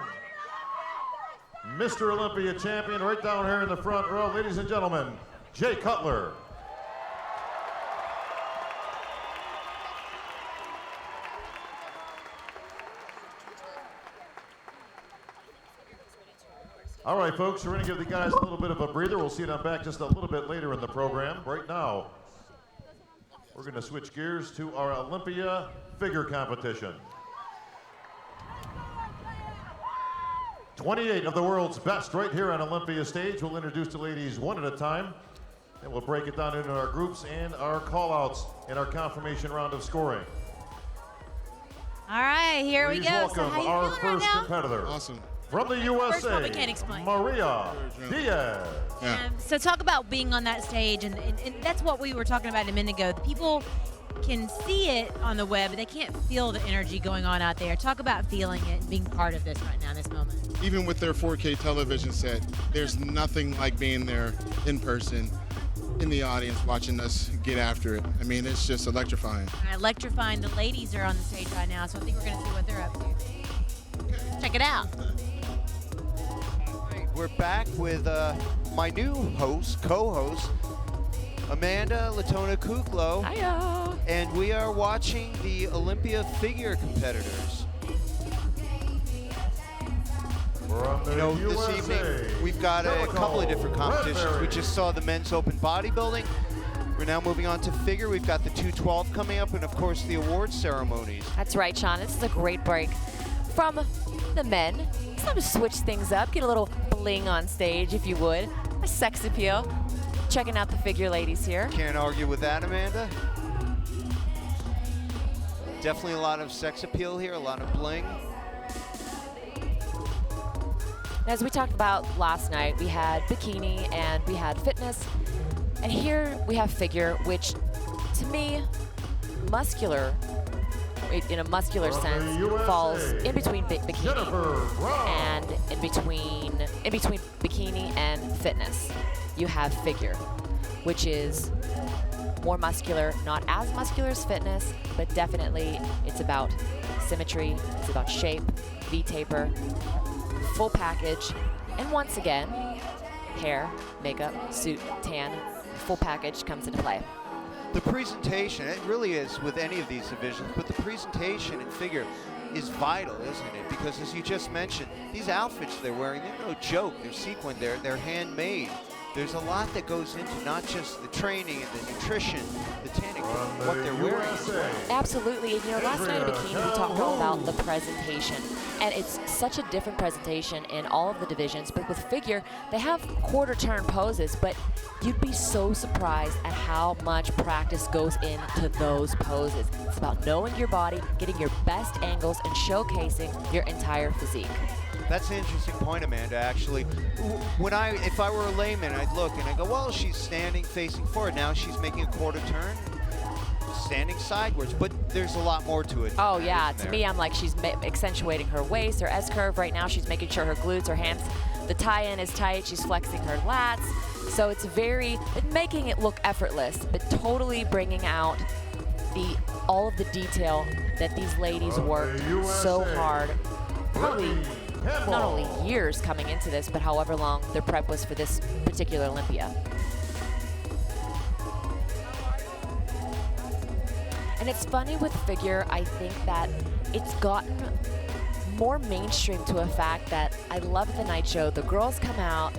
Mr. Olympia champion right down here in the front row. Ladies and gentlemen, Jay Cutler. All right, folks, we're going to give the guys a little bit of a breather. We'll see them back just a little bit later in the program. Right now, we're going to switch gears to our Olympia figure competition. 28 of the world's best right here on Olympia stage. We'll introduce the ladies one at a time, and we'll break it down into our groups and our call-outs in our confirmation round of scoring. All right, here Please we go. welcome So how you our feeling right first now? competitor. Awesome. From the First USA, one we can't explain. Maria Diaz. So talk about being on that stage, and that's what we were talking about a minute ago. The people can see it on the web, but they can't feel the energy going on out there. Talk about feeling it and being part of this right now, this moment. Even with their 4K television set, there's nothing like being there in person, in the audience, watching us get after it. I mean, it's just electrifying. All right, electrifying. The ladies are on the stage right now, so I think we're going to see what they're up to. Check it out. We're back with my new host, co-host, Amanda Latona Kuklo. Hiya. And we are watching the Olympia figure competitors. From the This USA, evening, we've got a couple of different competitions. We Redberry. just saw the men's open bodybuilding. We're now moving on to figure. We've got the 212 coming up, and of course the awards ceremonies. That's right, Sean. This is a great break from the men. It's time to switch things up, get a little bling on stage, if you would. A sex appeal. Checking out the figure ladies here. Can't argue with that, Amanda. Definitely a lot of sex appeal here, a lot of bling. As we talked about last night, we had bikini and we had fitness. And here we have figure, which to me, muscular, in a muscular From sense, the USA, falls in between bikini Jennifer Brown. and in between bikini and fitness. You have figure, which is more muscular, not as muscular as fitness, but definitely it's about symmetry, it's about shape, V-taper, full package, and once again, hair, makeup, suit, tan, full package comes into play. The presentation, it really is with any of these divisions, but the presentation and figure is vital, isn't it? Because as you just mentioned, these outfits they're wearing, they're no joke. They're sequined, they're handmade. there's a lot that goes into not just the training and the nutrition, the tanning, but what they're wearing as well. Absolutely, and last night in bikini we talked all about the presentation, and it's such a different presentation in all of the divisions, but with figure, they have quarter turn poses, but you'd be so surprised at how much practice goes into those poses. It's about knowing your body, getting your best angles, and showcasing your entire physique. That's an interesting point, Amanda, actually. If I were a layman, I'd look and I'd go, well, she's standing facing forward. Now she's making a quarter turn, standing sideways, but there's a lot more to it. Oh yeah, to me, I'm like, she's accentuating her waist, her S-curve. Right now, she's making sure her glutes, her hands, the tie-in is tight. She's flexing her lats. So it's making it look effortless, but totally bringing out all of the detail that these ladies worked so hard. Probably not only years coming into this, but however long their prep was for this particular Olympia. And it's funny with figure, I think that it's gotten more mainstream to a fact that I love at the night show, the girls come out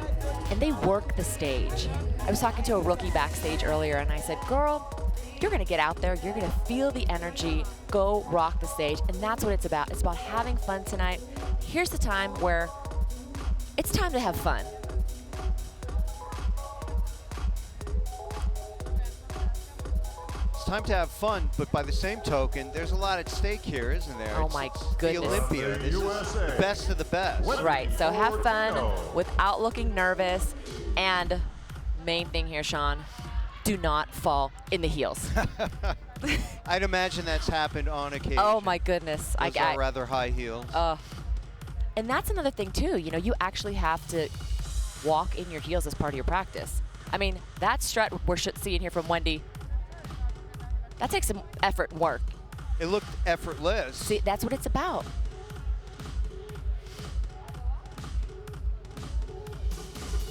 and they work the stage. I was talking to a rookie backstage earlier and I said, girl, you're gonna get out there, you're gonna feel the energy, go rock the stage, and that's what it's about. It's about having fun tonight. Here's the time where it's time to have fun. It's time to have fun, but by the same token, there's a lot at stake here, isn't there? Oh my goodness. The Olympia. This is the best of the best. Right, so have fun without looking nervous, and main thing here, Sean, do not fall in the heels. I'd imagine that's happened on occasion. Oh my goodness. Those are rather high heels. And that's another thing too, you actually have to walk in your heels as part of your practice. I mean, that strut we're seeing here from Wendy, that takes some effort and work. It looked effortless. See, that's what it's about.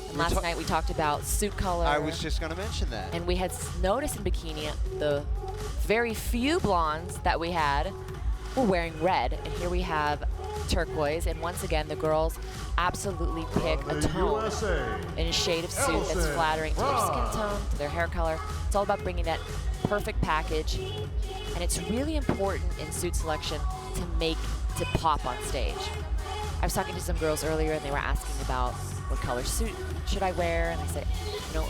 And last night we talked about suit color. I was just going to mention that. And we had noticed in bikini the very few blondes that we had were wearing red. And here we have turquoise. And once again, the girls absolutely pick a tone in a shade of suit that's flattering to their skin tone, to their hair color. It's all about bringing that perfect package. And it's really important in suit selection to pop on stage. I was talking to some girls earlier and they were asking about what color suit should I wear, and I said,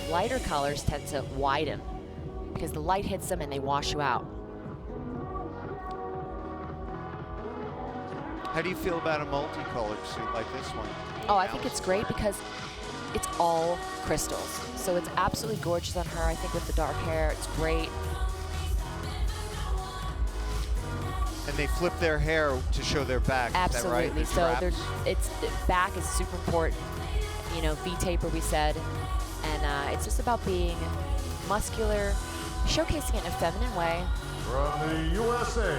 lighter colors tend to widen because the light hits them and they wash you out. How do you feel about a multicolored suit like this one? Oh, I think it's great because it's all crystals. So it's absolutely gorgeous on her. I think with the dark hair, it's great. And they flip their hair to show their back. Absolutely. Is that right? So the back is super important. V-taper we said. And it's just about being muscular, showcasing it in a feminine way. From the USA,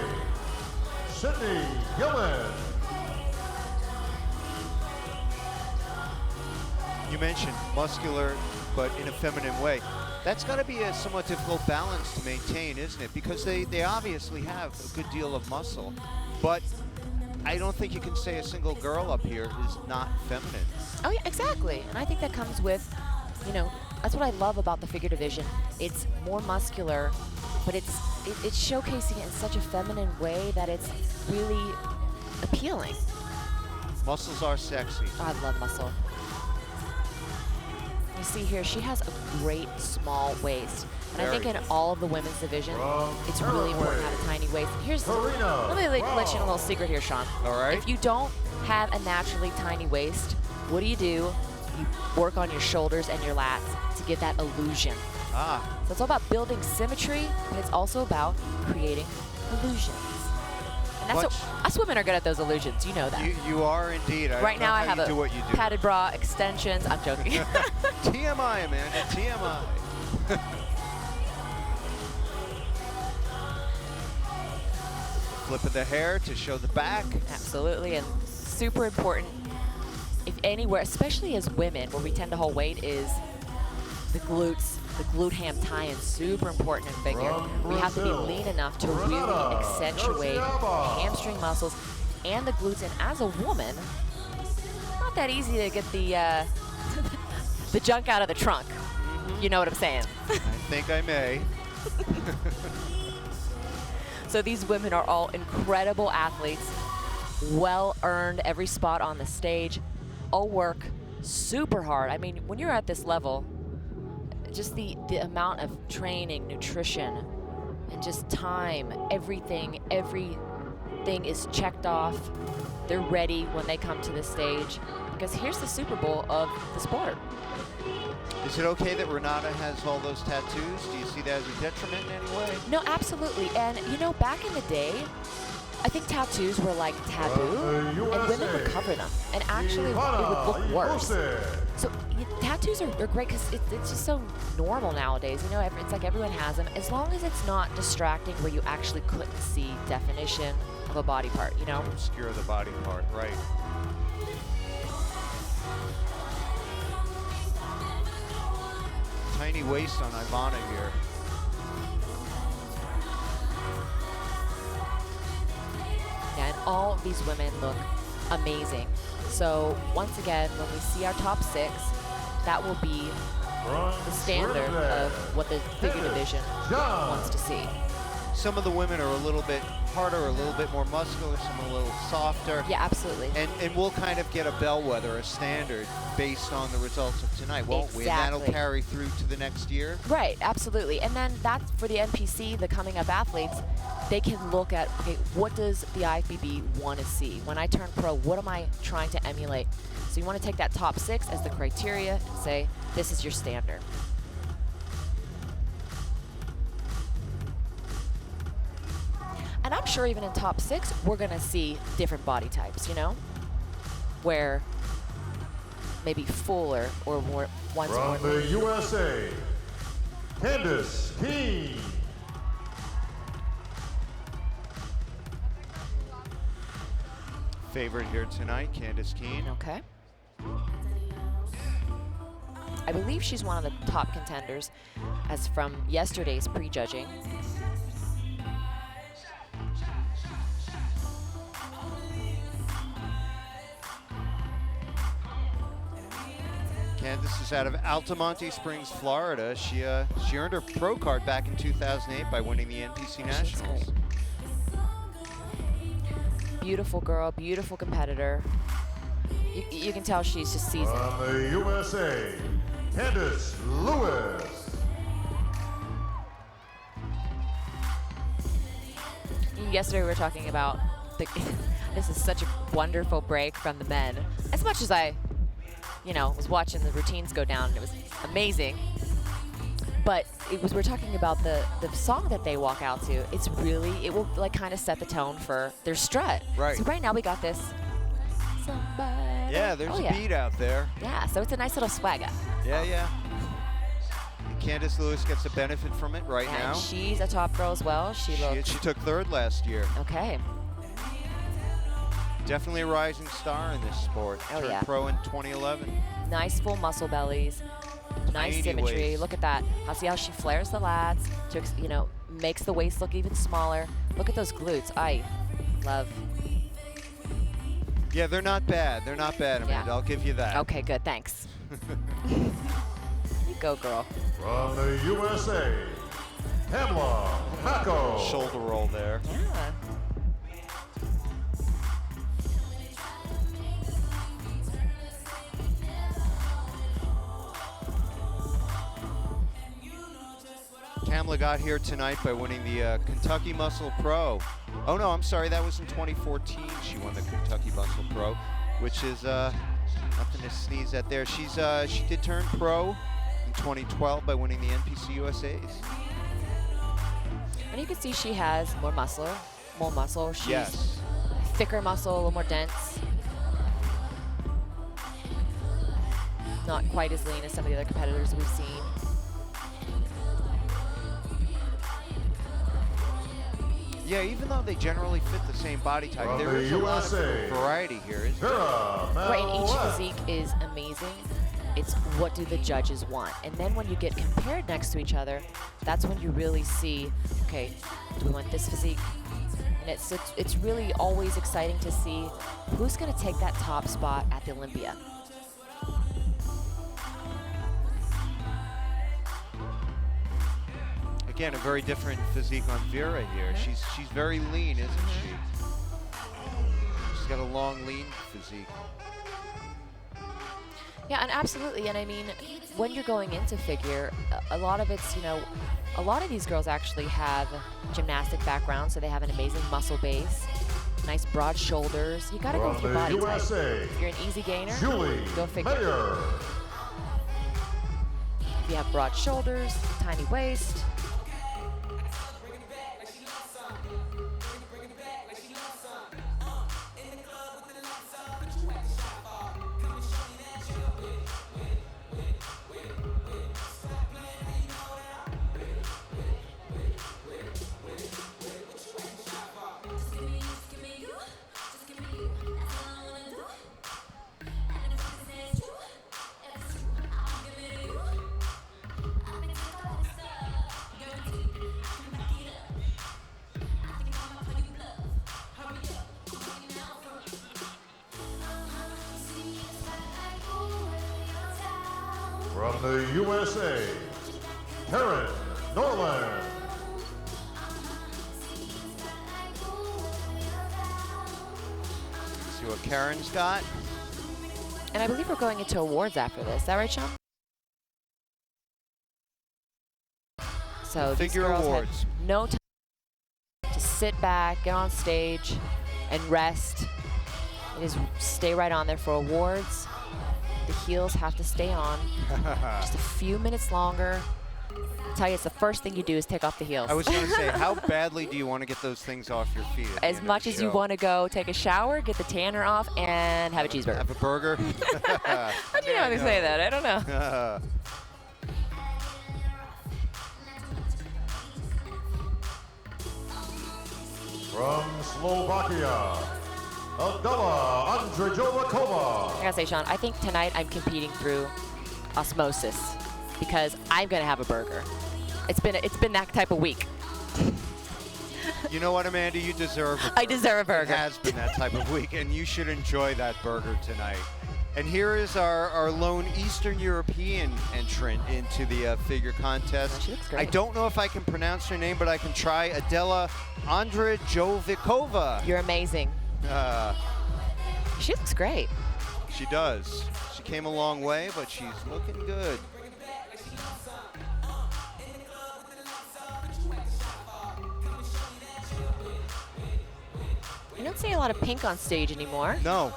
Sydney Gilman. You mentioned muscular, but in a feminine way. That's got to be a somewhat difficult balance to maintain, isn't it? Because they obviously have a good deal of muscle, but I don't think you can say a single girl up here is not feminine. Oh, yeah, exactly. And I think that comes with, that's what I love about the figure division. It's more muscular, but it's showcasing it in such a feminine way that it's really appealing. Muscles are sexy. Oh, I love muscle. You see here, she has a great small waist. And I think in all of the women's division, it's really important to have a tiny waist. Let me let you in a little secret here, Sean. All right. If you don't have a naturally tiny waist, what do? You work on your shoulders and your lats to get that illusion. So it's all about building symmetry, but it's also about creating illusions. And us women are good at those illusions. You know that. You are indeed. Right now I have do what you do. padded bra, extensions. I'm joking. TMI, Amanda, TMI. Flip of the hair to show the back. Absolutely, and super important. If anywhere, especially as women, where we tend to hold weight, is the glutes. The glute ham tie-in, super important in figure. We have to be lean enough to really accentuate hamstring muscles and the glutes. And as a woman, not that easy to get the the junk out of the trunk. You know what I'm saying? I think I may. So these women are all incredible athletes, well earned every spot on the stage, all work super hard. I mean, when you're at this level, just the amount of training, nutrition, and just time, everything is checked off. They're ready when they come to the stage, because here's the Super Bowl of the sport. Is it okay that Renata has all those tattoos? Do you see that as a detriment in any way? No, absolutely. And you know, back in the day, I think tattoos were like taboo, and women would cover them, and actually it would look worse. So tattoos are great because it's just so normal nowadays. You know, it's like everyone has them, as long as it's not distracting where you actually couldn't see definition of a body part, you know? Obscure the body part, right. Tiny waist on Ivana here. Yeah, and all of these women look amazing. So once again, when we see our top 6, that will be the standard of what the figure division wants to see. Some of the women are a little bit harder, a little bit more muscular, some are a little softer. Yeah, absolutely. And we'll kind of get a bellwether, a standard, based on the results of tonight, won't we? And that'll carry through to the next year? Right, absolutely. And then that's for the NPC, the coming up athletes, they can look at, okay, what does the IFBB want to see? When I turn pro, what am I trying to emulate? So you want to take that top 6 as the criteria and say, this is your standard. And I'm sure even in top 6, we're going to see different body types, you know? Where maybe fuller or more ones more. From the USA, Candace Keen. Favorite here tonight, Candace Keen. Okay. I believe she's one of the top contenders as from yesterday's prejudging. Candace is out of Altamonte Springs, Florida. She earned her pro card back in 2008 by winning the NPC Nationals. Beautiful girl, beautiful competitor. You can tell she's just seasoned. From the USA, Candace Lewis. Yesterday we were talking about this is such a wonderful break from the men. As much as I, was watching the routines go down, and it was amazing. But we're talking about the song that they walk out to. It will like kind of set the tone for their strut. Right. So right now we got this. Somebody. Yeah, there's a beat out there. Yeah, so it's a nice little swagger. Yeah, yeah. And Candace Lewis gets a benefit from it right now. And she's a top girl as well. She took 3rd last year. Okay. Definitely a rising star in this sport. Oh, Turned yeah. pro in 2011. Nice full muscle bellies. Nice Tiny symmetry. waist. Look at that. See how she flares the lats to, makes the waist look even smaller. Look at those glutes. I love. Yeah, they're not bad. They're not bad, Amanda. Yeah. I'll give you that. Okay, good. Thanks. You go, girl. From the USA, Pamela Mako. Shoulder roll there. Yeah. Kamla got here tonight by winning the Kentucky Muscle Pro. Oh no, I'm sorry, that was in 2014 she won the Kentucky Muscle Pro, which is nothing to sneeze at there. She did turn pro in 2012 by winning the NPC USAs. And you can see she has more muscle. She's Yes. thicker muscle, a little more dense. Not quite as lean as some of the other competitors we've seen. Yeah, even though they generally fit the same body type, From there the is a lot of USA, variety here, isn't there? Right, and each physique is amazing. It's what do the judges want? And then when you get compared next to each other, that's when you really see, okay, do we want this physique? And it's really always exciting to see who's going to take that top spot at the Olympia. Again, a very different physique on Vera here. She's very lean, isn't she? She's got a long, lean physique. Yeah, and absolutely. And I mean, when you're going into figure, a lot of it's, you know, a lot of these girls actually have gymnastic backgrounds, so they have an amazing muscle base, nice broad shoulders. You got to go with your body type. If you're an easy gainer, go figure. Mayer. If you have broad shoulders, tiny waist. From the USA, Karen Norland. See what Karen's got. And I believe we're going into awards after this. Is that right, Sean? So these Figure girls awards. had no time to sit back, get on stage, and rest. It is stay right on there for awards. The heels have to stay on just a few minutes longer. I'll tell you, it's the first thing you do is take off the heels. I was going to say, how badly do you want to get those things off your feet? at the As end of much the as you show? want to go take a shower, get the tanner off, and have a cheeseburger. Have a burger? How do you know how to say that? I don't know. From Slovakia, Adela Andrzejowicova. I gotta say, Sean, I think tonight I'm competing through osmosis because I'm gonna have a burger. It's been that type of week. You know what, Amanda? You deserve a burger. I deserve a burger. It has been that type of week, and you should enjoy that burger tonight. And here is our lone Eastern European entrant into the figure contest. She looks great. I don't know if I can pronounce her name, but I can try. Adela Andrzejowicova. You're amazing. She looks great. She does. She came a long way, but she's looking good. You don't see a lot of pink on stage anymore. No.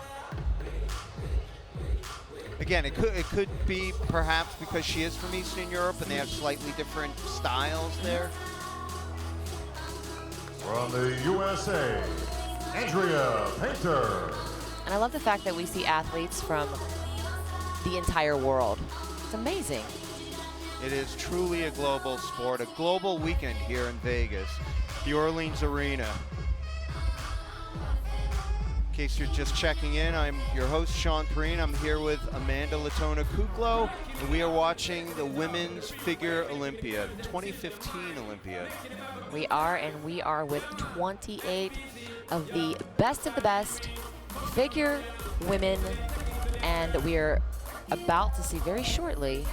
Again, it could be perhaps because she is from Eastern Europe and they have slightly different styles there. From the USA, Andrea Painter. And I love the fact that we see athletes from the entire world. It's amazing. It is truly a global sport, a global weekend here in Vegas, the Orleans Arena. In case you're just checking in, I'm your host, Sean Perrine. I'm here with Amanda Latona Kuklo, and we are watching the Women's Figure Olympia, 2015 Olympia. We are, and we are with 28 of the best figure women, and we are about to see very shortly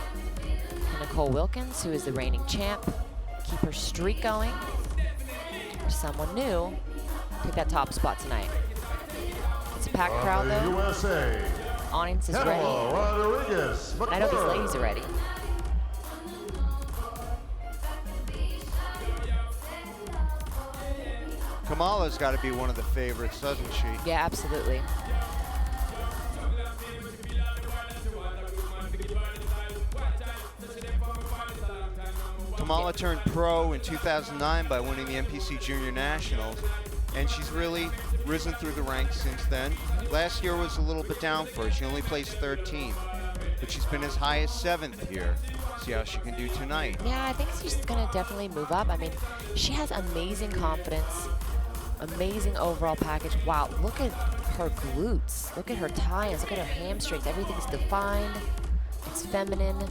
Nicole Wilkins, who is the reigning champ, keep her streak going. Someone new take that top spot tonight. It's a packed crowd though. USA, Audience is ready. Rodriguez And I know these ladies are ready. Kamala's got to be one of the favorites, doesn't she? Yeah, absolutely. Kamala turned pro in 2009 by winning the NPC Junior Nationals, and she's really risen through the ranks since then. Last year was a little bit down for her. She only placed 13th, but she's been as high as 7th here. See how she can do tonight. Yeah, I think she's going to definitely move up. I mean, she has amazing confidence, amazing overall package. Wow, look at her glutes. Look at her thighs. Look at her hamstrings. Everything's defined. It's feminine.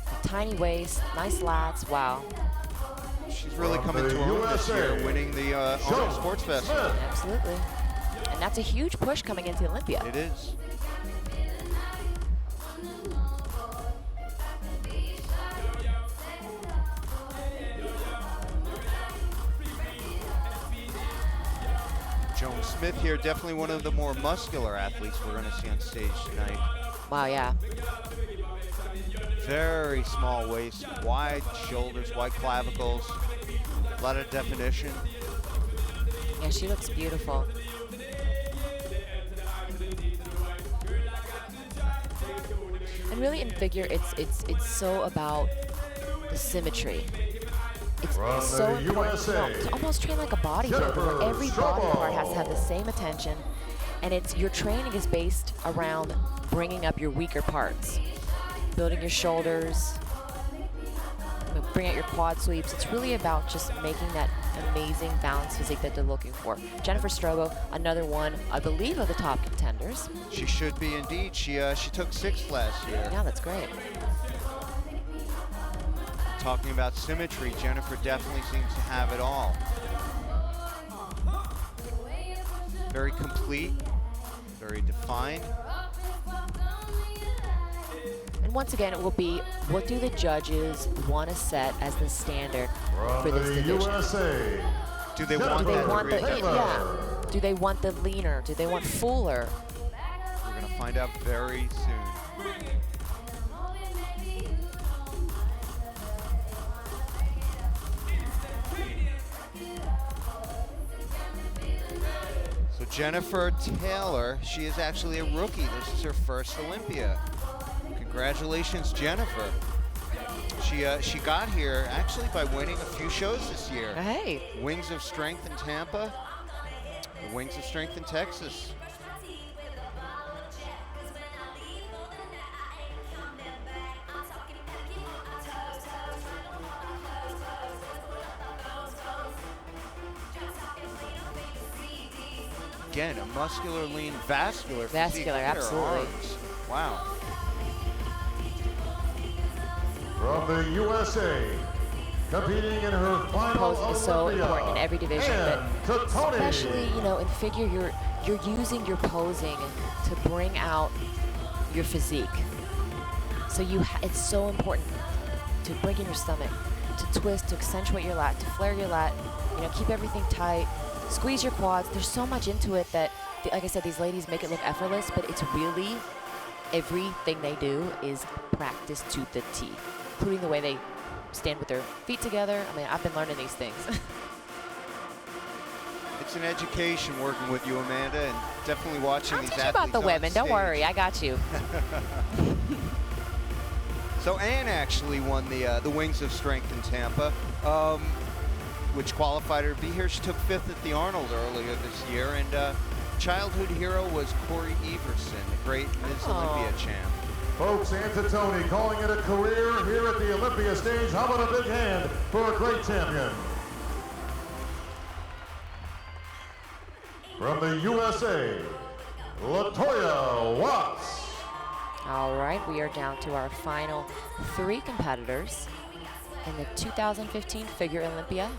A tiny waist, nice lats. Wow. She's really coming to her own this year, winning the Honor Sports Festival. Absolutely. And that's a huge push coming into Olympia. It is. Smith here, definitely one of the more muscular athletes we're going to see on stage tonight. Wow, yeah. Very small waist, wide shoulders, wide clavicles, a lot of definition. Yeah, she looks beautiful. And really in figure, it's so about the symmetry. It's From so the important USA, to almost train like a bodybuilder, where every body part has to have the same attention, and your training is based around bringing up your weaker parts, building your shoulders, bring out your quad sweeps. It's really about just making that amazing balanced physique that they're looking for. Jennifer Strobo, another one, I believe, of the top contenders. She should be indeed. She took 6th last year. Yeah, that's great. Talking about symmetry, Jennifer definitely seems to have it all. Very complete, very defined. And once again, it will be, what do the judges want to set as the standard for this division? USA, do they want yeah. Do they want the leaner? Do they want fuller? We're going to find out very soon. So Jennifer Taylor, she is actually a rookie. This is her first Olympia. Congratulations, Jennifer. She got here actually by winning a few shows this year. Hey. Wings of Strength in Tampa, the Wings of Strength in Texas. Again, a muscular, lean, vascular physique. Vascular, Look at her absolutely. arms. Wow. from the USA, competing in her final Posing is so Olympia, important in every division, but Tony. especially, you know, in figure, you're using your posing to bring out your physique. So it's so important to break in your stomach, to twist, to accentuate your lat, to flare your lat, you know, keep everything tight, squeeze your quads. There's so much into it that, like I said, these ladies make it look effortless, but it's really, everything they do is practiced to the T, including the way they stand with their feet together. I mean, I've been learning these things. It's an education working with you, Amanda, and definitely watching these Teach athletes about the on women. Don't stage. worry, I got you. So Ann actually won the Wings of Strength in Tampa, which qualified her to be here. She took 5th at the Arnold earlier this year, and childhood hero was Corey Everson, the great Ms. Olympia champ. Folks, Antatoni calling it a career here at the Olympia stage. How about a big hand for a great champion? From the USA, LaToya Watts. All right, we are down to our final 3 competitors in the 2015 Figure Olympia.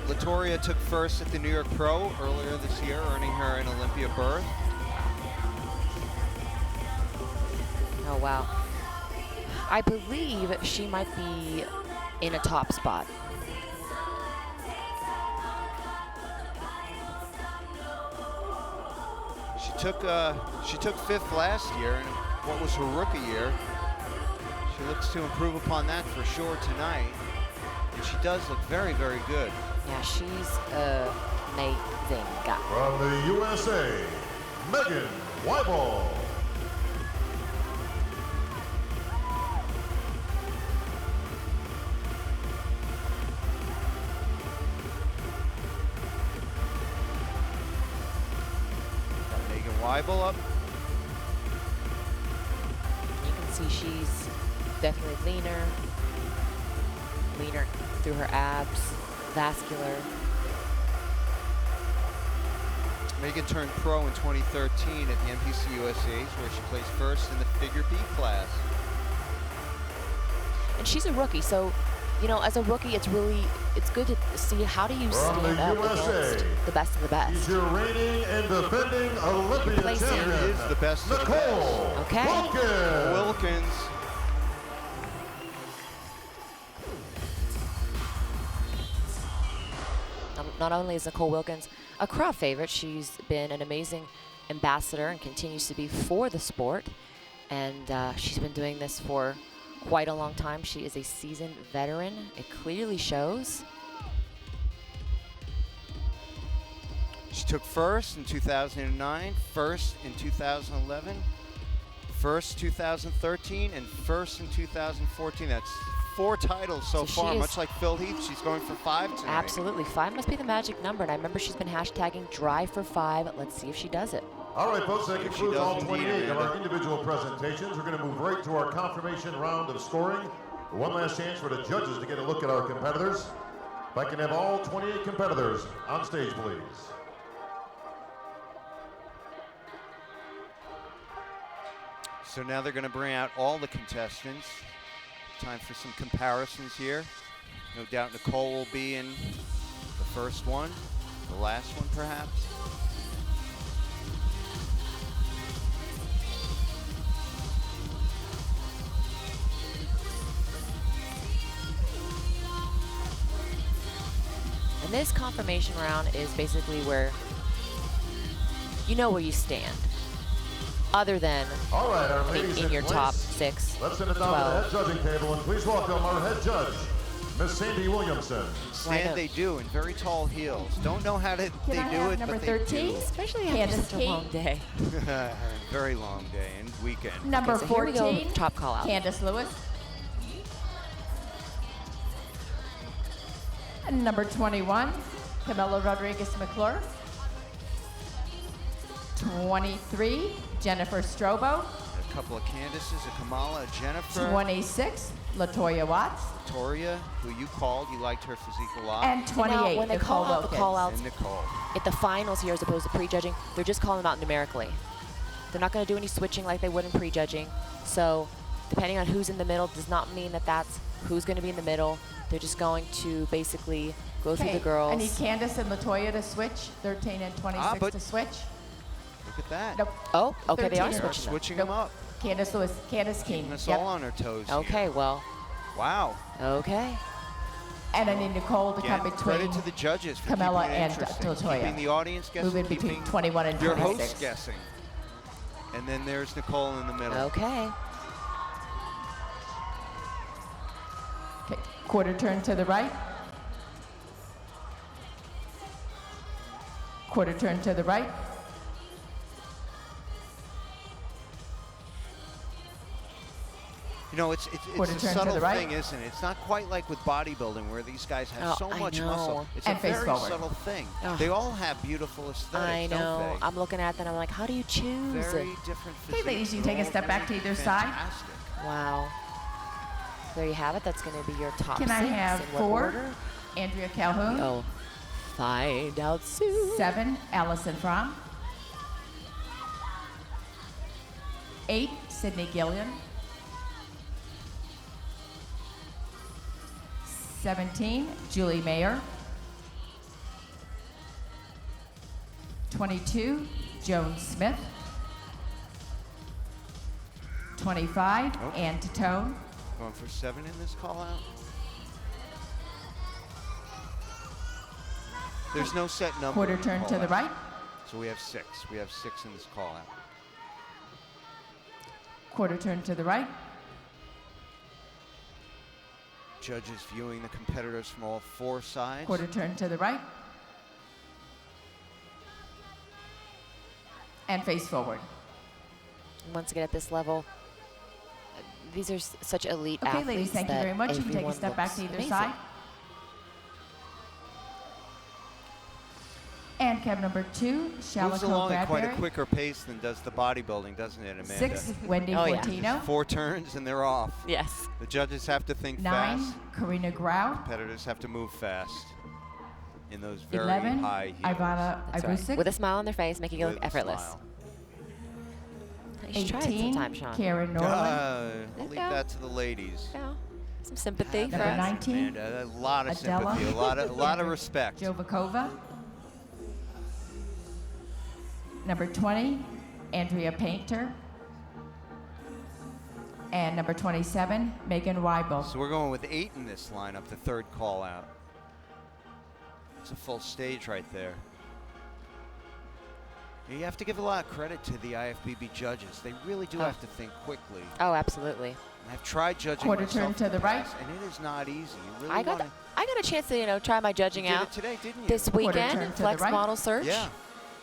LaToya took 1st at the New York Pro earlier this year, earning her an Olympia berth. Oh, wow. I believe she might be in a top spot. She took 5th last year in what was her rookie year. She looks to improve upon that for sure tonight. And she does look very, very good. Yeah, she's amazing. From the USA, Megan Weibel. Got Megan Weibel up. You can see she's definitely leaner through her abs, vascular. Megan turned pro in 2013 at the NPC USA's, where she placed 1st in the figure B class. And she's a rookie, so, you know, as a rookie, it's good to see how do you From stand the up USA, against the best of the best. She's your reigning and defending Olympia Placing. champion. Is the best of the Nicole best. Okay. Wilkins. Wilkins. not only is Nicole Wilkins a crowd favorite, she's been an amazing ambassador and continues to be for the sport. And she's been doing this for quite a long time. She is a seasoned veteran. It clearly shows. She took first in 2009, first in 2011, first 2013, and first in 2014. That's 4 titles so far, much like Phil Heath. She's going for 5 tonight. Absolutely. 5 must be the magic number. And I remember she's been hashtagging Drive for 5. Let's see if she does it. All right, folks, that concludes all 28 of our individual presentations. We're going to move right to our confirmation round of scoring. One last chance for the judges to get a look at our competitors. If I can have all 28 competitors on stage, please. So now they're going to bring out all the contestants. Time for some comparisons here. No doubt Nicole will be in the first one, the last one perhaps. And this confirmation round is basically where you know where you stand, other than all right, our ladies in your place. top 6, Let's send it down 12. to the head judging table, and please welcome our head judge, Miss Sandy Williamson. Stand they do in very tall heels. Don't know how they do it, number but they 13? do. Especially Candace after such a long day. Very long day and weekend. Number Okay, so here we go 14, with top call out. Candace Lewis. And number 21, Camila Rodriguez McClure. 23, Jennifer Strobo. A couple of Candaces, a Kamala, a Jennifer. 26, Latoya Watts. Victoria, who you called, you liked her physique a lot. And 28, when they Nicole call out the Wilkins. call outs And Nicole. at the finals here as opposed to prejudging, they're just calling them out numerically. They're not going to do any switching like they would in prejudging. So depending on who's in the middle does not mean that that's who's going to be in the middle. They're just going to basically go through the girls. I need Candace and Latoya to switch. 13 and 26 to switch. Look at that. Nope. Oh, okay, they are 13. switching them up. Candace Lewis, Candace King. Keeping us Yep. all on our toes. Okay, here. well. Wow. Okay. And I need Nicole to Again, come between credit to the judges for Camilla keeping it and interesting. Latoya. Keeping the audience guessing, Moving between keeping 21 and your 26. host guessing. And then there's Nicole in the middle. Okay. Okay, quarter turn to the right. Quarter turn to the right. You know, it's Quarter a turn to subtle the right. thing, isn't it? It's not quite like with bodybuilding where these guys have Oh, so I much know. muscle. It's And a face very forward. subtle thing. Ugh. They all have beautiful aesthetics, I know. don't they? I'm looking at them. I'm like, how do you choose? Very different Okay, ladies, you physiques. take a They're step all back to very either side. fantastic. Wow. There you have it. That's going to be your top Can 6. I have In what 4? order? Andrea Calhoun. Oh, find out soon. 7, Allison Fromm. 8, Sydney Gillian. 17, Julie Mayer. 22, Joan Smith. 25, Oh. Ann Tatone. Going for 7 in this call out. There's no set number. Quarter in turn to the call-out. right. So we have 6. We have 6 in this call out. Quarter turn to the right. Judges viewing the competitors from all 4 sides. Quarter turn to the right. And face forward. Once again, at this level, these are such elite Okay, athletes. ladies, thank you that very much. You can take a everyone step back looks to either amazing. side. And cab number 2, Moves Shalako along at quite a Bradbury. quicker pace than does the bodybuilding, doesn't it, Amanda? 6, Wendy Oh, yeah. Fortino. 4 turns and they're off. Yes. The judges have to think 9, fast. Karina Grau. Competitors have to move fast in those very 11, high heels. Ivana That's right. Ivusic. With a smile on their face, making it With look a effortless. smile. You should try it 18, sometime, Sean. Karen Norland. We'll leave Yeah. that to the ladies. Yeah. Some sympathy for Number us. 19, Amanda, a lot of Adela. sympathy, a lot of respect. Jovakova. Number 20, Andrea Painter. And number 27, Megan Weibel. So we're going with 8 in this lineup, the third call out. It's a full stage right there. You have to give a lot of credit to the IFBB judges. They really do have to think quickly. Oh, absolutely. I've tried judging Quarter turn myself to in the right. past, and it is not easy. You really I got a chance to try my judging You did out it today, didn't you? this Quarter weekend. turn to the Flex right. model search. Yeah.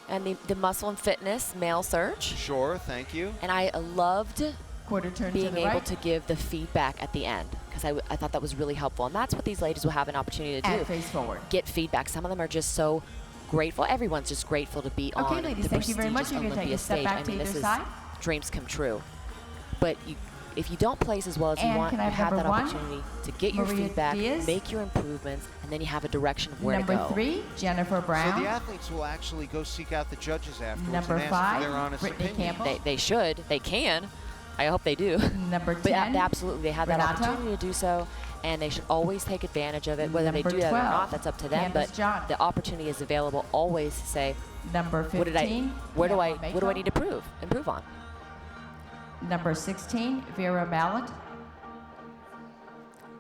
And the muscle and fitness male search. Sure, thank you. And I loved quarter turn being to the able right. to give the feedback at the end because I thought that was really helpful. And that's what these ladies will have an opportunity to do. And face forward. Get feedback. Some of them are just so grateful. Everyone's just grateful to be on ladies, the thank you very much. prestigious You're gonna take Olympia a step stage. back I to mean, either this is side. dreams come true. But if you don't place as well as you And want, can you I have have that number one? opportunity to get your Maria feedback, Diaz. make your improvements, and then you have a direction of where Number to go. 3, Jennifer Brown. So the athletes will actually go seek out the judges afterwards Number and ask 5, for their honest Brittany opinion. Campbell. They should. They can. I hope they do. Number 10, But absolutely, they have that Renata. opportunity to do so, and they should always take advantage of it. Whether they Number do that or 12, not, that's up to them. Candace But John. the opportunity is available always to say, Number 15, what do I Mako. need to improve on? Number 16, Vera Mallet.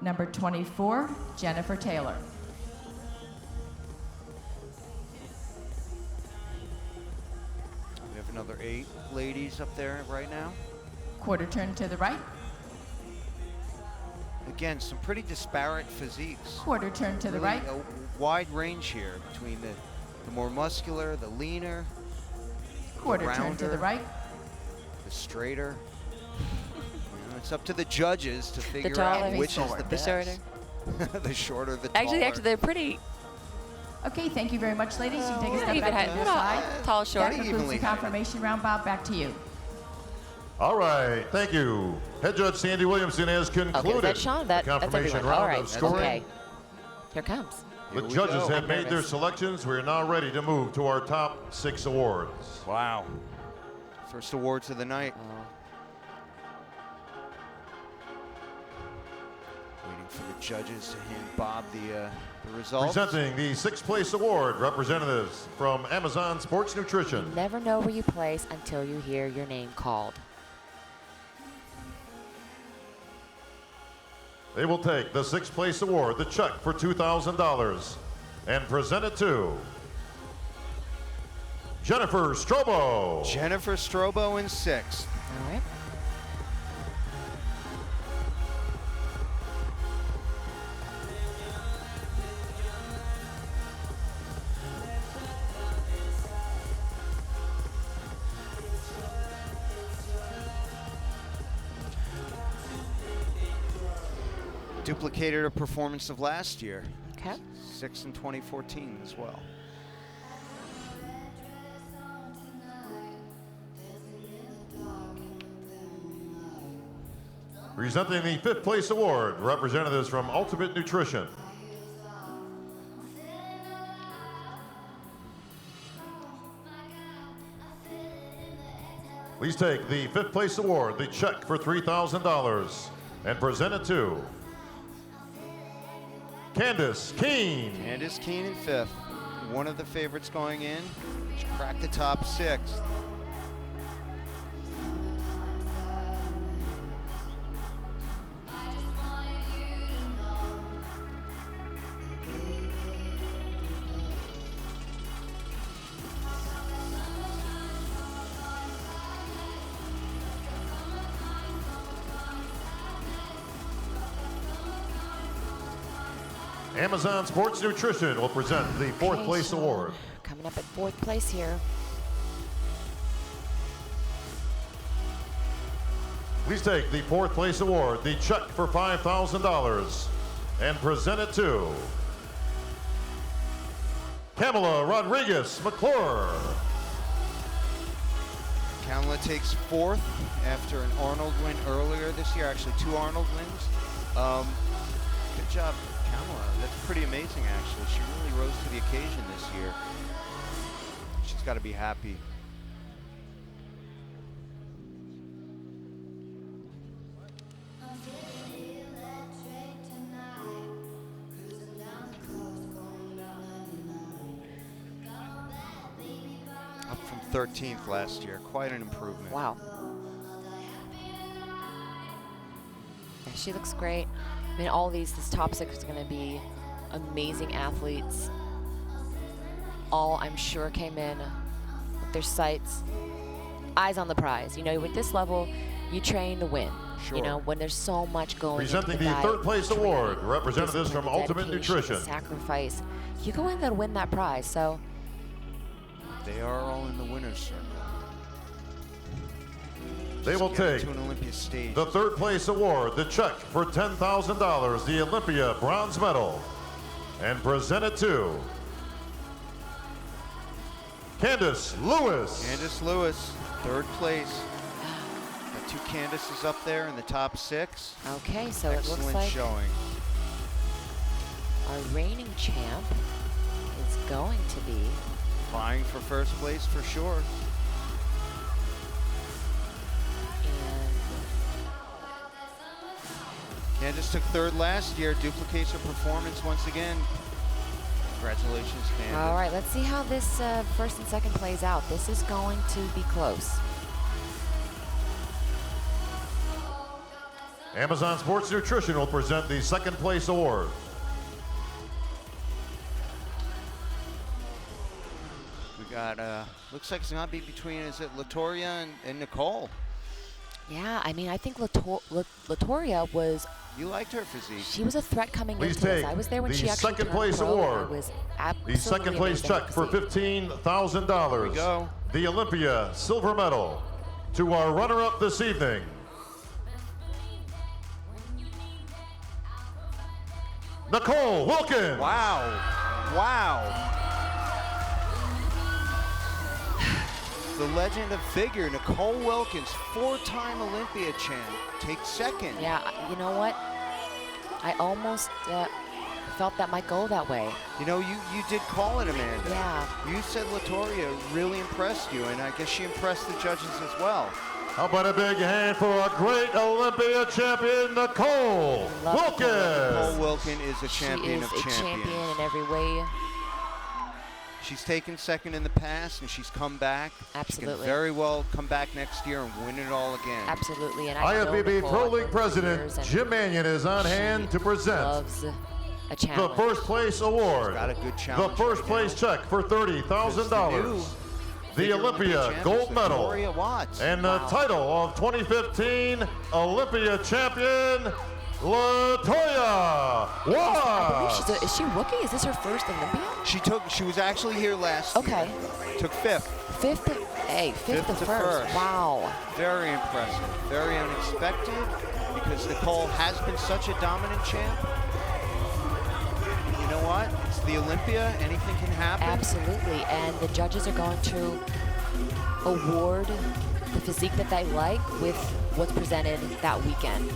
Number 24, Jennifer Taylor. We have another 8 ladies up there right now. Quarter turn to the right. Again, some pretty disparate physiques. Quarter turn to the Really right. A wide range here between the more muscular, the leaner, Quarter the turn to the rounder, right. the straighter. You know, it's up to the judges to figure taller, out which is the the best. shorter. The shorter, the taller. Actually, they're pretty. Okay, thank you very much, ladies. You can take a step even back height. to the They're not side. tall, short. That concludes the confirmation round. Bob, back to you. All right, thank you. Head judge Sandy Williamson has concluded that's Sean. That's the confirmation everyone. round All right. of scoring. Okay. Here comes. The Here we judges go. have I'm made their nervous. selections. We are now ready to move to our top 6 awards. Wow. First awards of the night. Waiting for the judges to hand Bob the results. Presenting the 6th place award, representatives from Amazon Sports Nutrition. You never know where you place until you hear your name called. They will take the 6th place award, the check for $2,000, and present it to Jennifer Strobo. Jennifer Strobo in 6th. All right. Duplicated her performance of last year. Okay. 6th in 2014 as well. Presenting the 5th place award, representatives from Ultimate Nutrition. Please take the 5th place award, the check for $3,000, and present it to Candace Keene. Candace Keene in 5th. One of the favorites going in. She cracked the top 6. Amazon Sports Nutrition will present the 4th Okay, place so award. Coming up at 4th place here. Please take the 4th place award, the check for $5,000, and present it to Kamala Rodriguez McClure. Kamala takes 4th after an Arnold win earlier this year. Actually, 2 Arnold wins. Good job, Kamala. That's pretty amazing, actually. She really rose to the occasion this year. She's got to be happy. Up from 13th last year. Quite an improvement. Wow. Yeah, she looks great. I mean, all these, this top 6 is going to be amazing athletes. all, I'm sure, came in with their sights, eyes on the prize. You know, with this level, you train to win. Sure. You know, when there's so much going Presenting into the diet, third place training, award, representatives discipline, from Ultimate dedication, Nutrition. sacrifice. You go in there to win that prize. So They are all in the winner's circle. They will Get take to an Olympia stage. the third place award, the check for $10,000, the Olympia bronze medal, and present it to Candace Lewis. Candace Lewis, third place. Got two Candaces up there in the top 6. okay, so it Excellent looks like showing. our reigning champ is going to be Vying for first place for sure. Candace took third last year, duplicates her performance once again. Congratulations, Candace. All right, let's see how this first and second plays out. This is going to be close. Amazon Sports Nutrition will present the second place award. We got, looks like it's going to be between, is it Latoria and Nicole? Yeah, I mean, I think Latoria was... You liked her physique. She was a threat coming Please into this. take I was there when the she actually second turned place pro, and I award. was The second place absolutely check amazing for to see. $15,000. Here we go. The Olympia silver medal to our runner-up this evening. Nicole Wilkins. Wow. Wow. The legend of figure, Nicole Wilkins, 4-time Olympia champ, takes second. Yeah, you know what? I almost felt that might go that way. You know, you did call it, Amanda. Yeah. You said Latoria really impressed you, and I guess she impressed the judges as well. How about a big hand for a great Olympia champion, Nicole Wilkins. Nicole Wilkins is a champion She of is a champions. champion in every way. She's taken second in the past, and she's come back. She Absolutely. can very well come back next year and win it all again. Absolutely, and I know IFBB Nicole Pro for League President years, and Jim Mannion is on hand to present loves a the challenge. first place award. Got a good The challenge first right place now. check for $30,000. The figure Olympia Olympic gold champion, medal Victoria Watts. and the title of 2015 Olympia champion, Latoya I Watts. believe is she rookie? Is this her first Olympia? She was actually here last Okay. year. Took 5th. Fifth to first. Wow. Very impressive. Very unexpected because Nicole has been such a dominant champ. You know what? It's the Olympia. Anything can happen. Absolutely, and the judges are going to award the physique that they like with what's presented that weekend.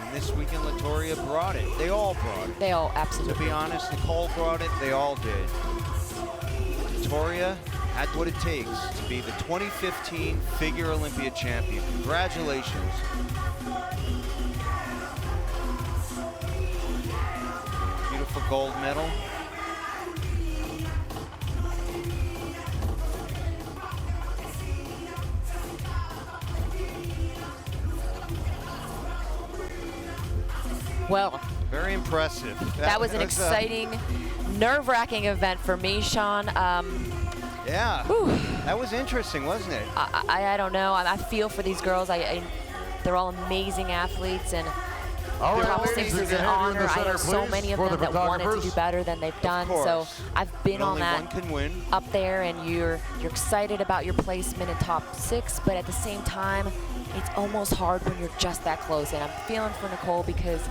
And this weekend, Latoria brought it. They all brought it. They all absolutely. To be honest, Nicole brought it. They all did. Latoria had what it takes to be the 2015 Figure Olympia champion. Congratulations. Beautiful gold medal. Well, very impressive. That was an exciting, nerve-wracking event for me, Sean. Yeah, that was interesting, wasn't it? I don't know. I feel for these girls. They're all amazing athletes, and All right, top ladies, 6 you is can an have you in the honor. I center, know so please, many of for them the that wanted to do photographers. better than they've done. So course. I've been And on only that one can win. up there, and you're excited about your placement in top 6, but at the same time, it's almost hard when you're just that close. And I'm feeling for Nicole because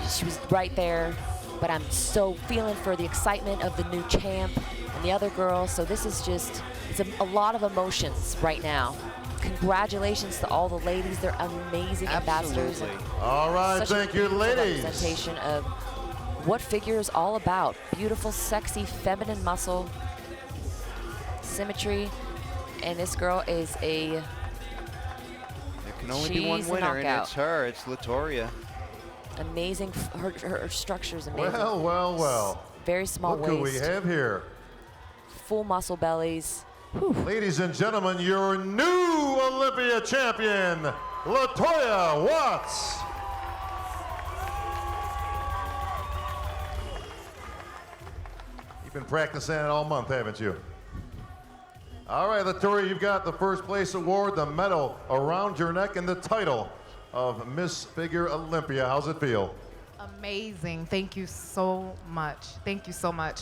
she was right there, but I'm so feeling for the excitement of the new champ and the other girls. So this is just, it's a lot of emotions right now. Congratulations to all the ladies. They're amazing ambassadors. And All right, such a thank you, beautiful ladies. representation of what figure is all about. Beautiful, sexy, feminine muscle, symmetry, and this girl is a There can only be one she's a winner, and knockout. it's her. It's Latoria. amazing. Her structure is amazing. Well, well, well. Very small What do we waist. have here? Full muscle bellies. Ladies and gentlemen, your new Olympia champion, Latoya Watts. You've been practicing it all month, haven't you? All right, Latoya, you've got the first place award, the medal around your neck, and the title of Miss Figure Olympia. How's it feel? Amazing. Thank you so much. Thank you so much.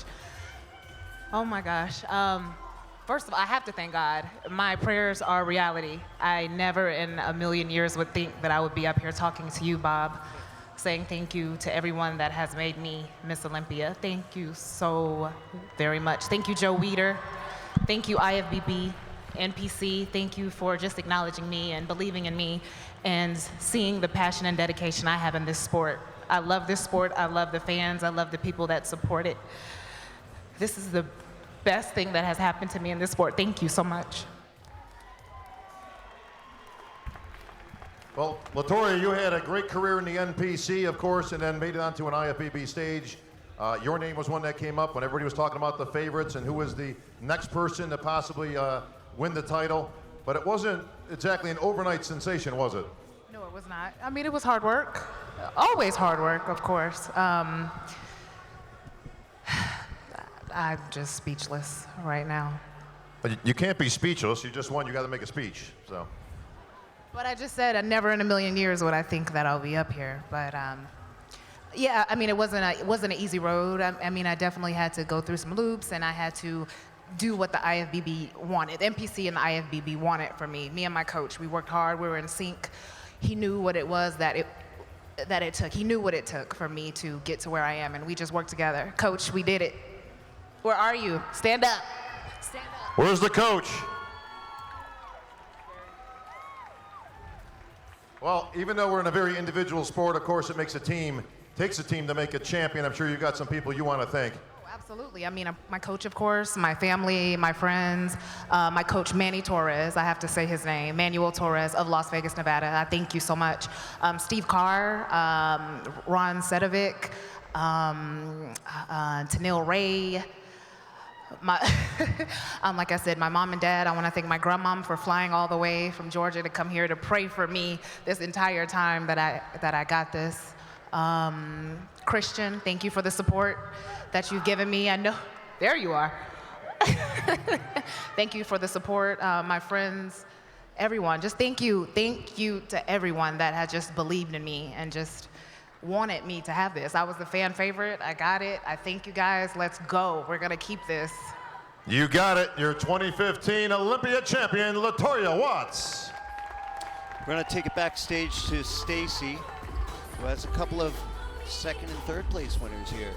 Oh my gosh. First of all, I have to thank God. My prayers are reality. I never in a million years would think that I would be up here talking to you, Bob, saying thank you to everyone that has made me Miss Olympia. Thank you so very much. Thank you, Joe Weider. Thank you, IFBB, NPC. Thank you for just acknowledging me and believing in me and seeing the passion and dedication I have in this sport. I love this sport. I love the fans. I love the people that support it. This is the best thing that has happened to me in this sport. Thank you so much. Well, Latoya, you had a great career in the NPC, of course, and then made it onto an IFBB stage. Your name was one that came up when everybody was talking about the favorites and who was the next person to possibly win the title. But it wasn't exactly an overnight sensation, was it? No, it was not. I mean, it was hard work. Always hard work, of course. I'm just speechless right now. But you can't be speechless. You just won. You got to make a speech. So. But I just said, never in a million years would I think that I'll be up here. But yeah, I mean, it wasn't an easy road. I mean, I definitely had to go through some loops, and I had to do what the IFBB wanted. NPC and the IFBB wanted for me. Me and my coach, we worked hard. We were in sync. He knew what it was that it took. He knew what it took for me to get to where I am, and we just worked together. Coach, we did it. Where are you? Stand up. Stand up. Where's the coach? Well, even though we're in a very individual sport, of course, it takes a team to make a champion. I'm sure you've got some people you want to thank. Oh, absolutely. I mean, my coach, of course, my family, my friends, my coach, Manny Torres, I have to say his name, Manuel Torres of Las Vegas, Nevada. I thank you so much. Steve Carr, Ron Sedovic, Tanil Ray, like I said, my mom and dad. I want to thank my grandmom for flying all the way from Georgia to come here to pray for me this entire time that I got this. Christian, thank you for the support that you've given me. I know, there you are. Thank you for the support, my friends, everyone. Just thank you to everyone that has just believed in me and just wanted me to have this. I was the fan favorite. I got it. I thank you guys. Let's go. We're going to keep this. You got it. Your 2015 Olympia champion, Latoya Watts. We're going to take it backstage to Stacy, who has a couple of second and third place winners here.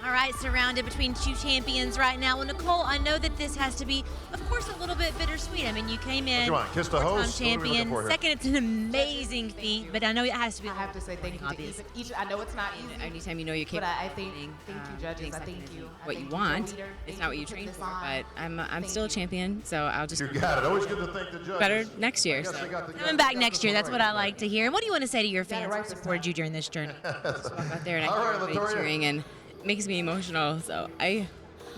All right, surrounded between two champions right now. Well, Nicole, I know that this has to be, of course, a little bit bittersweet. I mean, you came in, What do you want, kiss the host? four-time What are we looking champion. for here? Second, it's an amazing feat, but I know it has to be. I have to say thank you to each. I know it's not easy. Anytime you know you're But capable I think, of thank you, judges. I thank you. what I you thank want. Joe Weider. It's Thank not what you for train this for, on. but I'm still a champion, so I'll just. You got it. Always good to thank the judges. Better next year. So. Coming back next year, that's what I like to hear. And what do you want to say to your fans who supported you during this journey? Just walk out there and I All hear right, everybody Latoya. cheering, and it makes me emotional. So I'm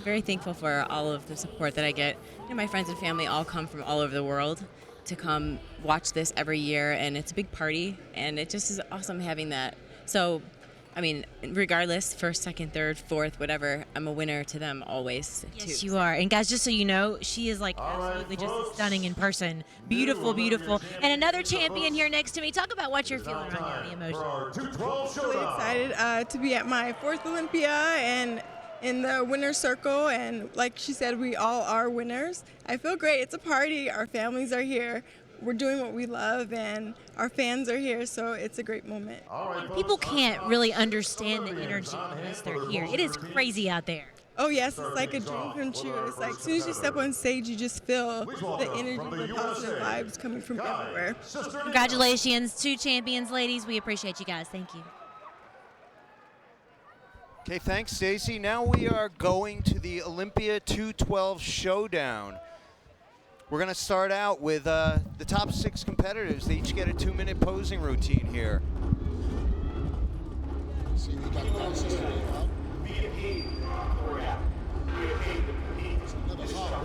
very thankful for all of the support that I get. You know, my friends and family all come from all over the world to come watch this every year, and it's a big party, and it just is awesome having that. So, I mean, regardless, first, second, third, fourth, whatever, I'm a winner to them always. Yes, too. you are. And guys, just so you know, she is like absolutely just stunning in person. Beautiful, beautiful. And another champion here next to me. Talk about what you're feeling right now, the emotion. Really excited to be at my fourth Olympia and in the winner's circle, and like she said, we all are winners. I feel great. It's a party. Our families are here. We're doing what we love, and our fans are here, so it's a great moment. People can't really understand the energy unless they're here. It is crazy out there. Oh yes, it's like a dream come true. It's like as soon as you step on stage, you just feel the energy, the positive vibes coming from everywhere. Congratulations, two champions, ladies. We appreciate you guys. Thank you. Okay, thanks, Stacy. Now we are going to the Olympia 212 Showdown. We're going to start out with the top 6 competitors. They each get a 2-minute posing routine here. See, we got bounces today, huh? Another hop.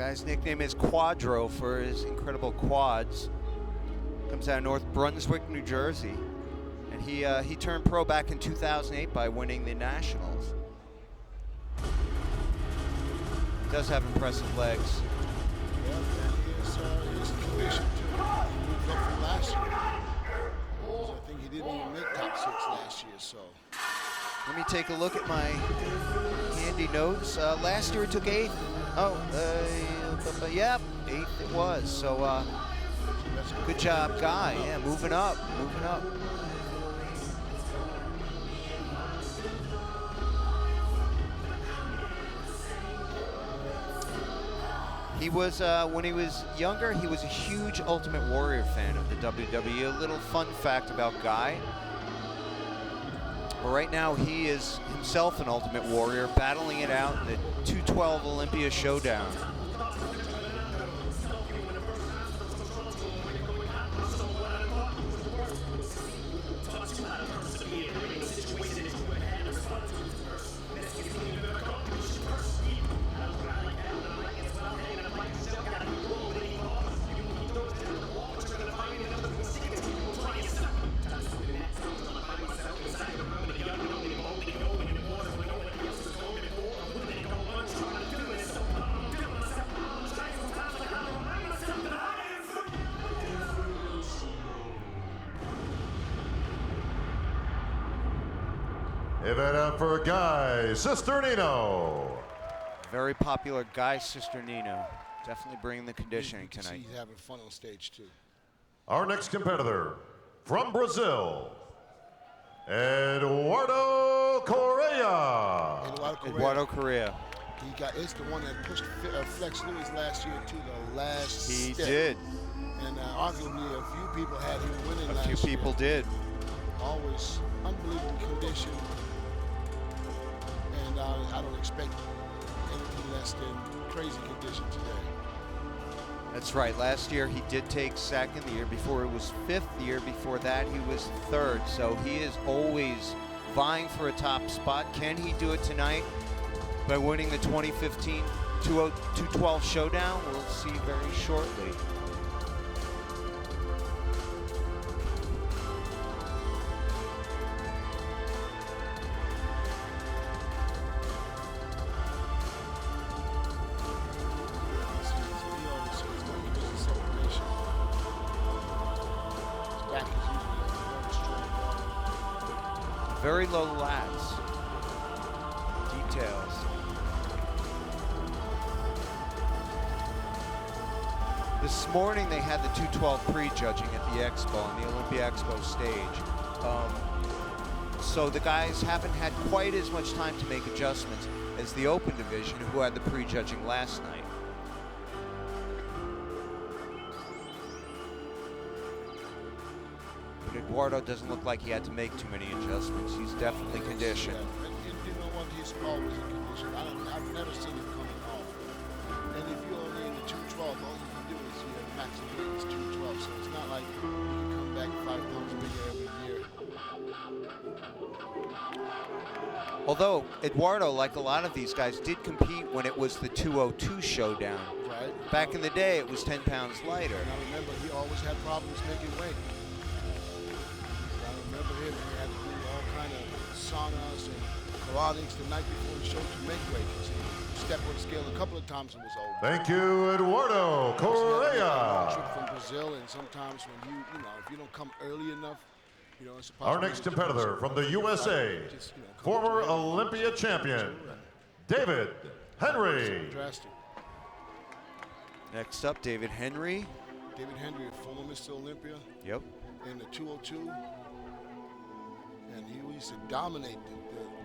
Guy's nickname is Quadro for his incredible quads. Comes out of North Brunswick, New Jersey. And he turned pro back in 2008 by winning the Nationals. Does have impressive legs. Yeah, and his condition too. He moved up from last year. I think he didn't even make top 6 last year, so. Let me take a look at my handy notes. Last year it took 8th. Oh, yeah, 8th it was. So, good job, Guy. Yeah, moving up, moving up. He was, when he was younger, he was a huge Ultimate Warrior fan of the WWE. A little fun fact about Guy. But right now, he is himself an Ultimate Warrior, battling it out in the 212 Olympia Showdown. Give it up for Guy Cisternino. Very popular Guy Cisternino. Definitely bringing the conditioning tonight. He's having fun on stage too. Our next competitor from Brazil, Eduardo Correa. Eduardo Correa. It's the one that pushed Flex Lewis last year to the last He step. did. And arguably a few people had him winning last year. A few people did. Always unbelievable condition. And I don't expect anything less than crazy condition today. That's right. Last year he did take 2nd. The year before it was 5th. The year before that he was 3rd. So he is always vying for a top spot. Can he do it tonight by winning the 2015 212 Showdown? We'll see very shortly. Very low lats. Details. This morning they had the 212 pre-judging at the Expo, on the Olympia Expo stage. So the guys haven't had quite as much time to make adjustments as the open division, who had the pre-judging last night. But Eduardo doesn't look like he had to make too many adjustments. He's definitely conditioned. Yeah, and you know what? He's always in condition. I've never seen him coming off. And if you're only in the 212, all you can do is maximum weight is 212. So it's not like you can come back 5 pounds bigger every year. Although Eduardo, like a lot of these guys, did compete when it was the 202 Showdown. Right. Back in the day, it was 10 pounds lighter. And I remember he always had problems making weight. I remember him, he had to do all kind of saunas and calisthenics the night before the show to make weight. He stepped on the scale a couple of times and was over. Thank you, Eduardo Correa. Trip from Brazil, and sometimes when you know, if you don't come early enough, you know, it's a Our next competitor from the USA, former Olympia champion, David Henry. Drastic. Next up, David Henry. David Henry, former Mr. Olympia. Yep. In the 202. And he used to dominate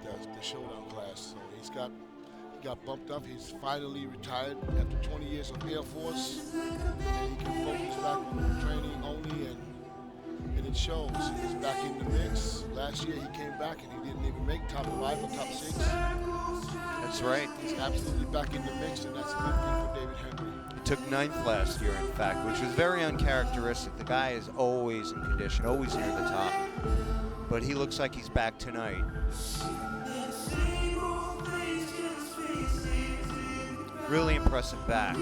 the showdown class. So he got bumped up. He's finally retired after 20 years of Air Force. And he can focus back on training only, and it shows. He's back in the mix. Last year he came back and he didn't even make top 5 or top 6. That's right. He's absolutely back in the mix, and that's a good thing for David Henry. He took 9th last year, in fact, which was very uncharacteristic. The guy is always in condition, always near the top. But he looks like he's back tonight. Really impressive back.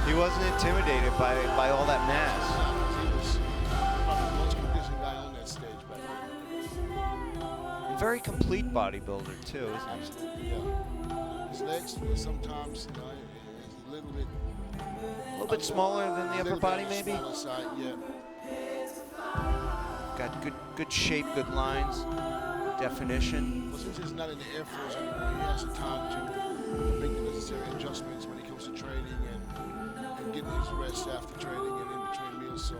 He wasn't intimidated by all that mass. Very complete bodybuilder too, isn't he? Yeah. His legs sometimes, you know, is A little bit smaller than the upper body, maybe. Side, yeah. Got good shape, good lines, definition. Well, since he's not in the Air Force anymore, he has the time to make the necessary adjustments when it comes to training and getting his rest after training and in between meals. So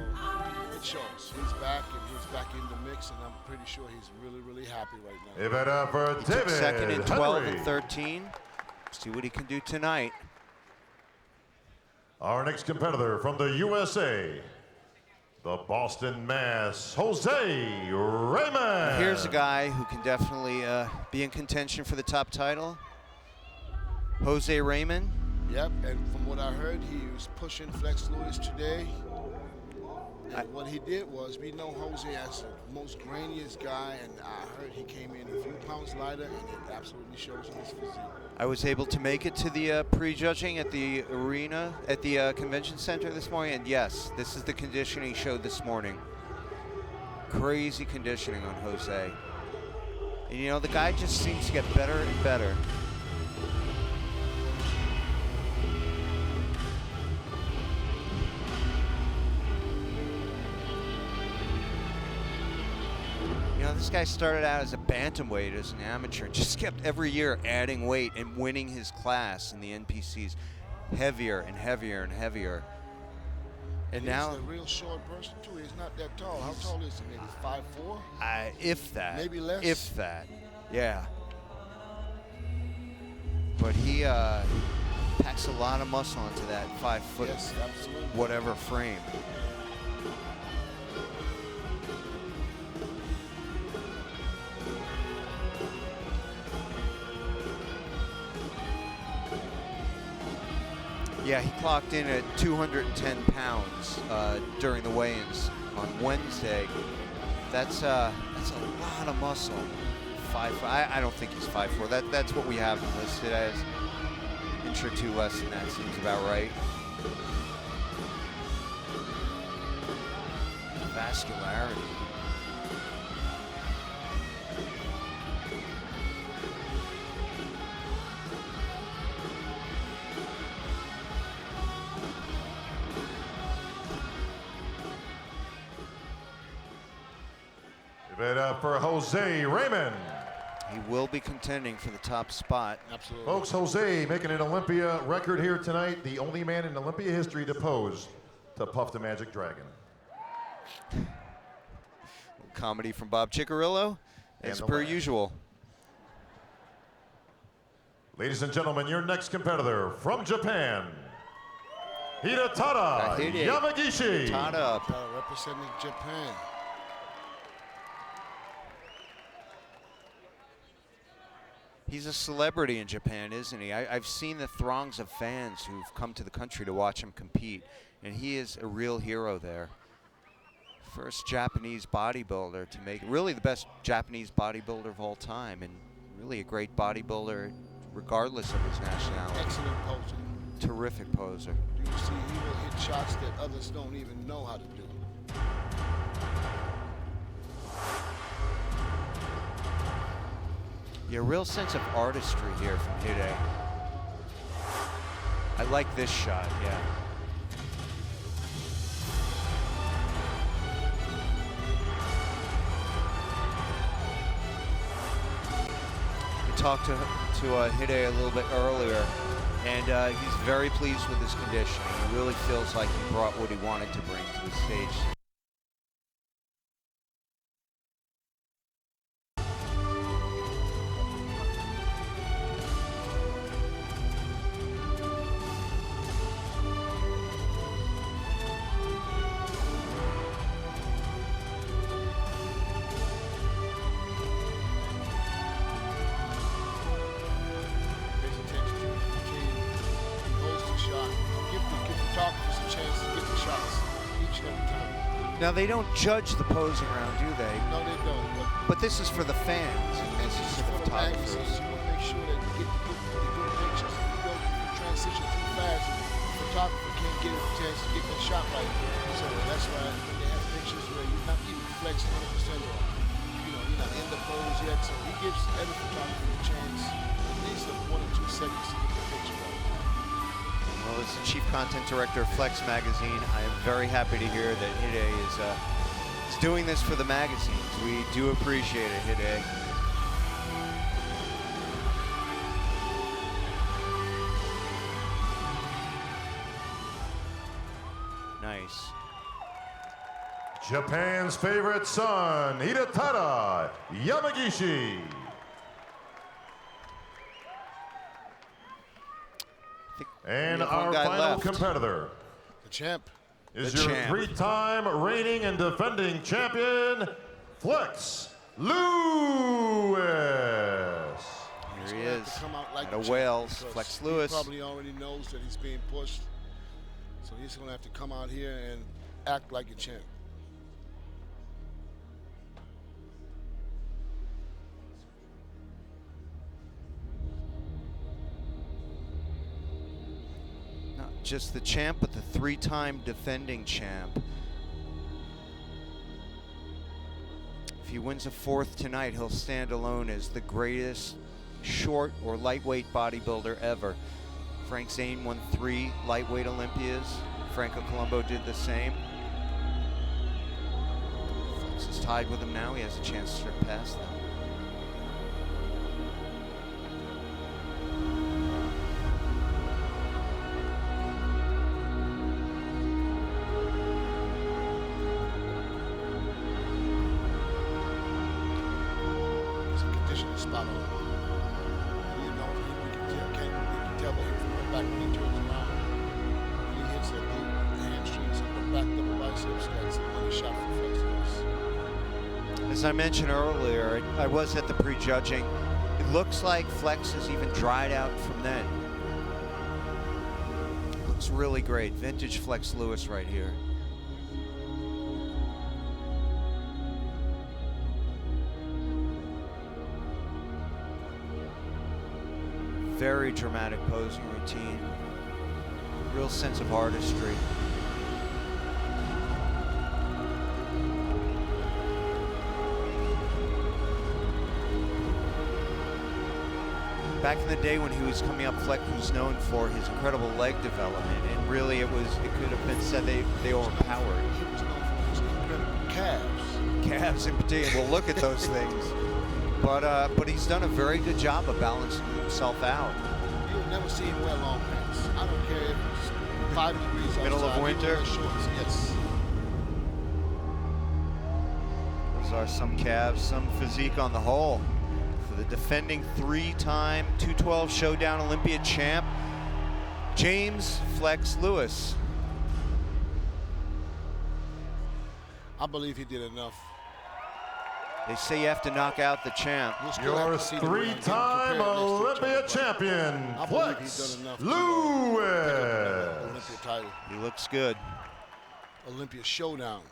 it shows. He's back and he's back in the mix, and I'm pretty sure he's really happy right now. Give it up for He David took second in 12 Henry. and 13. See what he can do tonight. Our next competitor from the USA, the Boston Mass, Jose Raymond. Here's a guy who can definitely be in contention for the top title. Jose Raymond. Yep, and from what I heard, he was pushing Flex Lewis today. And what he did was, we know Jose as the most grainiest guy, and I heard he came in a few pounds lighter, and it absolutely shows in his physique. I was able to make it to the pre-judging at the arena, at the convention center this morning, and yes, this is the conditioning he showed this morning. Crazy conditioning on Jose. And you know, the guy just seems to get better and better. You know, this guy started out as a bantamweight as an amateur, just kept every year adding weight and winning his class in the NPCs heavier and heavier and heavier. And He's now, a real short person too. He's not that tall. How tall is he? Maybe 5'4"? if that. Maybe less? If that, yeah. But he packs a lot of muscle into that 5 foot, Yes, absolutely. whatever frame. Yeah, he clocked in at 210 pounds during the weigh-ins on Wednesday. That's a lot of muscle. I don't think he's 5'4". That's what we have him listed as. Inch or two less than that seems about right. Vascularity. Give it up for Jose Raymond. He will be contending for the top spot. Absolutely. Folks, Jose making an Olympia record here tonight, the only man in Olympia history to pose to Puff the Magic Dragon. Comedy from Bob Ciccarillo, as And the per last. usual. Ladies and gentlemen, your next competitor from Japan, Hidetada Hide. Yamagishi. Tada. Representing Japan. He's a celebrity in Japan, isn't he? I've seen the throngs of fans who've come to the country to watch him compete, and he is a real hero there. First Japanese bodybuilder to make, really the best Japanese bodybuilder of all time, and really a great bodybuilder regardless of his nationality. Excellent poser. Terrific poser. You see, he will hit shots that others don't even know how to do. Yeah, real sense of artistry here from Hide. I like this shot, yeah. We talked to Hide a little bit earlier, and he's very pleased with his conditioning. He really feels like he brought what he wanted to bring to the stage. Now, they don't judge the posing round, do they? No, they don't. But this is for the fans. This is the for the photographers. magazines. You want to make sure that you get the good pictures. If you go transition too fast, the photographer can't get a chance to get that shot right. So that's why when they have pictures where you're not even flexing 100% on, you're not in the pose yet. So he gives every photographer a chance at least 1 or 2 seconds to get the picture right. Well, as the chief content director of Flex Magazine, I am very happy to hear that Hide is doing this for the magazines. We do appreciate it, Hide. Nice. Japan's favorite son, Hidetada Yamagishi. And our final competitor The champ. is The your champ. 3-time reigning and defending champion, Flex Lewis. Here he is. Come out like Out of the champ Wales, because Flex he Lewis. probably already knows that he's being pushed. So he's going to have to come out here and act like a champ. Not just the champ, but the 3-time defending champ. If he wins a 4th tonight, he'll stand alone as the greatest short or lightweight bodybuilder ever. Frank Zane won 3 lightweight Olympias. Franco Colombo did the same. Fox is tied with him now. He has a chance to surpass them. His condition is spot on. You know, you can tell by him from back when he turns around. When he hits that the hamstrings and the back double biceps, that's a money shot for Flex Lewis. As I mentioned earlier, I was at the prejudging. It looks like Flex has even dried out from then. Looks really great. Vintage Flex Lewis right here. Very dramatic posing routine. Real sense of artistry. Back in the day when he was coming up, Flex was known for his incredible leg development, and really it could have been said they overpowered. He was known for his incredible calves. Calves in particular. Well, look at those things. But he's done a very good job of balancing himself out. You'll never see him wear long pants. I don't care if it's 5 degrees Middle outside. of winter. He wears shorts, yes. Those are some calves, some physique on the whole. For the defending 3-time 212 Showdown Olympia champ, James Flex Lewis. I believe he did enough. They say you have to knock out the champ. Your 3-time Olympia champion, I believe Flex he's done enough to Lewis. pick up an Olympia title. He looks good. Olympia Showdown.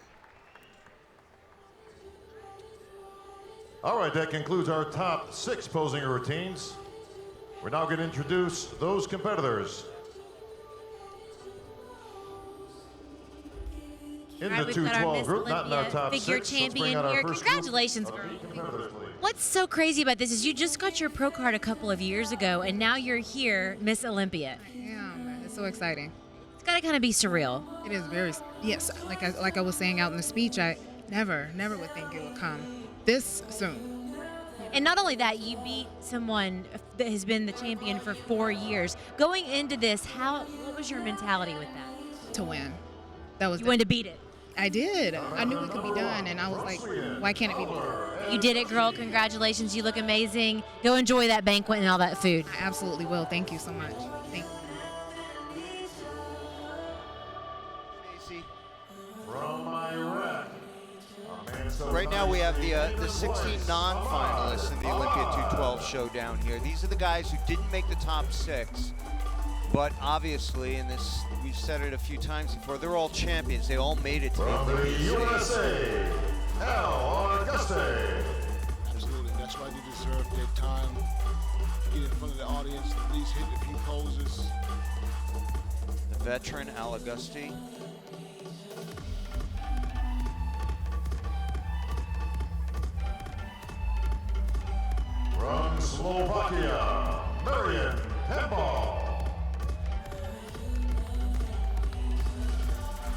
All right, that concludes our top 6 posing routines. We're now going to introduce those competitors. In All right, the we've got our 212 Miss group, not in our Olympia top figure 6. Let's bring champion out our here. first Congratulations, group girl. of competitors, please. What's so crazy about this is you just got your pro card a couple of years ago, and now you're here, Miss Olympia. Yeah, man, it's so exciting. It's got to kind of be surreal. It is very, yes, like I was saying out in the speech, I never would think it would come this soon. And not only that, you beat someone that has been the champion for 4 years. Going into this, what was your mentality with that? To win. That was You wanted to beat it. I did. I knew it could be done, and I was like, why can't it be done? You did it, girl. Congratulations. You look amazing. Go enjoy that banquet and all that food. I absolutely will. Thank you so much. Thank you. From Iraq. Right now we have the 16 non-finalists in the Olympia 212 Showdown here. These are the guys who didn't make the top 6, But obviously, and this we've said it a few times before, they're all champions. They all made it to the From the Olympic stage. USA, Al Auguste. Absolutely. That's why they deserve their time. Get in front of the audience, at least hit a few poses. The veteran Al Auguste. From Slovakia, Marian Handball.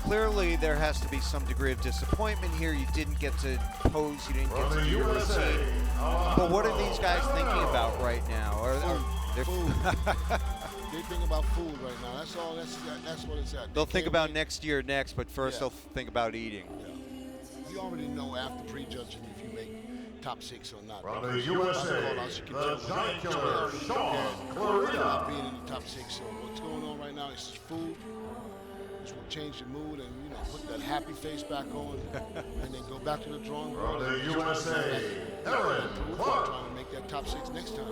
Clearly, there has to be some degree of disappointment here. You didn't get to pose, you didn't get to do your routine. But what are these guys thinking about right now? They're Food. They think about food right now. That's all. That's what it's at. They'll think about next year next, but first they'll think about eating. You already know after prejudging if you make top 6 or not. From the USA, the giant killer, Sean Clarita. Not being in the top 6. So what's going on right now is food, which will change the mood and put that happy face back on, and then go back to the drawing board. From the USA, Aaron Clark. Trying to make that top 6 next time.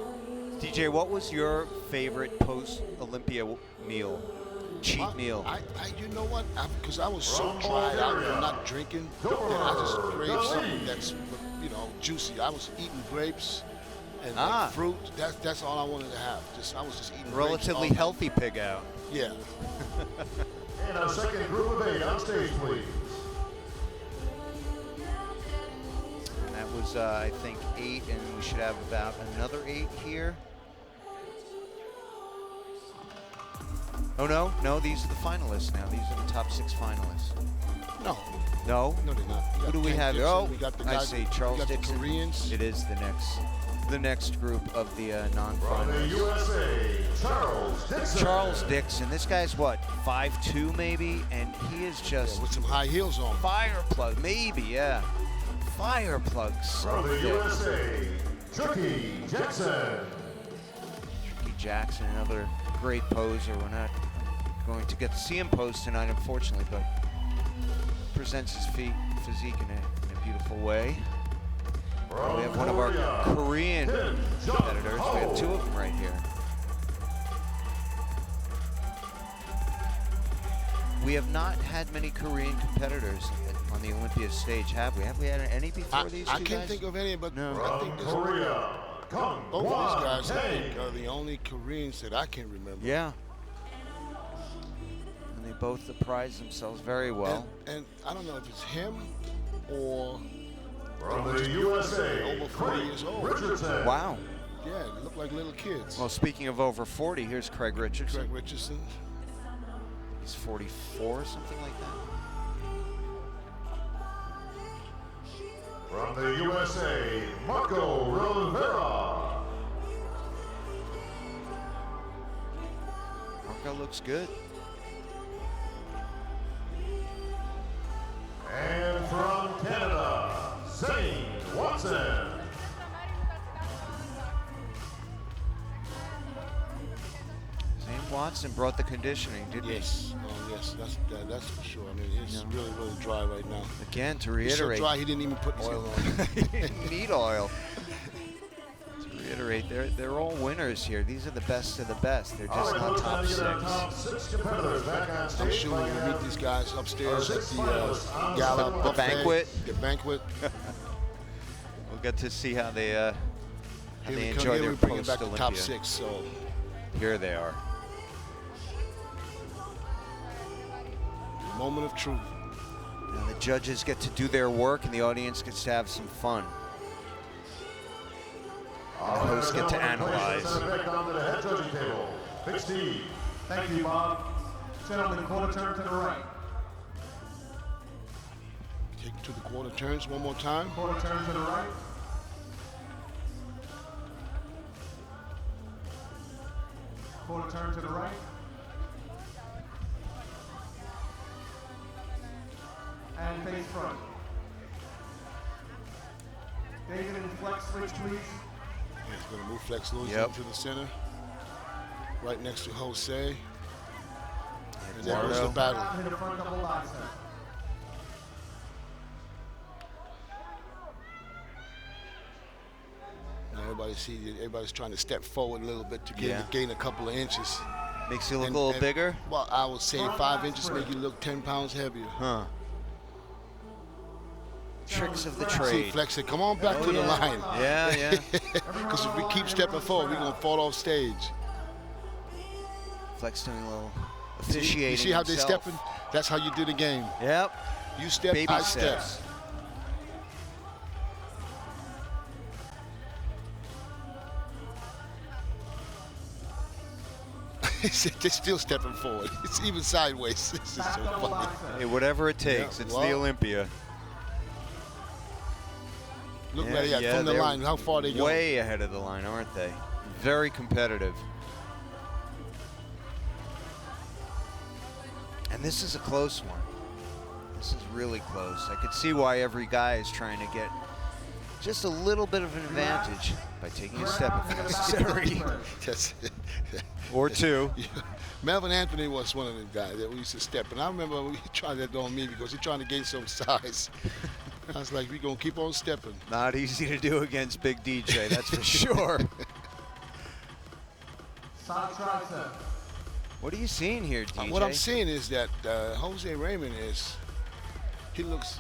DJ, what was your favorite post-Olympia meal? Cheat meal? You know what? Because I was so dried out from not drinking, that I just craved something that's, juicy. I was eating grapes and like fruit. That's all I wanted to have. I was just eating Relatively grapes healthy pig out. Yeah. And our second group of 8 on stage, please. And that was, I think, 8, and we should have about another 8 here. Oh, no, these are the finalists now. These are the top 6 finalists. No. No? No, they're not. Who do we have? Dixon, Oh, we got the I guys, see. Charles we got Dixon. The Koreans. It is the next group of the From the non-finalists. USA, Charles Dixon. Charles Dixon. This guy's what, 5'2" maybe, and he is just with some high heels on. Fire plug, maybe, yeah. Fire plugs. From the USA, Tricky Jackson. Tricky Jackson, another great poser. We're not going to get to see him pose tonight, unfortunately, but presents his physique in a beautiful way. We have one of our Korean competitors. We have 2 of them right here. We have not had many Korean competitors on the Olympia stage, have we? Have we had any before these two I can't guys? think of any, but No. I think From Korea, both of these guys I think are the only Koreans that I can remember. Yeah. And they both prize themselves very well. And I don't know if it's him or From the USA, over 40 years old. Richardson. Wow. Yeah, they look like little kids. Well, speaking of over 40, here's Craig Richardson. Craig Richardson. He's 44, something like that. From the USA, Marco Rivera. Marco looks good. And from Canada, Zane Watson. Zane Watson brought the conditioning, didn't Yes. Oh, yes. That's for sure. I mean, it's really, really dry right now. he? Again, to He's so reiterate. dry he didn't even put oil on. He didn't need oil. To reiterate, they're all winners here. These are the best of the best. They're just not top 6. Top 6 competitors back on stage. I'm sure we'll meet these guys upstairs at the gala The buffet, banquet. The banquet. We'll get to see how they Here enjoy we their bring it back to post-Olympia. top 6. So Here they are. moment of truth. Now the judges get to do their work, and the audience gets to have some fun. And the hosts get to analyze. Back onto the head judging table. Big Steve. Thank you, Bob. Gentlemen, quarter turn to the right. Take it to the quarter turns one more time. Quarter turn to the right. Quarter turn to the right. And face front. David and flex switch, please. He's going to move Flex Lewis Yep. into the center, right next to Jose. And there Eduardo. goes the battle. Hit a front double bicep. Now everybody's trying to step forward a little bit to gain a couple of inches. Makes you look a little bigger? Well, I would say 5 inches make you look 10 pounds heavier. Huh. Tricks of the See, trade. Flex said, come on back to the line. Yeah, yeah. Because if we keep stepping forward, we're going to fall off stage. Flex doing a little officiating. You see how himself. they stepping? That's how you do the game. Yep. You step, Baby I steps. step. They're still stepping forward. It's even sideways. This is so funny. Hey, whatever it takes. Yeah, It's well, the Olympia. Look from the they're line, how far they go. Way ahead of the line, aren't they? Very competitive. And this is a close one. This is really close. I could see why every guy is trying to get just a little bit of an advantage by taking a step if necessary. Or two. Melvin Anthony was one of the guys that we used to step. And I remember we tried that on me because he's trying to gain some size. I was like, we're going to keep on stepping. Not easy to do against Big DJ, that's for sure. What are you seeing here, DJ? What I'm seeing is that Jose Raymond he looks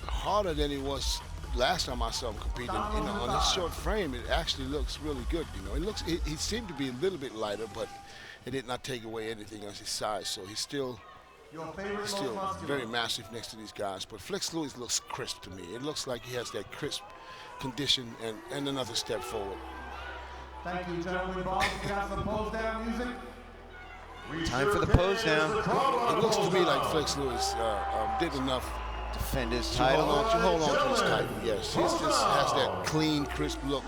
harder than he was last time I saw him competing. You know, on his short frame, it actually looks really good. You know, he seemed to be a little bit lighter, but it did not take away anything on his size. So he's still very massive next to these guys. But Flex Lewis looks crisp to me. It looks like he has that crisp condition and another step forward. Thank you, gentlemen. Bob, we got some pose down music. Time for the pose down. It looks to me like Flex Lewis did enough. Defend his title. To hold on to his title, yes. He just has that clean, crisp look.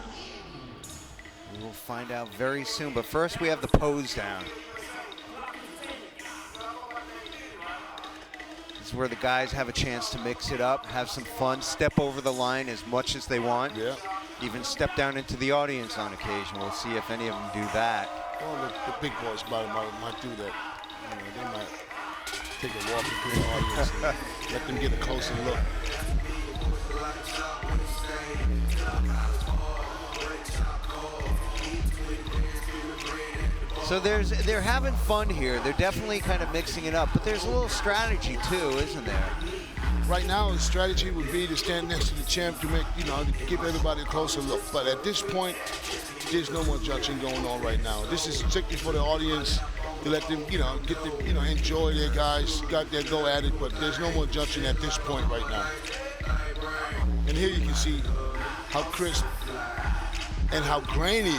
We will find out very soon, but first we have the pose down. This is where the guys have a chance to mix it up, have some fun, step over the line as much as they want. Yeah. Even step down into the audience on occasion. We'll see if any of them do that. Well, the big boys might do that. You know, they might take a walk into the audience and let them get a closer look. So they're having fun here. They're definitely kind of mixing it up, but there's a little strategy too, isn't there? Right now, the strategy would be to stand next to the champ to make, to give everybody a closer look. But at this point, there's no more judging going on right now. This is strictly for the audience to let them, get them, enjoy their guys, got their go at it. But there's no more judging at this point right now. And here you can see how crisp and how grainy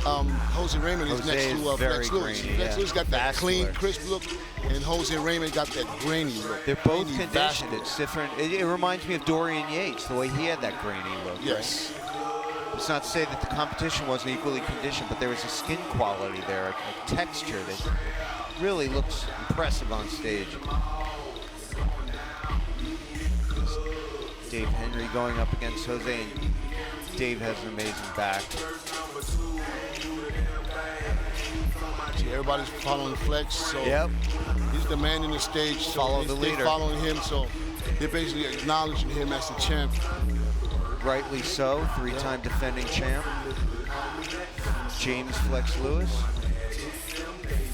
Jose Raymond is next to Flex Lewis. Flex Lewis got that clean, crisp look, and Jose Raymond got that grainy look. They're both conditioned. It's different. It reminds me of Dorian Yates, the way he had that grainy look. Yes. Right? It's not to say that the competition wasn't equally conditioned, but there was a skin quality there, a texture that really looks impressive on stage. Dave Henry going up against Jose, and Dave has an amazing back. See, everybody's following Flex, so he's the man in the stage. So Follow the leader. They're following him, so they're basically acknowledging him as the champ. Rightly so, three-time defending champ. James Flex Lewis.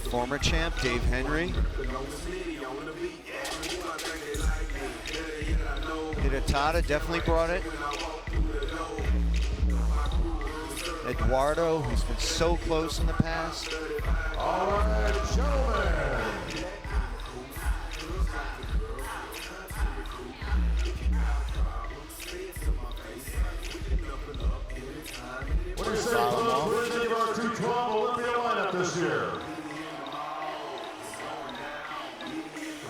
Former champ, Dave Henry. Hidetada definitely brought it. Eduardo, who's been so close in the past. All right, gentlemen. What do you say, folks? What do you think of our 212 Olympia lineup this year?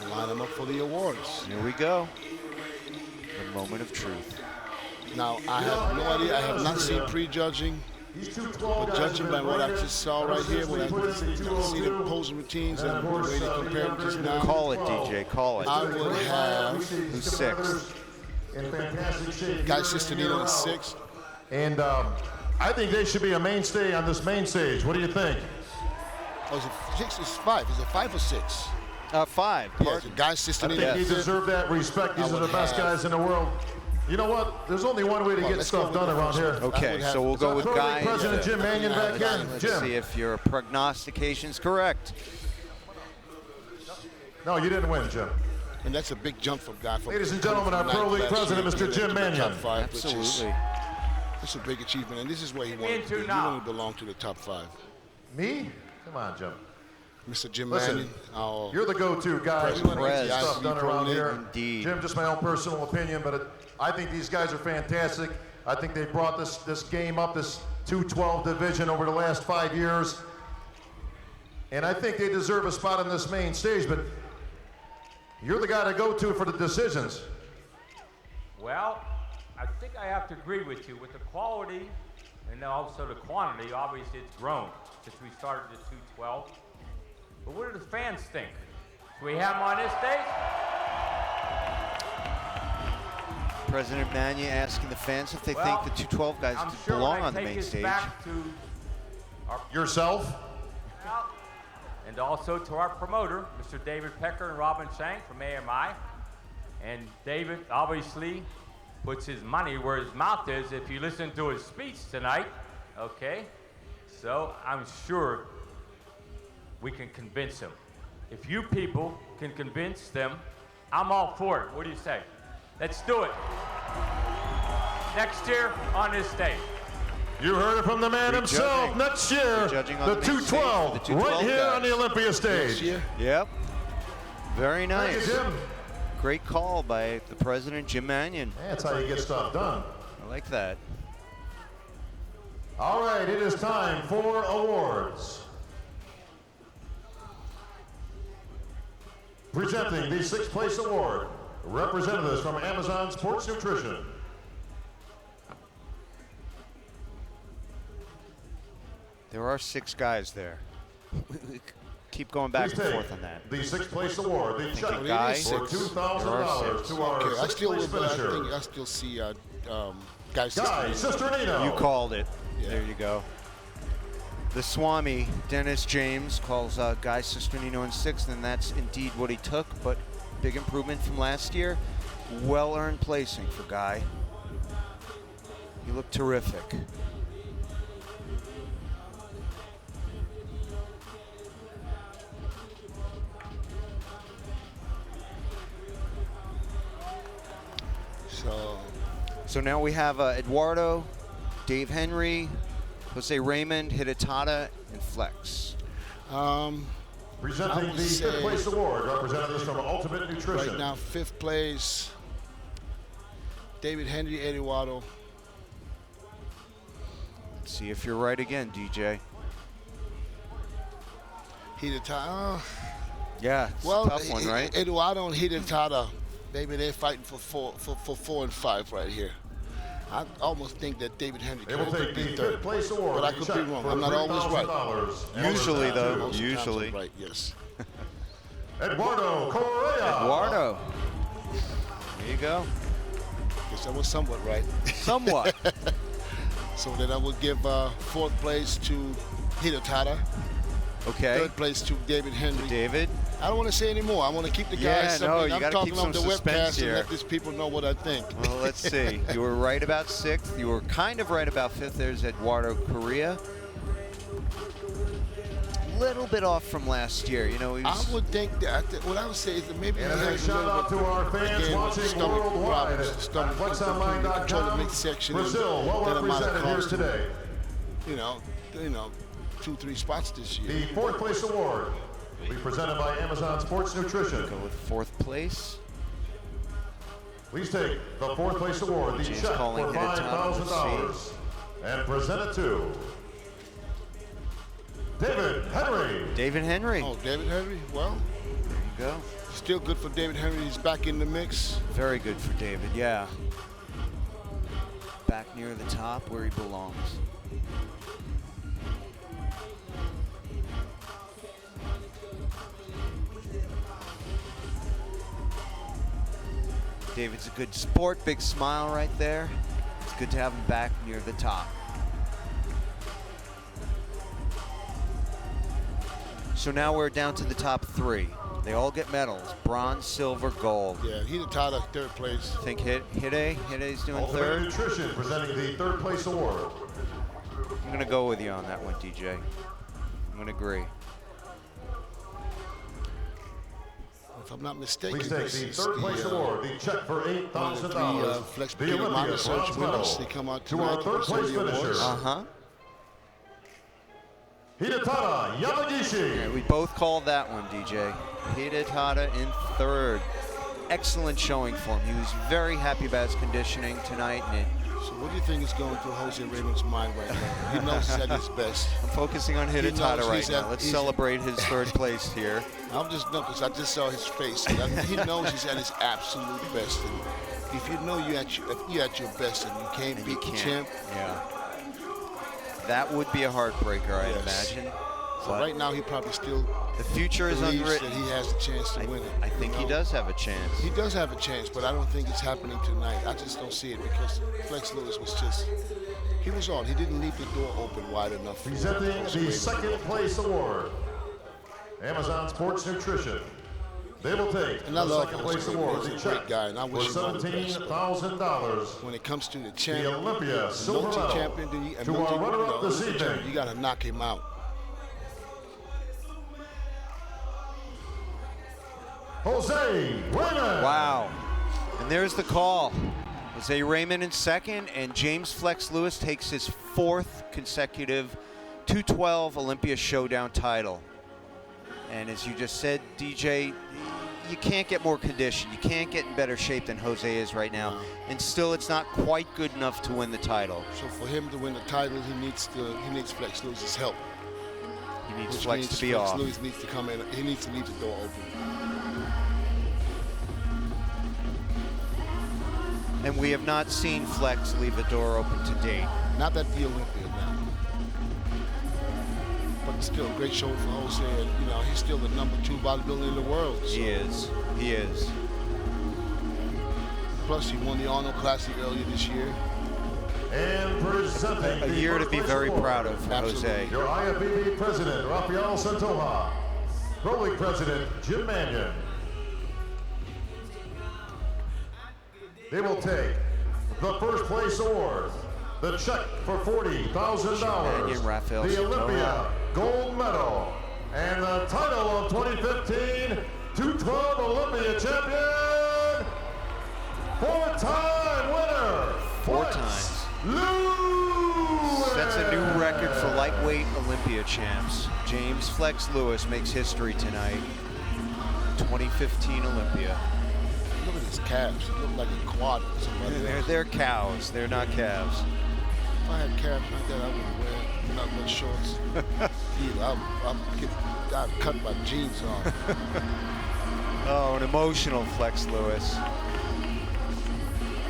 Line them up for the awards. Here we go. The moment of truth. Now, I have no idea. I have not seen prejudging. But judging by what I just saw right here, when I see the posing routines and the way they compare them just now. Call it, DJ, call it. I would have. Who's sixth? In fantastic shape. Guy Sistanino is sixth. And I think they should be a mainstay on this main stage. What do you think? Oh, is it six? It's five. Is it 5 or 6? 5. Yeah, Guy Sistanino. I think he deserved that respect. These are the best guys in the world. You know what? There's only one way to get stuff done around here. Okay, so we'll go with Guy. President Jim Mannion back here. Let's Jim. see if your prognostication's correct. No, you didn't win, Jim. And that's a big jump from Guy. Ladies and gentlemen, our Pro League president, Mr. Jim Mannion. Absolutely. It's a big achievement, and this is where he wanted to be. You want to belong to the top 5. Me? Come on, Jim. Mr. Jim Listen, Mannion, you're the go-to guy. We want to get Prez. stuff done around here. Indeed. Jim, just my own personal opinion, but I think these guys are fantastic. I think they brought this game up, this 212 division over the last 5 years. And I think they deserve a spot on this main stage, but you're the guy to go to for the decisions. Well, I think I have to agree with you. With the quality and also the quantity, obviously it's grown since we started the 212. But what do the fans think? Do we have them on this stage? President Mannion asking the fans if they think the 212 guys I'm sure belong when I on the take main this stage. back to our Yourself? and also to our promoter, Mr. David Pecker and Robin Shank from AMI. And David obviously puts his money where his mouth is if you listen to his speech tonight, okay? So I'm sure we can convince him. If you people can convince them, I'm all for it. What do you say? Let's do it. Next year on this stage. You heard it from the man himself. Next year, the 212, right here on the Olympia stage. Yep. Very Thank nice. you, Jim. Great call by the president, Jim Mannion. That's how you get stuff done. I like that. All right, it is time for awards. Presenting the 6th place award, representatives from Amazon Sports Nutrition. There are 6 guys there. Keep going back and forth on that. The 6th place award, the check for Guy, $2,000 to our Okay, I 6th still place would, I finisher. think I still see Guy Sisternino. You called it. There you go. The Swami, Dennis James, calls Guy Sisternino in 6th, and that's indeed what he took, but big improvement from last year. Well-earned placing for Guy. He looked terrific. So now we have Eduardo, Dave Henry, Jose Raymond, Hidetada, and Flex. Presenting the 5th place award, representatives from Ultimate Nutrition. Right now, 5th place, David Henry, Eduardo. Let's see if you're right again, DJ. Hidetada. Yeah, it's a tough one, right? Eduardo and Hidetada, maybe they're fighting for 4 and 5 right here. I almost think that David Henry They will take the 5th place award. but I could be wrong. I'm not always right. Usually, though. Most of the times Usually. I'm right, yes. Eduardo Correa. Eduardo. There you go. Guess I was somewhat right. Somewhat. So then I would give 4th place to Hidetada. Okay. 3rd place to David Henry. David. I don't want to say anymore. I want to keep the Yeah, guys. no, you I'm gotta talking keep on some the suspense webcast here. and let these people know what I think. Well, let's see. You were right about 6th. You were kind of right about 5th. There's Eduardo Correa. Little bit off from last year. You know, he was... I would think that what I would say is that maybe And he a big has a shout little out bit to our fans again, watching stomach worldwide problems, at stomach flexonline.com. control the midsection and Brazil, well that amount of represented here cost to, today. You know, 2-3 spots this year. The 4th place award will be presented by Amazon Sports Nutrition. Go with 4th place. Please take the 4th place award, the James check calling for Hidetada. $5,000, and present it to David Henry. David Henry. Oh, David Henry. Well, there you go. Still good for David Henry. He's back in the mix. Very good for David, yeah. Back near the top where he belongs. David's a good sport, big smile right there. It's good to have him back near the top. So now we're down to the top 3. They all get medals: bronze, silver, gold. Yeah, Hidetada, third place. I think Hide's doing Ultimate third. Nutrition presenting the third place award. I'm gonna go with you on that one, DJ. I'm gonna agree. If I'm not mistaken, Please take this the is third place award, the check for $8,000. Flex The Beer Olympia Minor Search bronze winners. medal They come out to our tonight third to place present the awards. finisher. Hidetada Yamagishi. Yeah, we both called that one, DJ. Hidetada in third. Excellent showing for him. He was very happy about his conditioning tonight. And So what do you think is going through Jose Raymond's mind right now? He knows he's at his best. I'm focusing on He Hidetada knows right he's now. at- Let's he's- celebrate his third place here. I'm just no, because I just saw his face. He knows he's at his absolute best. And if you know if you're at your best and you can't beat the champ, Yeah. That would be a heartbreaker, I'd Yes. imagine. So But right now he probably still the future is believes unwritten. that he has a chance to win it. I think he does have a chance. He does have a chance, but I don't think it's happening tonight. I just don't see it because Flex Lewis was just, he was on. He didn't leave the door open wide enough. for Presenting Jose the Raymond. second place award, Amazon Sports Nutrition. They will take And I the love second Jose place Raymond. award, He's the a check great guy, and I wish for him all the best. $17,000. When it comes to the champion, Olympia silver medal multi-champion, then to our runner-up this evening. you got to knock him out. Jose Raymond. Wow. And there's the call. Jose Raymond in second, and James Flex Lewis takes his fourth consecutive 212 Olympia Showdown title. And as you just said, DJ, you can't get more conditioned. You can't get in better shape than Jose is right now. And still, it's not quite good enough to win the title. So for him to win the title, he needs Flex Lewis's help. He needs Which Flex means to be Flex off. Lewis needs to come in. He needs to leave the door open. And we have not seen Flex leave the door open to date. Not at the Olympia now. But it's still a great show for Jose. And, you know, he's still the #2 bodybuilder in the world. So. He is. He is. Plus, he won the Arnold Classic earlier this year. And presenting A the year to first be place very award, proud of for Jose. your IFBB President, Rafael Santoja. Pro League President, Jim Mannion. They will take the first place award, the check for $40,000, Mannion, Rafael the Santoja. Olympia gold medal, and the title of 2015 212 Olympia champion, four-time winner, Four Flex times. Lewis. Sets a new record for lightweight Olympia champs. James Flex Lewis makes history tonight. 2015 Olympia. Look at his calves. He look like a quad or somebody. They're cows. They're not calves. If I had calves like that, I wouldn't wear not much shorts. I'd cut my jeans off. Oh, an emotional Flex Lewis.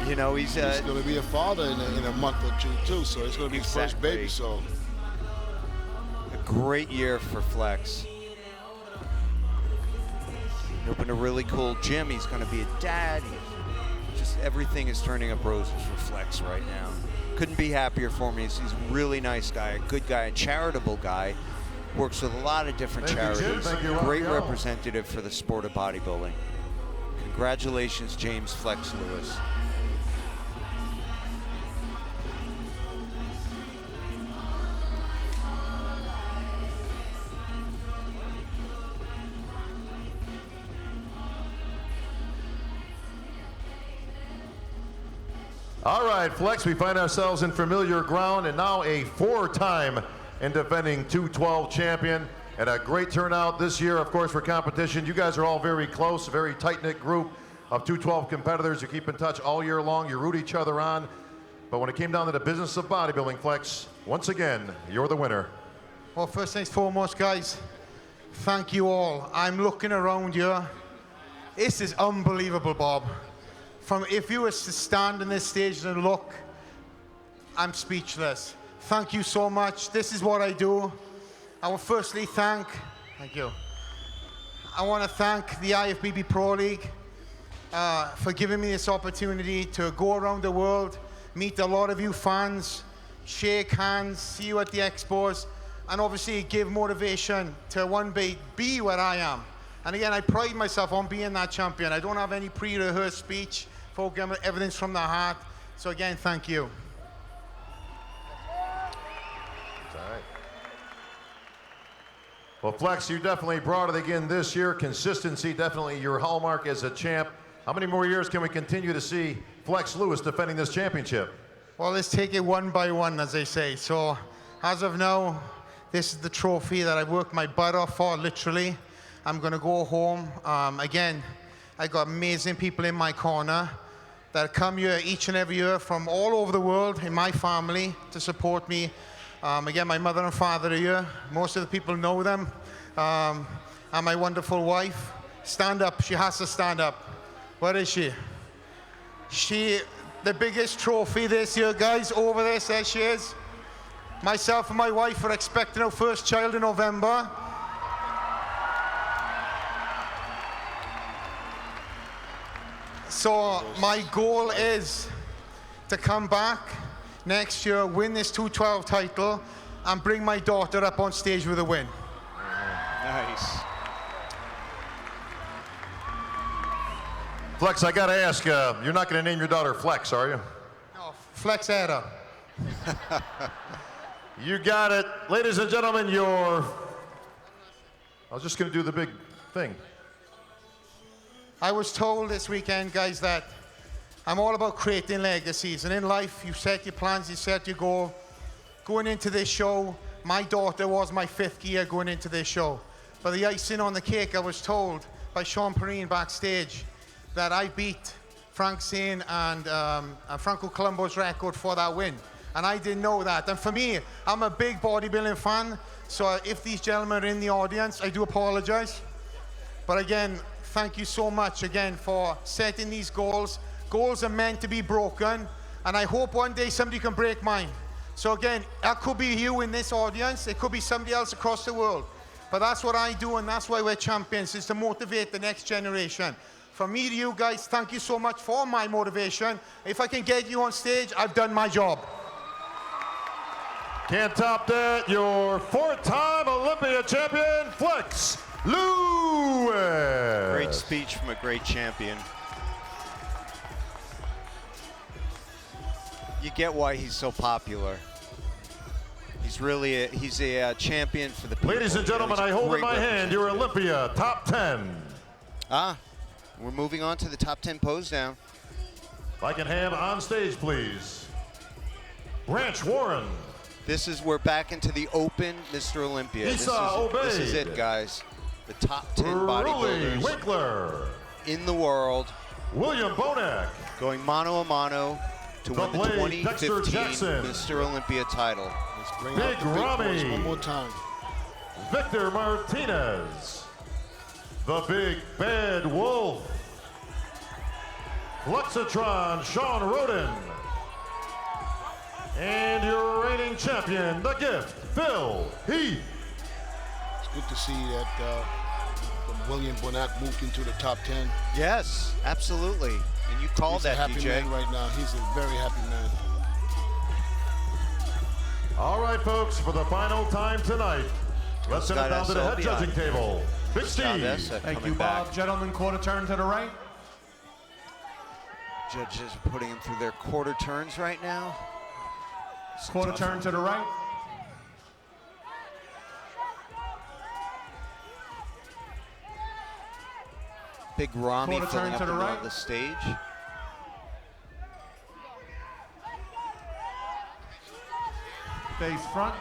You know, he's going to be a father in a month or two, too, so it's going to be his first baby, so. A great year for Flex. He opened a really cool gym. He's going to be a dad. Just everything is turning up roses for Flex right now. Couldn't be happier for me. He's a really nice guy, a good guy, a charitable guy. Works with a lot of different Thank you, Jim. charities. Thank you, Great Rafael. representative for the sport of bodybuilding. Congratulations, James Flex Lewis. All right, Flex, we find ourselves in familiar ground, and now a four-time and defending 212 champion, and a great turnout this year, of course, for competition. You guys are all very close, a very tight-knit group of 212 competitors. You keep in touch all year long. You root each other on. But when it came down to the business of bodybuilding, Flex, once again, you're the winner. Well, first things foremost, guys, thank you all. I'm looking around here. This is unbelievable, Bob. If you were to stand on this stage and look, I'm speechless. Thank you so much. This is what I do. I will firstly thank you. I want to thank the IFBB Pro League for giving me this opportunity to go around the world, meet a lot of you fans, shake hands, see you at the expos, and obviously give motivation to one day be where I am And again, I pride myself on being that champion. I don't have any pre-rehearsed speech. Everything's from the heart. So again, thank you. All right. Well, Flex, you definitely brought it again this year. Consistency, definitely your hallmark as a champ. How many more years can we continue to see Flex Lewis defending this championship? Well, let's take it one by one, as they say. So, as of now, this is the trophy that I worked my butt off for, literally. I'm going to go home. Again, I got amazing people in my corner that come here each and every year from all over the world in my family to support me. Again, my mother and father are here. Most of the people know them. And my wonderful wife. Stand up. She has to stand up. Where is she? The biggest trophy this year, guys, over there she is. Myself and my wife are expecting our first child in November. So my goal is to come back next year, win this 212 title, and bring my daughter up on stage with a win. Nice. Flex, I got to ask, you're not going to name your daughter Flex, are you? No, Flex Era. You got it. Ladies and gentlemen, I was just going to do the big thing. I was told this weekend, guys, that I'm all about creating legacies. And in life, you set your plans, you set your goal. Going into this show, my daughter was my 5th year going into this show. But the icing on the cake, I was told by Sean Perrine backstage that I beat Frank Zane and Franco Colombo's record for that win. And I didn't know that. And for me, I'm a big bodybuilding fan. So if these gentlemen are in the audience, I do apologize. But again, thank you so much again for setting these goals. Goals are meant to be broken. And I hope one day somebody can break mine. So again, that could be you in this audience. It could be somebody else across the world. But that's what I do, and that's why we're champions, is to motivate the next generation. From me to you guys, thank you so much for my motivation. If I can get you on stage, I've done my job. Can't top that. Your 4-time Olympia champion, Flex Lewis. Great speech from a great champion. You get why he's so popular. He's really a champion for the people. Ladies and gentlemen, I hold in my hand your Olympia top 10. We're moving on to the top 10 pose down. If I can have on stage, please. Branch Warren. We're back into the open Mr. Olympia. This is it, guys. The top 10 bodybuilders Winkler. in the world. William Bonac. Going mano a mano to win the 2015 Mr. Olympia title. Big Ramy. One more time. Victor Martinez. The Big Bad Wolf. Flexitron Sean Roden. And your reigning champion, the Gift, Phil Heath. It's good to see that William Bonac moved into the top 10. Yes, absolutely. And you called that, He's a happy DJ. man right now. He's a very happy man. All right, folks, for the final time tonight, let's send it down to the head judging table. Big Steve. Thank you, Bob. Gentlemen, quarter turn to the right. Judges are putting them through their quarter turns right now. Quarter turn to the right. Big Ramy Quarter filling turn up to the the middle right. of the stage. Face front.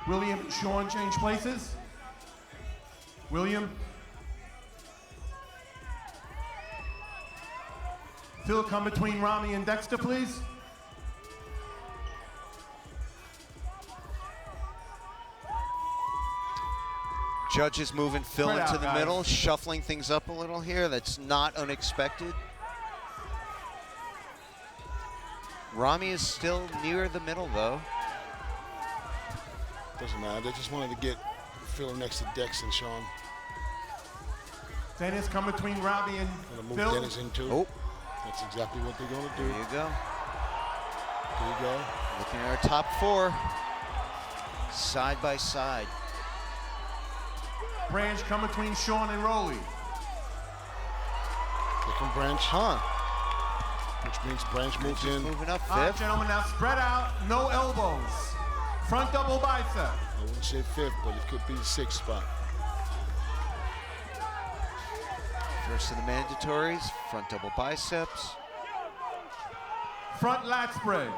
William and Sean change places. William. Phil, come between Ramy and Dexter, please. Judges moving Phil Spread into out, the guys. middle, shuffling things up a little here. That's not unexpected. Ramy is still near the middle, though. Doesn't matter. They just wanted to get Phil next to Dex and Sean. Dennis, come between Ramy and Gonna move Phil. Dennis into. Oh. That's exactly what they're going to do. There you go. There you go. Looking at our top 4. Side by side. Branch come between Sean and Rolly. Here come Branch. Which means Branch moves in. Moving up All right, fifth. gentlemen, now spread out, no elbows. Front double bicep. I wouldn't say fifth, but it could be the sixth spot. First of the mandatories, front double biceps. Front lat spread.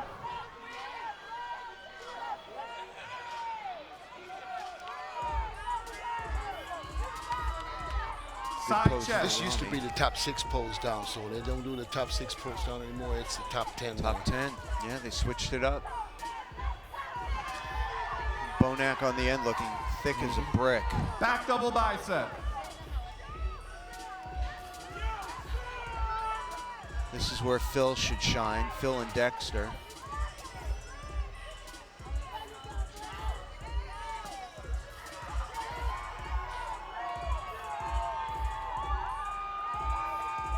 Side chest. This used to be the top 6 pose down, so they don't do the top 6 pose down anymore. It's the top 10. Top 10. Yeah, they switched it up. Bonac on the end looking thick as a brick. Back double bicep. This is where Phil should shine. Phil and Dexter.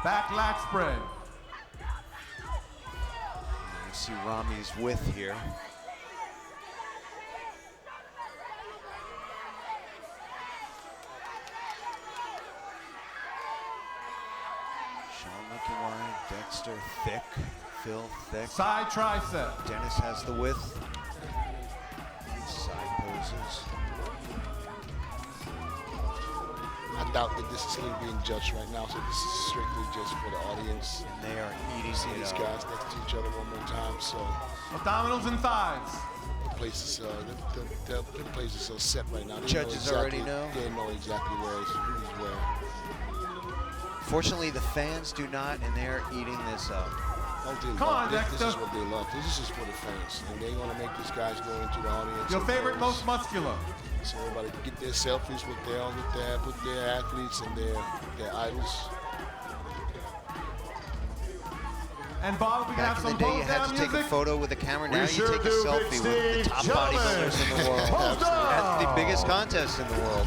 Back lat spread. You see Rami's width here. Sean looking wide, Dexter thick, Phil thick. Side tricep. Dennis has the width. Side poses. I doubt that this is even being judged right now, so this is strictly just for the audience. And they are eating See these guys next to each other one more time, so. Abdominals and thighs. The place is, the place is so set right now. They Judges already know? They know exactly who's where. Fortunately, the fans do not, and they're eating this up. Oh, they Come love on, this. Dexter. This is what they love. This is for the fans, and they're gonna make these guys go into the audience. Your and favorite, pose. most muscular. So everybody can get their selfies with their athletes and their idols. And Bob, we can Back have in some the day, you pose had down to take a music. photo with a camera. Now you sure take a do, selfie Big with the Steve. top Gentlemen, bodybuilders in the world. pose down. That's the biggest contest in the world.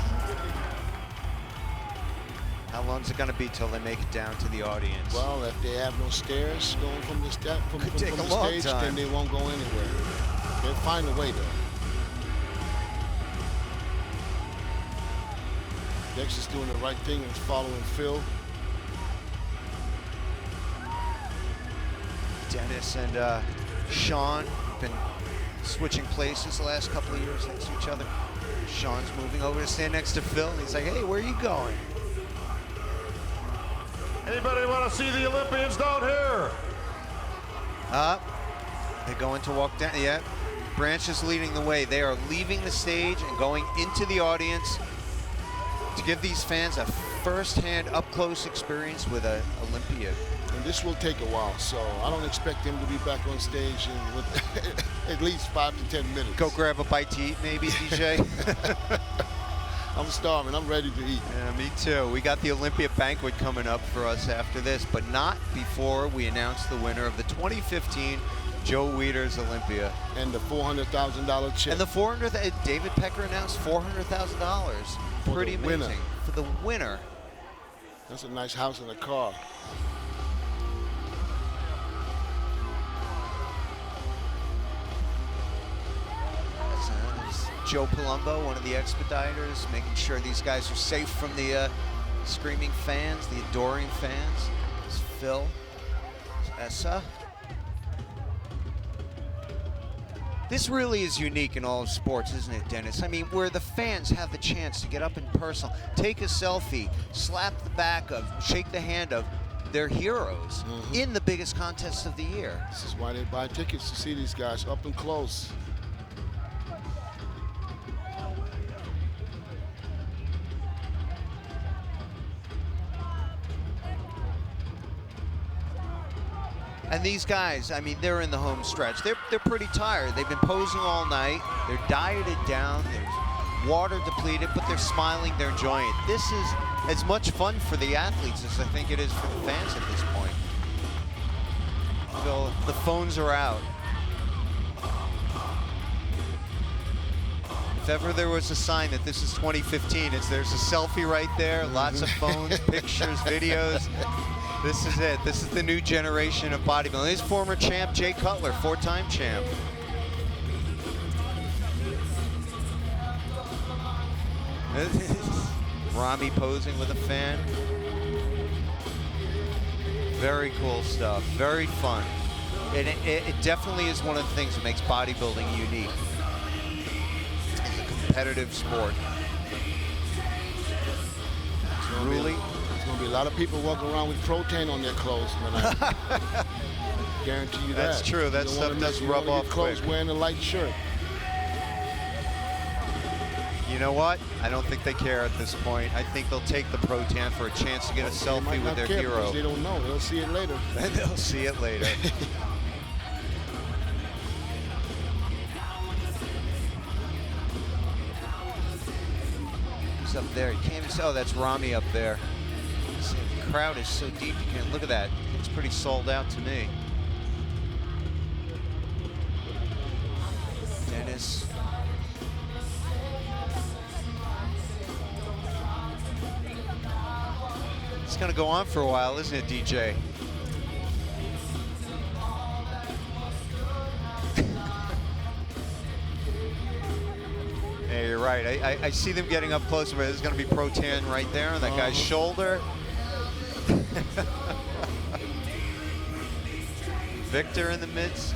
How long is it going to be till they make it down to the audience? Well, if they have no stairs going from the step from Could the take a long stage, time. then they won't go anywhere. They'll find a way though. Dex is doing the right thing and is following Phil. Dennis and Sean have been switching places the last couple of years next to each other. Sean's moving over to stand next to Phil, and he's like, hey, where are you going? Anybody want to see the Olympians down here? They're going to walk down. Yeah, Branch is leading the way. They are leaving the stage and going into the audience to give these fans a first-hand, up-close experience with Olympia. And this will take a while, so I don't expect them to be back on stage in with at least 5 to 10 minutes. Go grab a bite to eat, maybe, DJ? I'm starving. I'm ready to eat. Yeah, me too. We got the Olympia banquet coming up for us after this, but not before we announce the winner of the 2015 Joe Weider's Olympia. And the $400,000 check. And the David Pecker announced $400,000. Pretty amazing. Winner. For the winner. That's a nice house and a car. That's Joe Palumbo, one of the expediters, making sure these guys are safe from the screaming fans, the adoring fans. It's Phil. It's Essa. This really is unique in all of sports, isn't it, Dennis? I mean, where the fans have the chance to get up and personal, take a selfie, slap the back of, shake the hand of their heroes in the biggest contest of the year. This is why they buy tickets to see these guys up and close. And these guys, I mean, they're in the home stretch. They're pretty tired. They've been posing all night. They're dieted down. They're water depleted, but they're smiling. They're enjoying it. This is as much fun for the athletes as I think it is for the fans at this point. So the phones are out. If ever there was a sign that this is 2015, there's a selfie right there, lots of phones, pictures, videos. This is it. This is the new generation of bodybuilding. His former champ, Jay Cutler, 4-time champ. Rami posing with a fan. Very cool stuff. Very fun. And it definitely is one of the things that makes bodybuilding unique. It's a competitive sport. Really? There's going to be a lot of people walking around with protein on their clothes tonight. Guarantee you that. That's true. That stuff does rub off clothes quick. wearing a light shirt. You know what? I don't think they care at this point. I think they'll take the Protan for a chance to get a selfie with their hero. They don't know. They'll see it later. And they'll see it later. Who's up there? You can't even see. Oh, that's Rami up there. The crowd is so deep. You can't look at that. It's pretty sold out to me. Dennis. It's going to go on for a while, isn't it, DJ? Yeah, you're right. I see them getting up closer, but there's going to be Protan right there on that guy's shoulder. Victor in the mix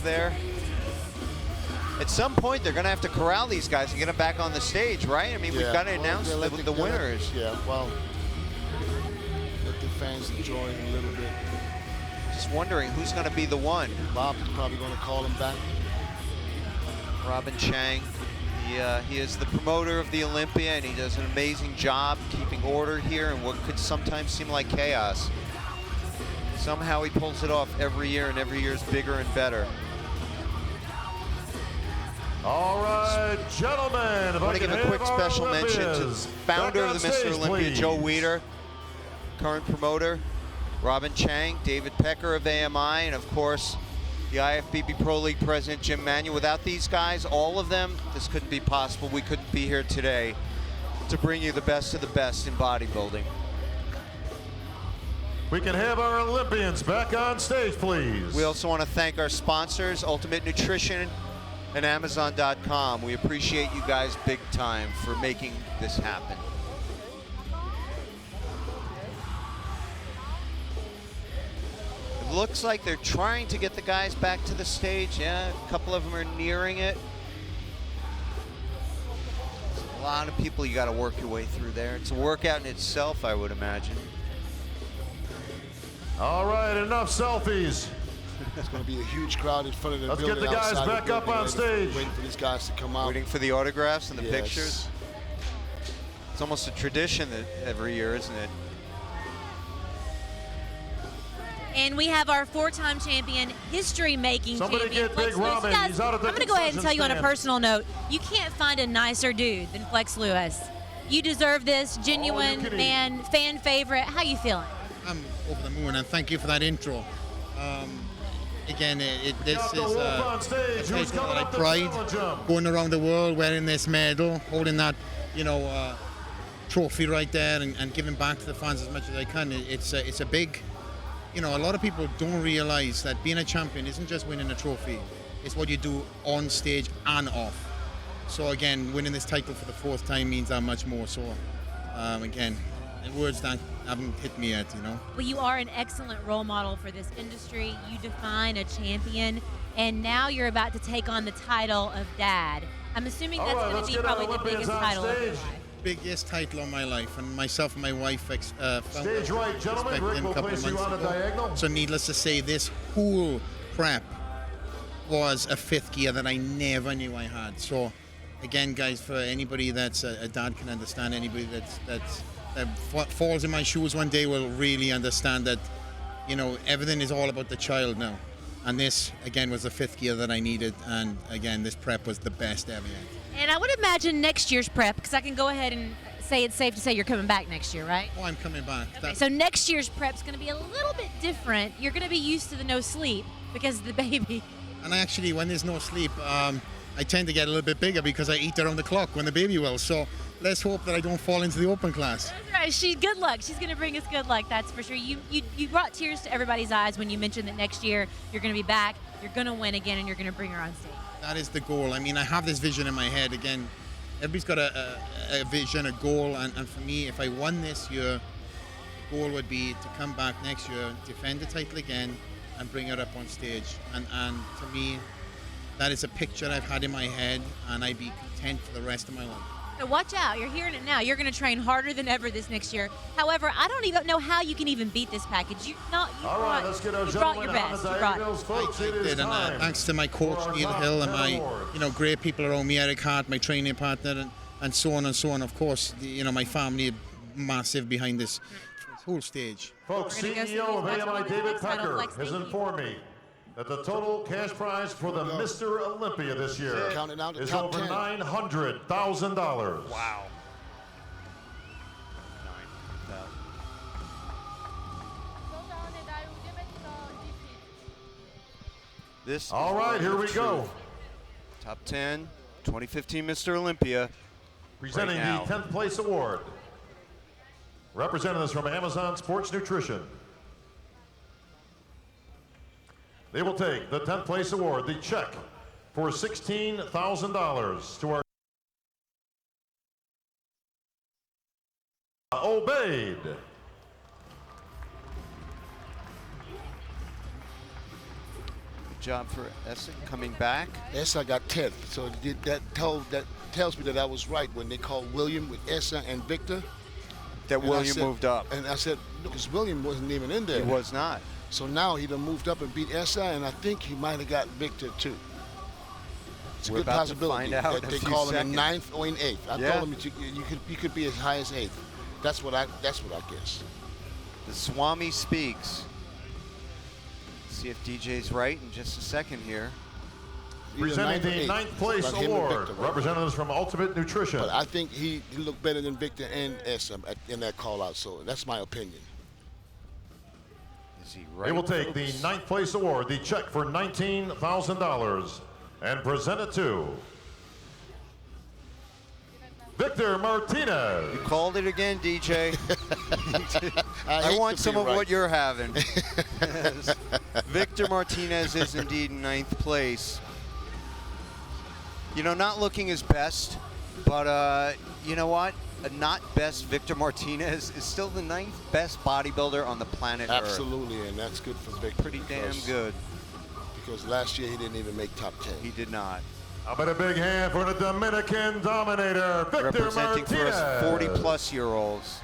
there. At some point, they're going to have to corral these guys and get them back on the stage, right? I mean, we've got to announce the winners. Yeah, well, let the fans enjoy it a little bit. Just wondering who's going to be the one. Bob's probably going to call him back. Robin Chang. He is the promoter of the Olympia, and he does an amazing job keeping order here in what could sometimes seem like chaos. Somehow he pulls it off every year, and every year is bigger and better. All right, gentlemen. I want to give a quick special mention to the founder of the Mr. Olympia, Joe Weider, current promoter, Robin Chang, David Pecker of AMI, and of course, the IFBB Pro League president, Jim Manuel. Without these guys, all of them, this couldn't be possible. We couldn't be here today to bring you the best of the best in bodybuilding. We can have our Olympians back on stage, please. We also want to thank our sponsors, Ultimate Nutrition and Amazon.com. We appreciate you guys big time for making this happen. It looks like they're trying to get the guys back to the stage. Yeah, a couple of them are nearing it. There's a lot of people you got to work your way through there. It's a workout in itself, I would imagine. All right, enough selfies. It's going to be a huge crowd in front of the Let's building. get the guys back up on stage. Waiting for these guys to come out. Waiting for the autographs and the Yes. pictures. It's almost a tradition that every year, isn't it? And we have our four-time champion, history-making Somebody champion. get Big Flex Lewis. Robin. Guys, He's out of the I'm going to go ahead and tell you on a concession personal note, you can't find a nicer dude than Flex Lewis. You deserve this. Genuine man, fan favorite. How you feeling? I'm over the moon, and thank you for that intro. Again, this is a title that I pride. Going around the world wearing this medal, holding that, trophy right there, and giving back to the fans as much as I can. It's a big, a lot of people don't realize that being a champion isn't just winning a trophy. It's what you do on stage and off. So again, winning this title for the fourth time means that much more. So again, words that haven't hit me yet, Well, you are an excellent role model for this industry. You define a champion, and now you're about to take on the title of dad. I'm assuming that's going to be probably the biggest title of your life. Biggest title of my life, and myself and my wife found Stage right, gentlemen. Rick will place you on a diagonal. So needless to say, this whole prep was a fifth gear that I never knew I had. So again, guys, for anybody that's a dad can understand, anybody that falls in my shoes one day will really understand that, everything is all about the child now. And this, again, was the fifth gear that I needed. And again, this prep was the best ever yet. And I would imagine next year's prep, because I can go ahead and say it's safe to say you're coming back next year, right? Oh, I'm coming back. Okay, so next year's prep's going to be a little bit different. You're going to be used to the no sleep because of the baby. And actually, when there's no sleep, I tend to get a little bit bigger because I eat around the clock when the baby will. So let's hope that I don't fall into the open class. That's right. Good luck. She's going to bring us good luck, that's for sure. You brought tears to everybody's eyes when you mentioned that next year you're going to be back, you're going to win again, and you're going to bring her on stage. That is the goal. I mean, I have this vision in my head. Again, everybody's got a vision, a goal, and for me, if I won this year, the goal would be to come back next year, defend the title again, and bring it up on stage. And to me, that is a picture I've had in my head, and I'd be content for the rest of my life. So watch out. You're hearing it now. You're going to train harder than ever this next year. However, I don't even know how you can even beat this package. All right, let's get our you brought your gentlemen on best. the You brought diagonals, it. folks. It is time. Thanks to my coach Neil Hill and my great people around me, Eric Hart, my training partner, and so on and so on. Of course, my family massive behind this whole stage. Folks, CEO of AMI David Pecker has informed me that the total cash prize for the Mr. Olympia this year is over $900,000. Wow. This All right, here we go. Top 10, 2015 Mr. Olympia. Presenting right the 10th place award. Representatives from Amazon Sports Nutrition. They will take the 10th place award, the check for $16,000 to our Obeyed. Good job for Essa coming back. Essa got 10th, so that tells me that I was right when they called William with Essa and Victor. That William moved up. And I said, look, because William wasn't even in there. He was not. So now he done moved up and beat Essa, and I think he might have got Victor too. It's a We're good about possibility to find out that in a they few call him in seconds. 9th or in 8th. I Yeah. told him you could be as high as 8th. That's what I guess. The Swami speaks. See if DJ's right in just a second here. Presenting the 9th place award, representatives from Ultimate Nutrition. But I think he looked better than Victor and Essa in that call out, so that's my opinion. Is he They will take the 9th place award, the check for $19,000, and present it to Victor Martinez. You called it again, DJ. I hate want to some be of right. what you're having. Victor Martinez is indeed in 9th place. You know, not looking his best, but you know what? A not best Victor Martinez is still the 9th best bodybuilder on the planet Earth. Absolutely, and that's good for Victor. Pretty damn good. Because last year he didn't even make top 10. He did not. How about a big hand for the Dominican Dominator, Victor Representing for Martinez. us 40-plus-year-olds.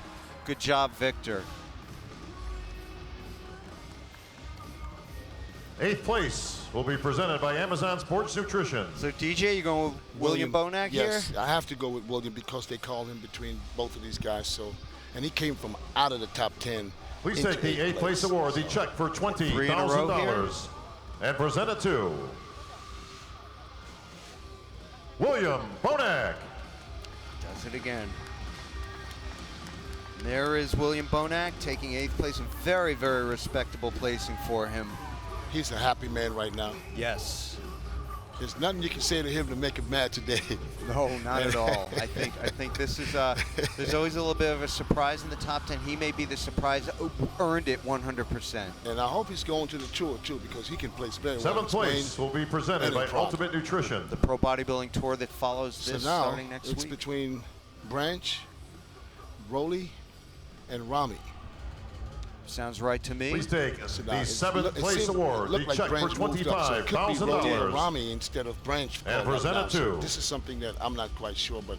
Good job, Victor. 8th place will be presented by Amazon Sports Nutrition. So, DJ, you going with William Bonac yes, here? I have to go with William because they called him between both of these guys. So, and he came from out of the top 10. Please into take the 8th place award, the check for Three in a row $20,000, and present it to William Bonac. Does it again. And there is William Bonac taking 8th place, a very, very respectable placing for him. He's a happy man right now. Yes. There's nothing you can say to him to make him mad today. No, not at all. I think this is there's always a little bit of a surprise in the top 10. He may be the surprise that earned it 100%. And I hope he's going to the tour too because he can place very well. 7th place will be presented by Ultimate Nutrition. The Pro Bodybuilding Tour that follows this so now starting next it's week. between Branch, Rowley, and Rami. Sounds right to me. Please take the So now 7th place award, the check for $25,000, Rami instead of Branch. and present it So to this is something that I'm not quite sure, but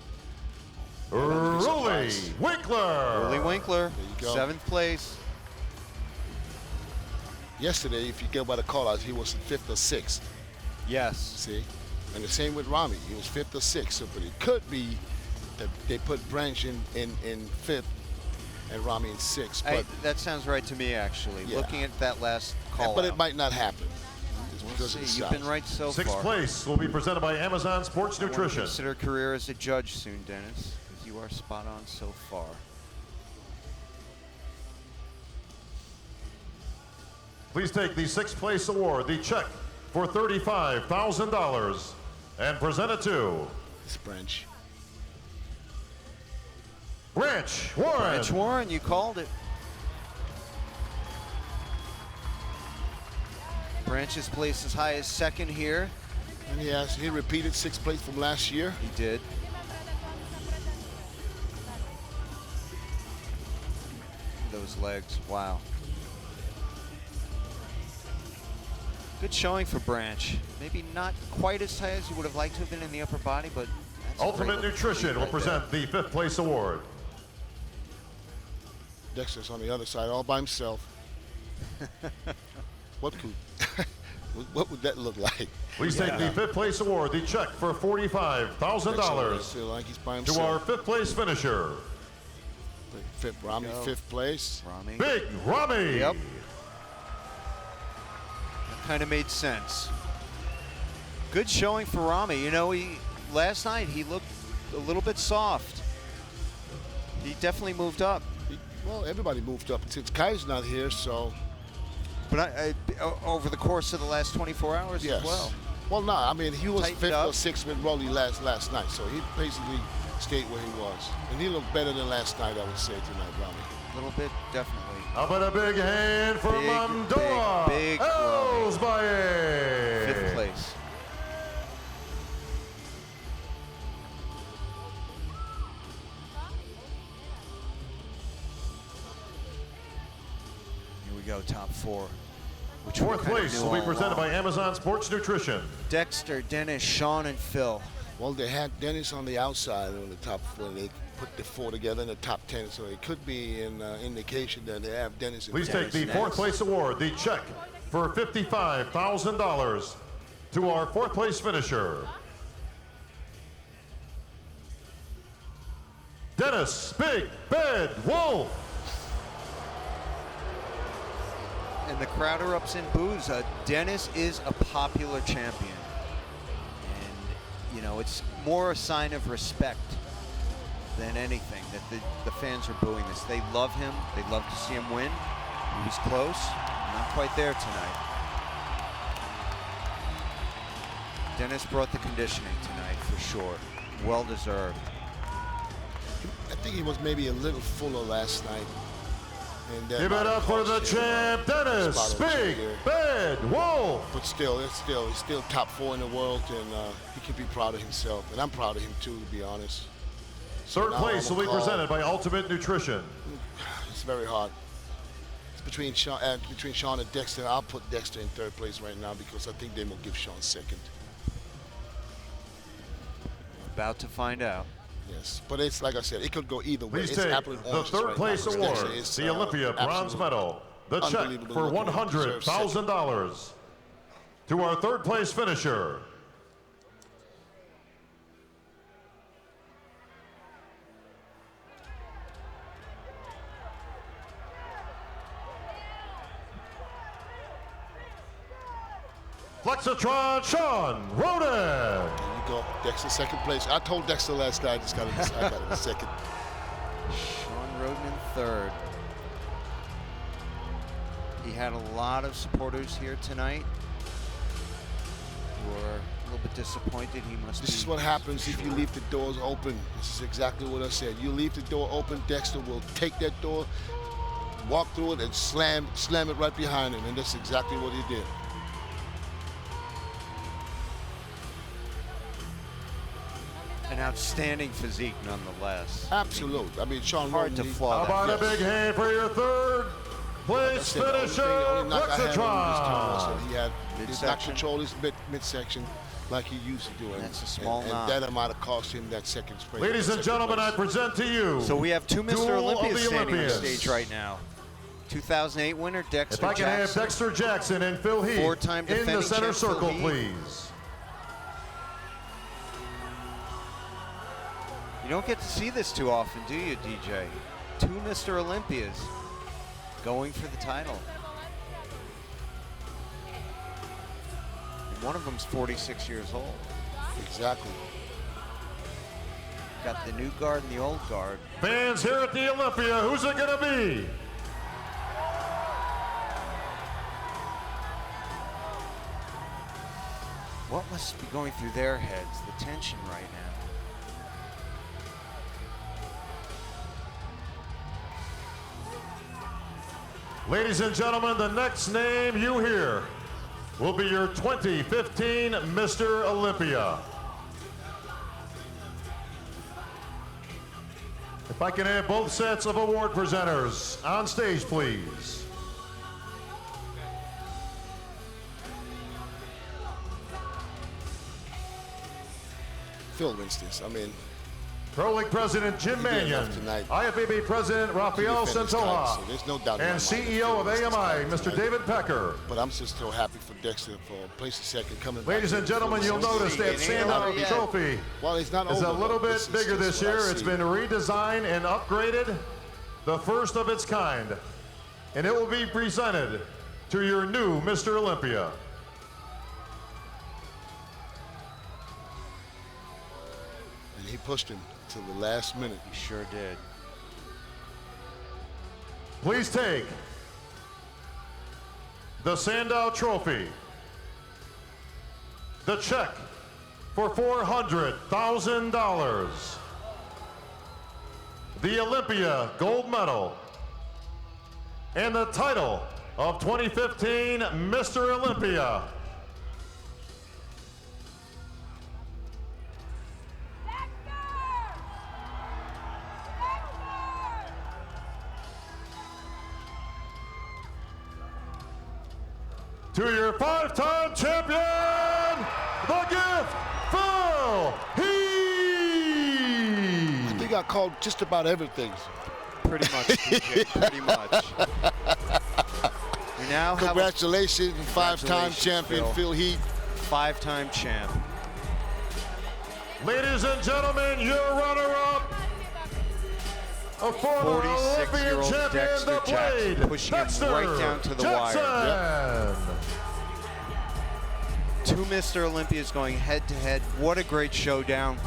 Rolly Winkler. Rolly Winkler, There you go. 7th place. yesterday, if you go by the call-outs, he was 5th or 6th. Yes. See? And the same with Rami. He was 5th or 6th. So, but it could be that they put Branch in 5th and Rami in 6th. But, That sounds right to me, actually. Yeah. Looking at that last call. but it might not happen. We'll because of the see. You've size. been right so 6th far. place will be presented by Amazon Sports I want to Nutrition. consider a career as a judge soon, Dennis, because you are spot on so far. Please take the 6th place award, the check for $35,000, and present it to It's Branch. Branch Warren. Branch Warren, you called it. Branch is placed as high as 2nd here. And he repeated 6th place from last year. He did. those legs. Wow. Good showing for Branch. Maybe not quite as tight as you would have liked to have been in the upper body, but that's Ultimate Nutrition will present the 5th place award. Dexter's on the other side all by himself. What would that look like? Please take the 5th place award, the check for $45,000 like he's by to himself. our 5th place finisher. Rami, 5th place. Rami. Big Rami. Yep. That kind of made sense. Good showing for Rami. You know, last night he looked a little bit soft. He definitely moved up. Well, everybody moved up since Kai's not here, so. But over the course of the last 24 hours Yes. as well. Well, no, I mean, he was Tightened 5th up. or 6th with Rolly last night, so he basically stayed where he was. And he looked better than last night, I would say, tonight, Rami. A little bit, definitely. How about a big hand for Mandoa? Big Elsbaye. 5th place. Here we go, top 4. Which we 4th kind of place knew will be all presented by along. Amazon Sports Nutrition. Dexter, Dennis, Sean, and Phil. Well, they had Dennis on the outside on the top 4. They put the 4 together in the top 10, so it could be an indication that they have Dennis. Please take the 4th place award, the check for $55,000 to our 4th place finisher. Dennis Big Bad Wolf. And the crowd erupts in boos. Dennis is a popular champion. And, you know, it's more a sign of respect than anything that the fans are booing this. They love him. They love to see him win. He was close. Not quite there tonight. Dennis brought the conditioning tonight for sure. Well deserved. I think he was maybe a little fuller last night. And Give it up for the champ, Dennis Big Bad Wolf. But still, he's still top 4 in the world, and he can be proud of himself. And I'm proud of him too, to be honest. So 3rd now place I'm will be gonna call- presented by Ultimate Nutrition. It's very hard. It's between Sean and Dexter. I'll put Dexter in 3rd place right now because I think they will give Sean 2nd. About to find out. Yes, but it's like I said, it could go either way. Please It's take apple and the oranges 3rd right place now, because award, Dexter is, the Olympia bronze absolute medal, the check unbelievable for looking. Deserves second. $100,000 to our 3rd place finisher. Flexitron Sean Roden. There you go, Dexter 2nd place. I told Dexter last night I got him in 2nd. Sean Roden in 3rd. He had a lot of supporters here tonight who are a little bit disappointed. He must This is what happens if you leave the doors open. This is exactly what I said. You leave the door open, Dexter will take that door, walk through it, and slam it right behind him. And that's exactly what he did. An outstanding physique nonetheless. Absolute. I mean, Sean Hard Roden, to flaw How that. about a big hand for your 3rd place finisher, the only knock I had on him this time was Flexitron. that he had did not Midsection. control his midsection like he used to do. And, That's a small and knock. that might have cost him that 2nd place. Ladies and gentlemen, I present to you. So we have 2 Mr. Duel of Olympias the standing on Olympians. stage right now. 2008 winner Dexter If I can have Jackson. Dexter Jackson and Phil Heath Four-time in the defending center champ Phil circle, Heath. please. You don't get to see this too often, do you, DJ? 2 Mr. Olympias going for the title. And one of them's 46 years old. Exactly. Got the new guard and the old guard. Fans here at the Olympia, who's it going to be? What must be going through their heads? The tension right now. Ladies and gentlemen, the next name you hear will be your 2015 Mr. Olympia. If I can have both sets of award presenters on stage, please. Phil wins this. I mean, Pro League President Jim Mannion, IFBB President Rafael Santoja, so there's no doubt in and my mind that CEO Phil of wins this AMI, title Mr. tonight. David Pecker. But I'm just so happy for Dexter for placing second, coming back. Ladies and gentlemen, you'll notice that Sandow trophy Well, it's not is over, a little though. bit bigger this what I year. It's see. been redesigned and upgraded, the first of its kind. And it will be presented to your new Mr. Olympia. And he pushed him to the last minute. He sure did. Please take the Sandow Trophy, the check for $400,000, the Olympia gold medal, and the title of 2015 Mr. Olympia. To your 5-time champion, the gift, Phil Heath. I think I called just about everything. Pretty much, DJ, pretty much. We now Congratulations, have five-time champion Phil Heath. 5-time champ. Ladies and gentlemen, your runner-up, a former Olympian 46-year-old champion, Dexter the Blade, Jackson, pushing him right down to the wire. Jackson. Two Mr. Olympias going head-to-head. What a great showdown.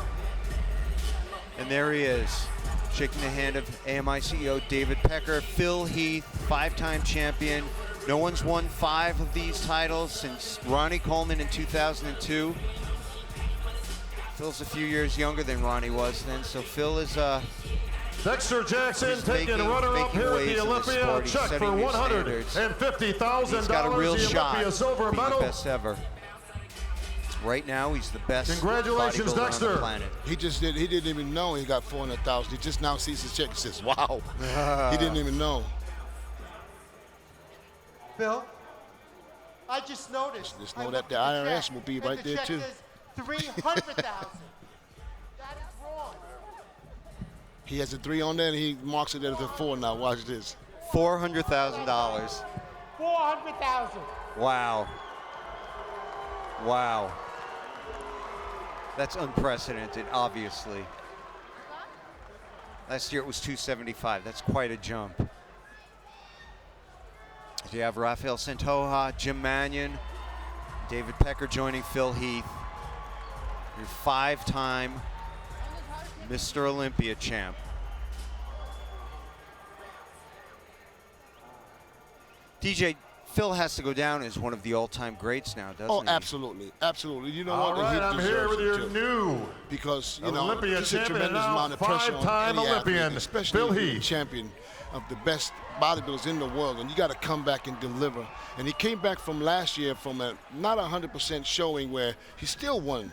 And there he is, shaking the hand of AMI CEO David Pecker. Phil Heath, 5-time champion. No one's won 5 of these titles since Ronnie Coleman in 2002. Phil's a few years younger than Ronnie was then, so Phil is Dexter Jackson he's taking runner-up here at the Olympia, check for $150,000. He's got a real the shot Olympia silver to be medal. the best ever. Right now, he's the best. Congratulations, bodybuilder Dexter. on the planet. He didn't even know he got 400,000. He just now sees his check and says, wow. He didn't even know. Bill, I just noticed. Just know that the IRS will be right there too. 300,000. That is wrong. He has a 3 on there and he marks it as a 4 now. Watch this. $400,000. 400,000. Wow. Wow. That's unprecedented, obviously. Last year it was 275. That's quite a jump. You have Rafael Santoja, Jim Mannion, David Pecker joining Phil Heath. Your 5-time Mr. Olympia champ. DJ, Phil has to go down as one of the all-time greats now, doesn't he? Oh, absolutely, absolutely. You know All what? right, He I'm here deserves with it, your too. new Because you know, Olympia it's a champion, tremendous now amount of pressure on 5-time any Olympian, athlete, especially Phil if you're Heath. champion of the best bodybuilders in the world, and you got to come back and deliver. And he came back from last year from a not 100% showing where he still won.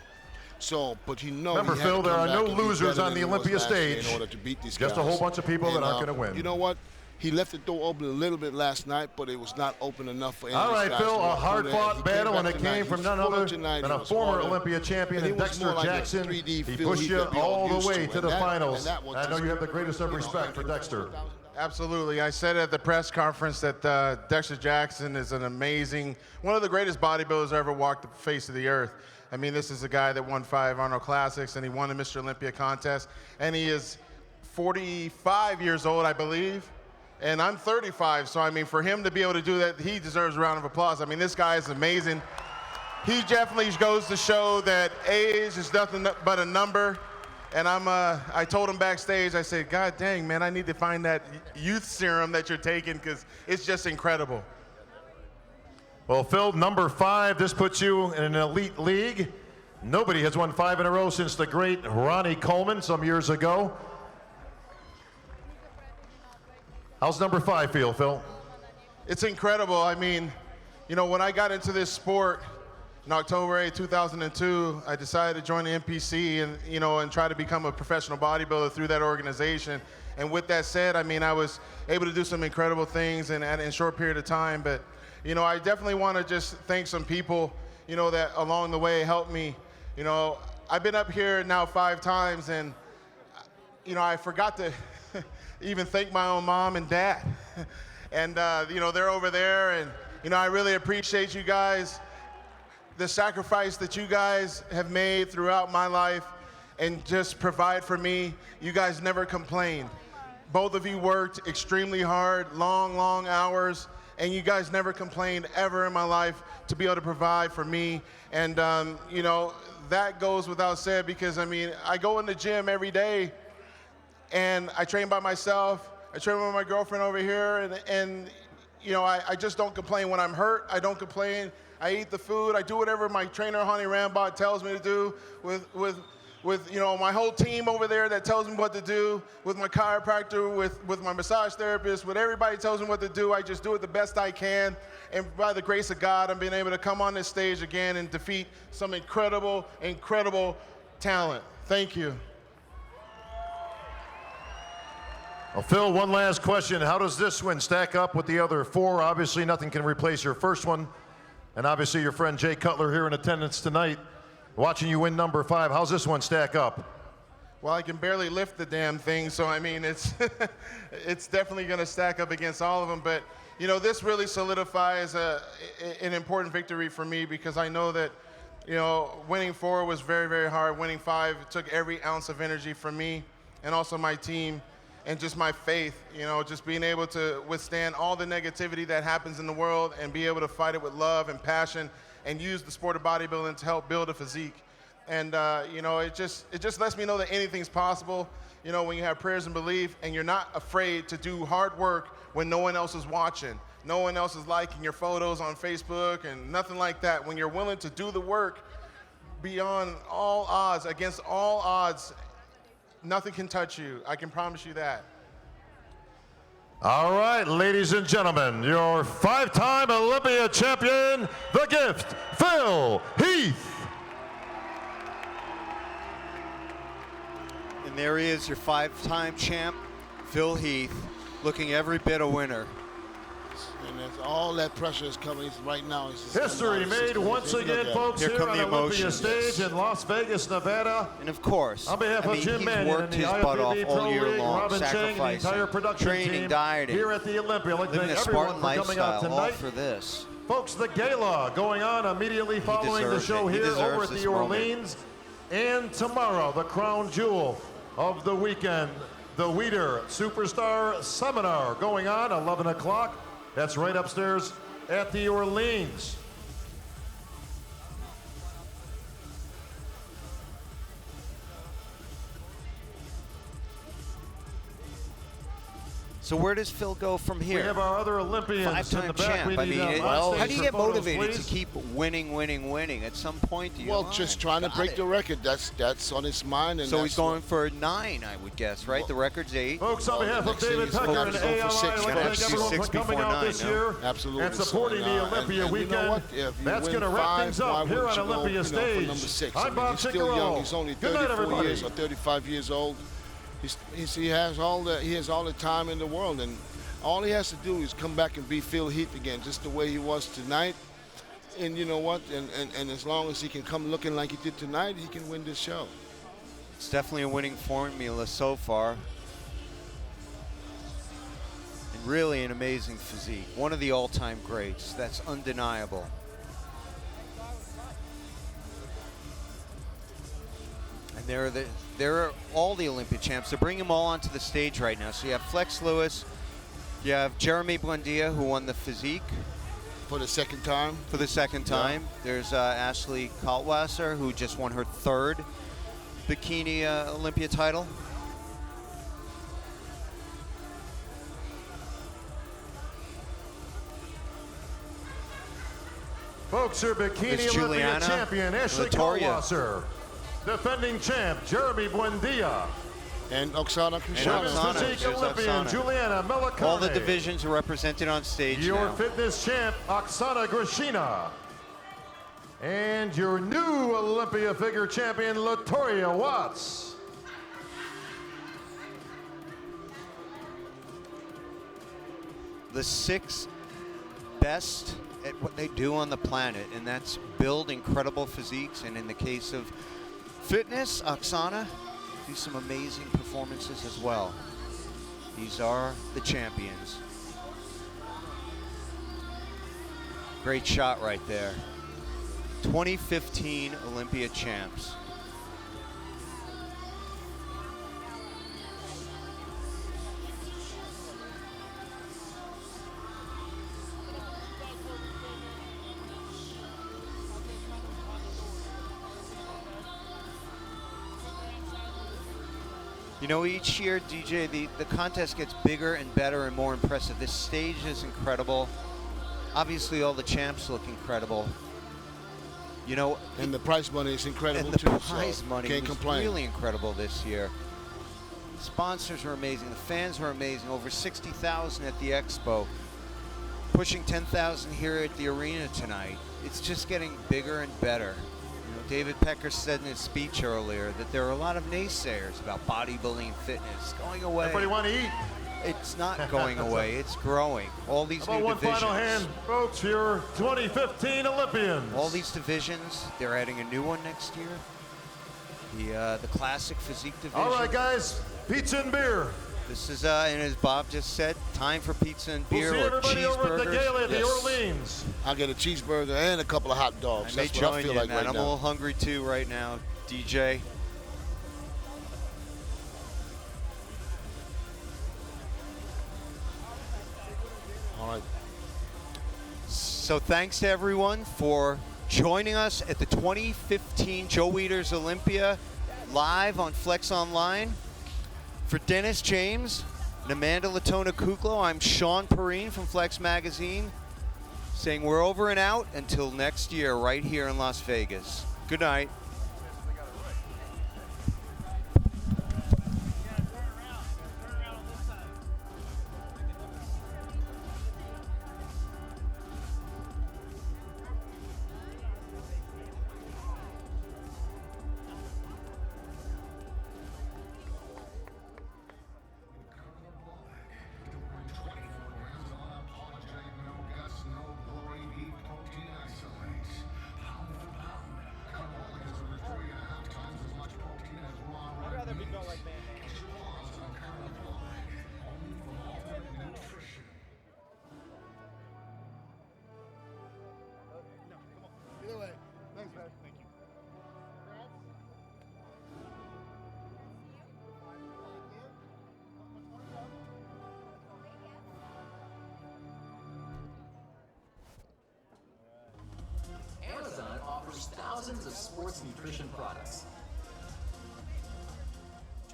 So, but you know, Remember, he had Phil, to there come are no back and be losers better on than the he was Olympia last year stage. in order to beat these Just a guys. whole bunch of people that And, aren't going to win. You know what? He left the door open a little bit last night, but it was not open enough for any All of these right, guys Phil, to a walk through there. hard-fought He battle, back and it tonight. came He from was none fuller other tonight. than He a was former harder. Olympia champion, And he and was Dexter more like a Jackson. 3D He Phil pushed Heath you that we all all the used way to, to and the that- finals. and that was I know just- you have the greatest of respect for Dexter. Absolutely. I said at the press conference that Dexter Jackson is an amazing, one of the greatest bodybuilders ever walked the face of the earth. I mean, this is a guy that won 5 Arnold Classics, and he won the Mr. Olympia contest, and he is 45 years old, I believe, and I'm 35, so I mean, for him to be able to do that, he deserves a round of applause. I mean, this guy is amazing. He definitely goes to show that age is nothing but a number. And I told him backstage, I said, God dang, man, I need to find that youth serum that you're taking because it's just incredible. Well, Phil, number 5, this puts you in an elite league. Nobody has won 5 in a row since the great Ronnie Coleman some years ago. How's number 5 feel, Phil? It's incredible. I mean, you know, when I got into this sport in October 8, 2002, I decided to join the NPC and, you know, and try to become a professional bodybuilder through that organization. And with that said, I mean, I was able to do some incredible things in a short period of time. But, you know, I definitely want to just thank some people, you know, that along the way helped me. You know, I've been up here now 5 times, and, you know, I forgot to even thank my own mom and dad. And, you know, they're over there, and, you know, I really appreciate you guys, the sacrifice that you guys have made throughout my life and just provide for me. You guys never complained. Both of you worked extremely hard, long hours, and you guys never complained ever in my life to be able to provide for me. And, you know, that goes without said because, I mean, I go in the gym every day and I train by myself. I train with my girlfriend over here, and you know, I just don't complain. When I'm hurt, I don't complain. I eat the food. I do whatever my trainer, Honey Rambot, tells me to do with you know, my whole team over there that tells me what to do, with my chiropractor, with my massage therapist, with everybody tells me what to do. I just do it the best I can. And by the grace of God, I'm being able to come on this stage again and defeat some incredible talent. Thank you. Well, Phil, one last question. How does this win stack up with the other 4? Obviously, nothing can replace your first one. And obviously, your friend Jay Cutler here in attendance tonight, watching you win number 5. How's this one stack up? Well, I can barely lift the damn thing, so I mean, it's it's definitely going to stack up against all of them. But, you know, this really solidifies an important victory for me because I know that, you know, winning 4 was very hard. Winning 5 took every ounce of energy from me and also my team. And just my faith, you know, just being able to withstand all the negativity that happens in the world and be able to fight it with love and passion and use the sport of bodybuilding to help build a physique. And, you know, it just lets me know that anything's possible, you know, when you have prayers and belief and you're not afraid to do hard work when no one else is watching. No one else is liking your photos on Facebook and nothing like that. When you're willing to do the work beyond all odds, against all odds, nothing can touch you. I can promise you that. All right, ladies and gentlemen, your 5-time Olympia champion, The Gift, Phil Heath. And there he is, your 5-time champ, Phil Heath, looking every bit a winner. And as all that pressure is coming right now. History made once again, folks, here on Olympia stage in Las Vegas, Nevada. And of course, on behalf of Jim he's Mannion worked and the his butt off IFBB all Pro year League, long, Robin Chang, and the sacrificing, entire production training, team dieting, here at the Olympia. I'd like to living thank a everyone Spartan for coming out lifestyle, all tonight. for this. Folks, the gala going on immediately following the show here over at the Orleans. And tomorrow, the crown jewel of the weekend, the Weider Superstar Seminar going on 11 o'clock. That's right upstairs at the Orleans. So where does Phil go from here? We have our other Olympians 5-time in the back. champ. I mean, how how do you get motivated to keep winning? At some point, do you? Well, just trying to break the record. That's on his mind. And so he's going for 9, I would guess, right? The record's 8. Folks, on behalf of David Tucker and ALI, I'd like to thank everyone for coming out this year Absolutely. and supporting the Olympia weekend. That's going to wrap things up here on Olympia stage. I'm Bob He's still young. Ciccarello. He's only Good night, 34 everybody. years or 35 years old. He has all the time in the world, and all he has to do is come back and be Phil Heath again, just the way he was tonight. And you know what? And as long as he can come looking like he did tonight, he can win this show. It's definitely a winning formula so far. And really an amazing physique. One of the all-time greats. That's undeniable. And there are all the Olympia champs. They're bringing them all onto the stage right now. So you have Flex Lewis. You have Jeremy Buendia, who won the physique. For the second time? For the second time. Yeah. There's Ashley Kaltwasser, who just won her 3rd bikini Olympia title. Folks, your bikini Olympia champion, Ashley Kaltwasser. Defending champ, Jeremy Buendia. And Oksana Krishna. Physique Olympian, Juliana Melicone. All the divisions are represented on stage Your now. fitness champ, Oksana Grishina. And your new Olympia figure champion, Latoya Watts. the 6 best at what they do on the planet, and that's build incredible physiques. And in the case of fitness, Oksana do some amazing performances as well. These are the champions. Great shot right there. 2015 Olympia champs. You know, each year, DJ, the contest gets bigger and better and more impressive. This stage is incredible. Obviously, all the champs look incredible. You know, and the prize money is incredible and the too. Prize so money can't was complain. really incredible this year. The sponsors are amazing. The fans are amazing. Over 60,000 at the expo. Pushing 10,000 here at the arena tonight. It's just getting bigger and better. You know, David Pecker said in his speech earlier that there are a lot of naysayers about bodybuilding and fitness going away. Everybody want to eat? It's not going away. It's growing. All these About new one divisions. final hand, folks, your 2015 Olympians. All these divisions, they're adding a new one next year. The classic physique division. All right, guys, pizza and beer. This is, and as Bob just said, time for pizza and beer We'll see or everybody over at the gala at the Yes. Orleans. I'll get a cheeseburger and a couple of hot dogs. I may That's what I join feel you like in that. right I'm a now. little hungry too right now, DJ. All right. So thanks to everyone for joining us at the 2015 Joe Weider's Olympia live on Flex Online. For Dennis James and Amanda Latona Kuklo, I'm Sean Perrine from Flex Magazine saying we're over and out until next year right here in Las Vegas. Good night. Either way. Thanks, man. Thank you. Amazon offers thousands of sports nutrition products.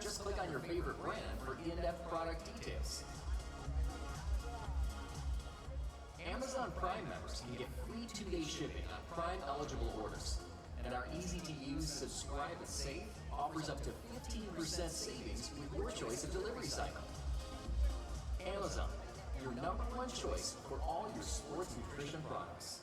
Just click on your favorite brand for in-depth product details. Amazon Prime members can get free 2-day shipping on Prime-eligible orders. And our easy-to-use Subscribe and Save offers up to 15% savings with your choice of delivery cycle. Amazon, your #1 choice for all your sports nutrition products.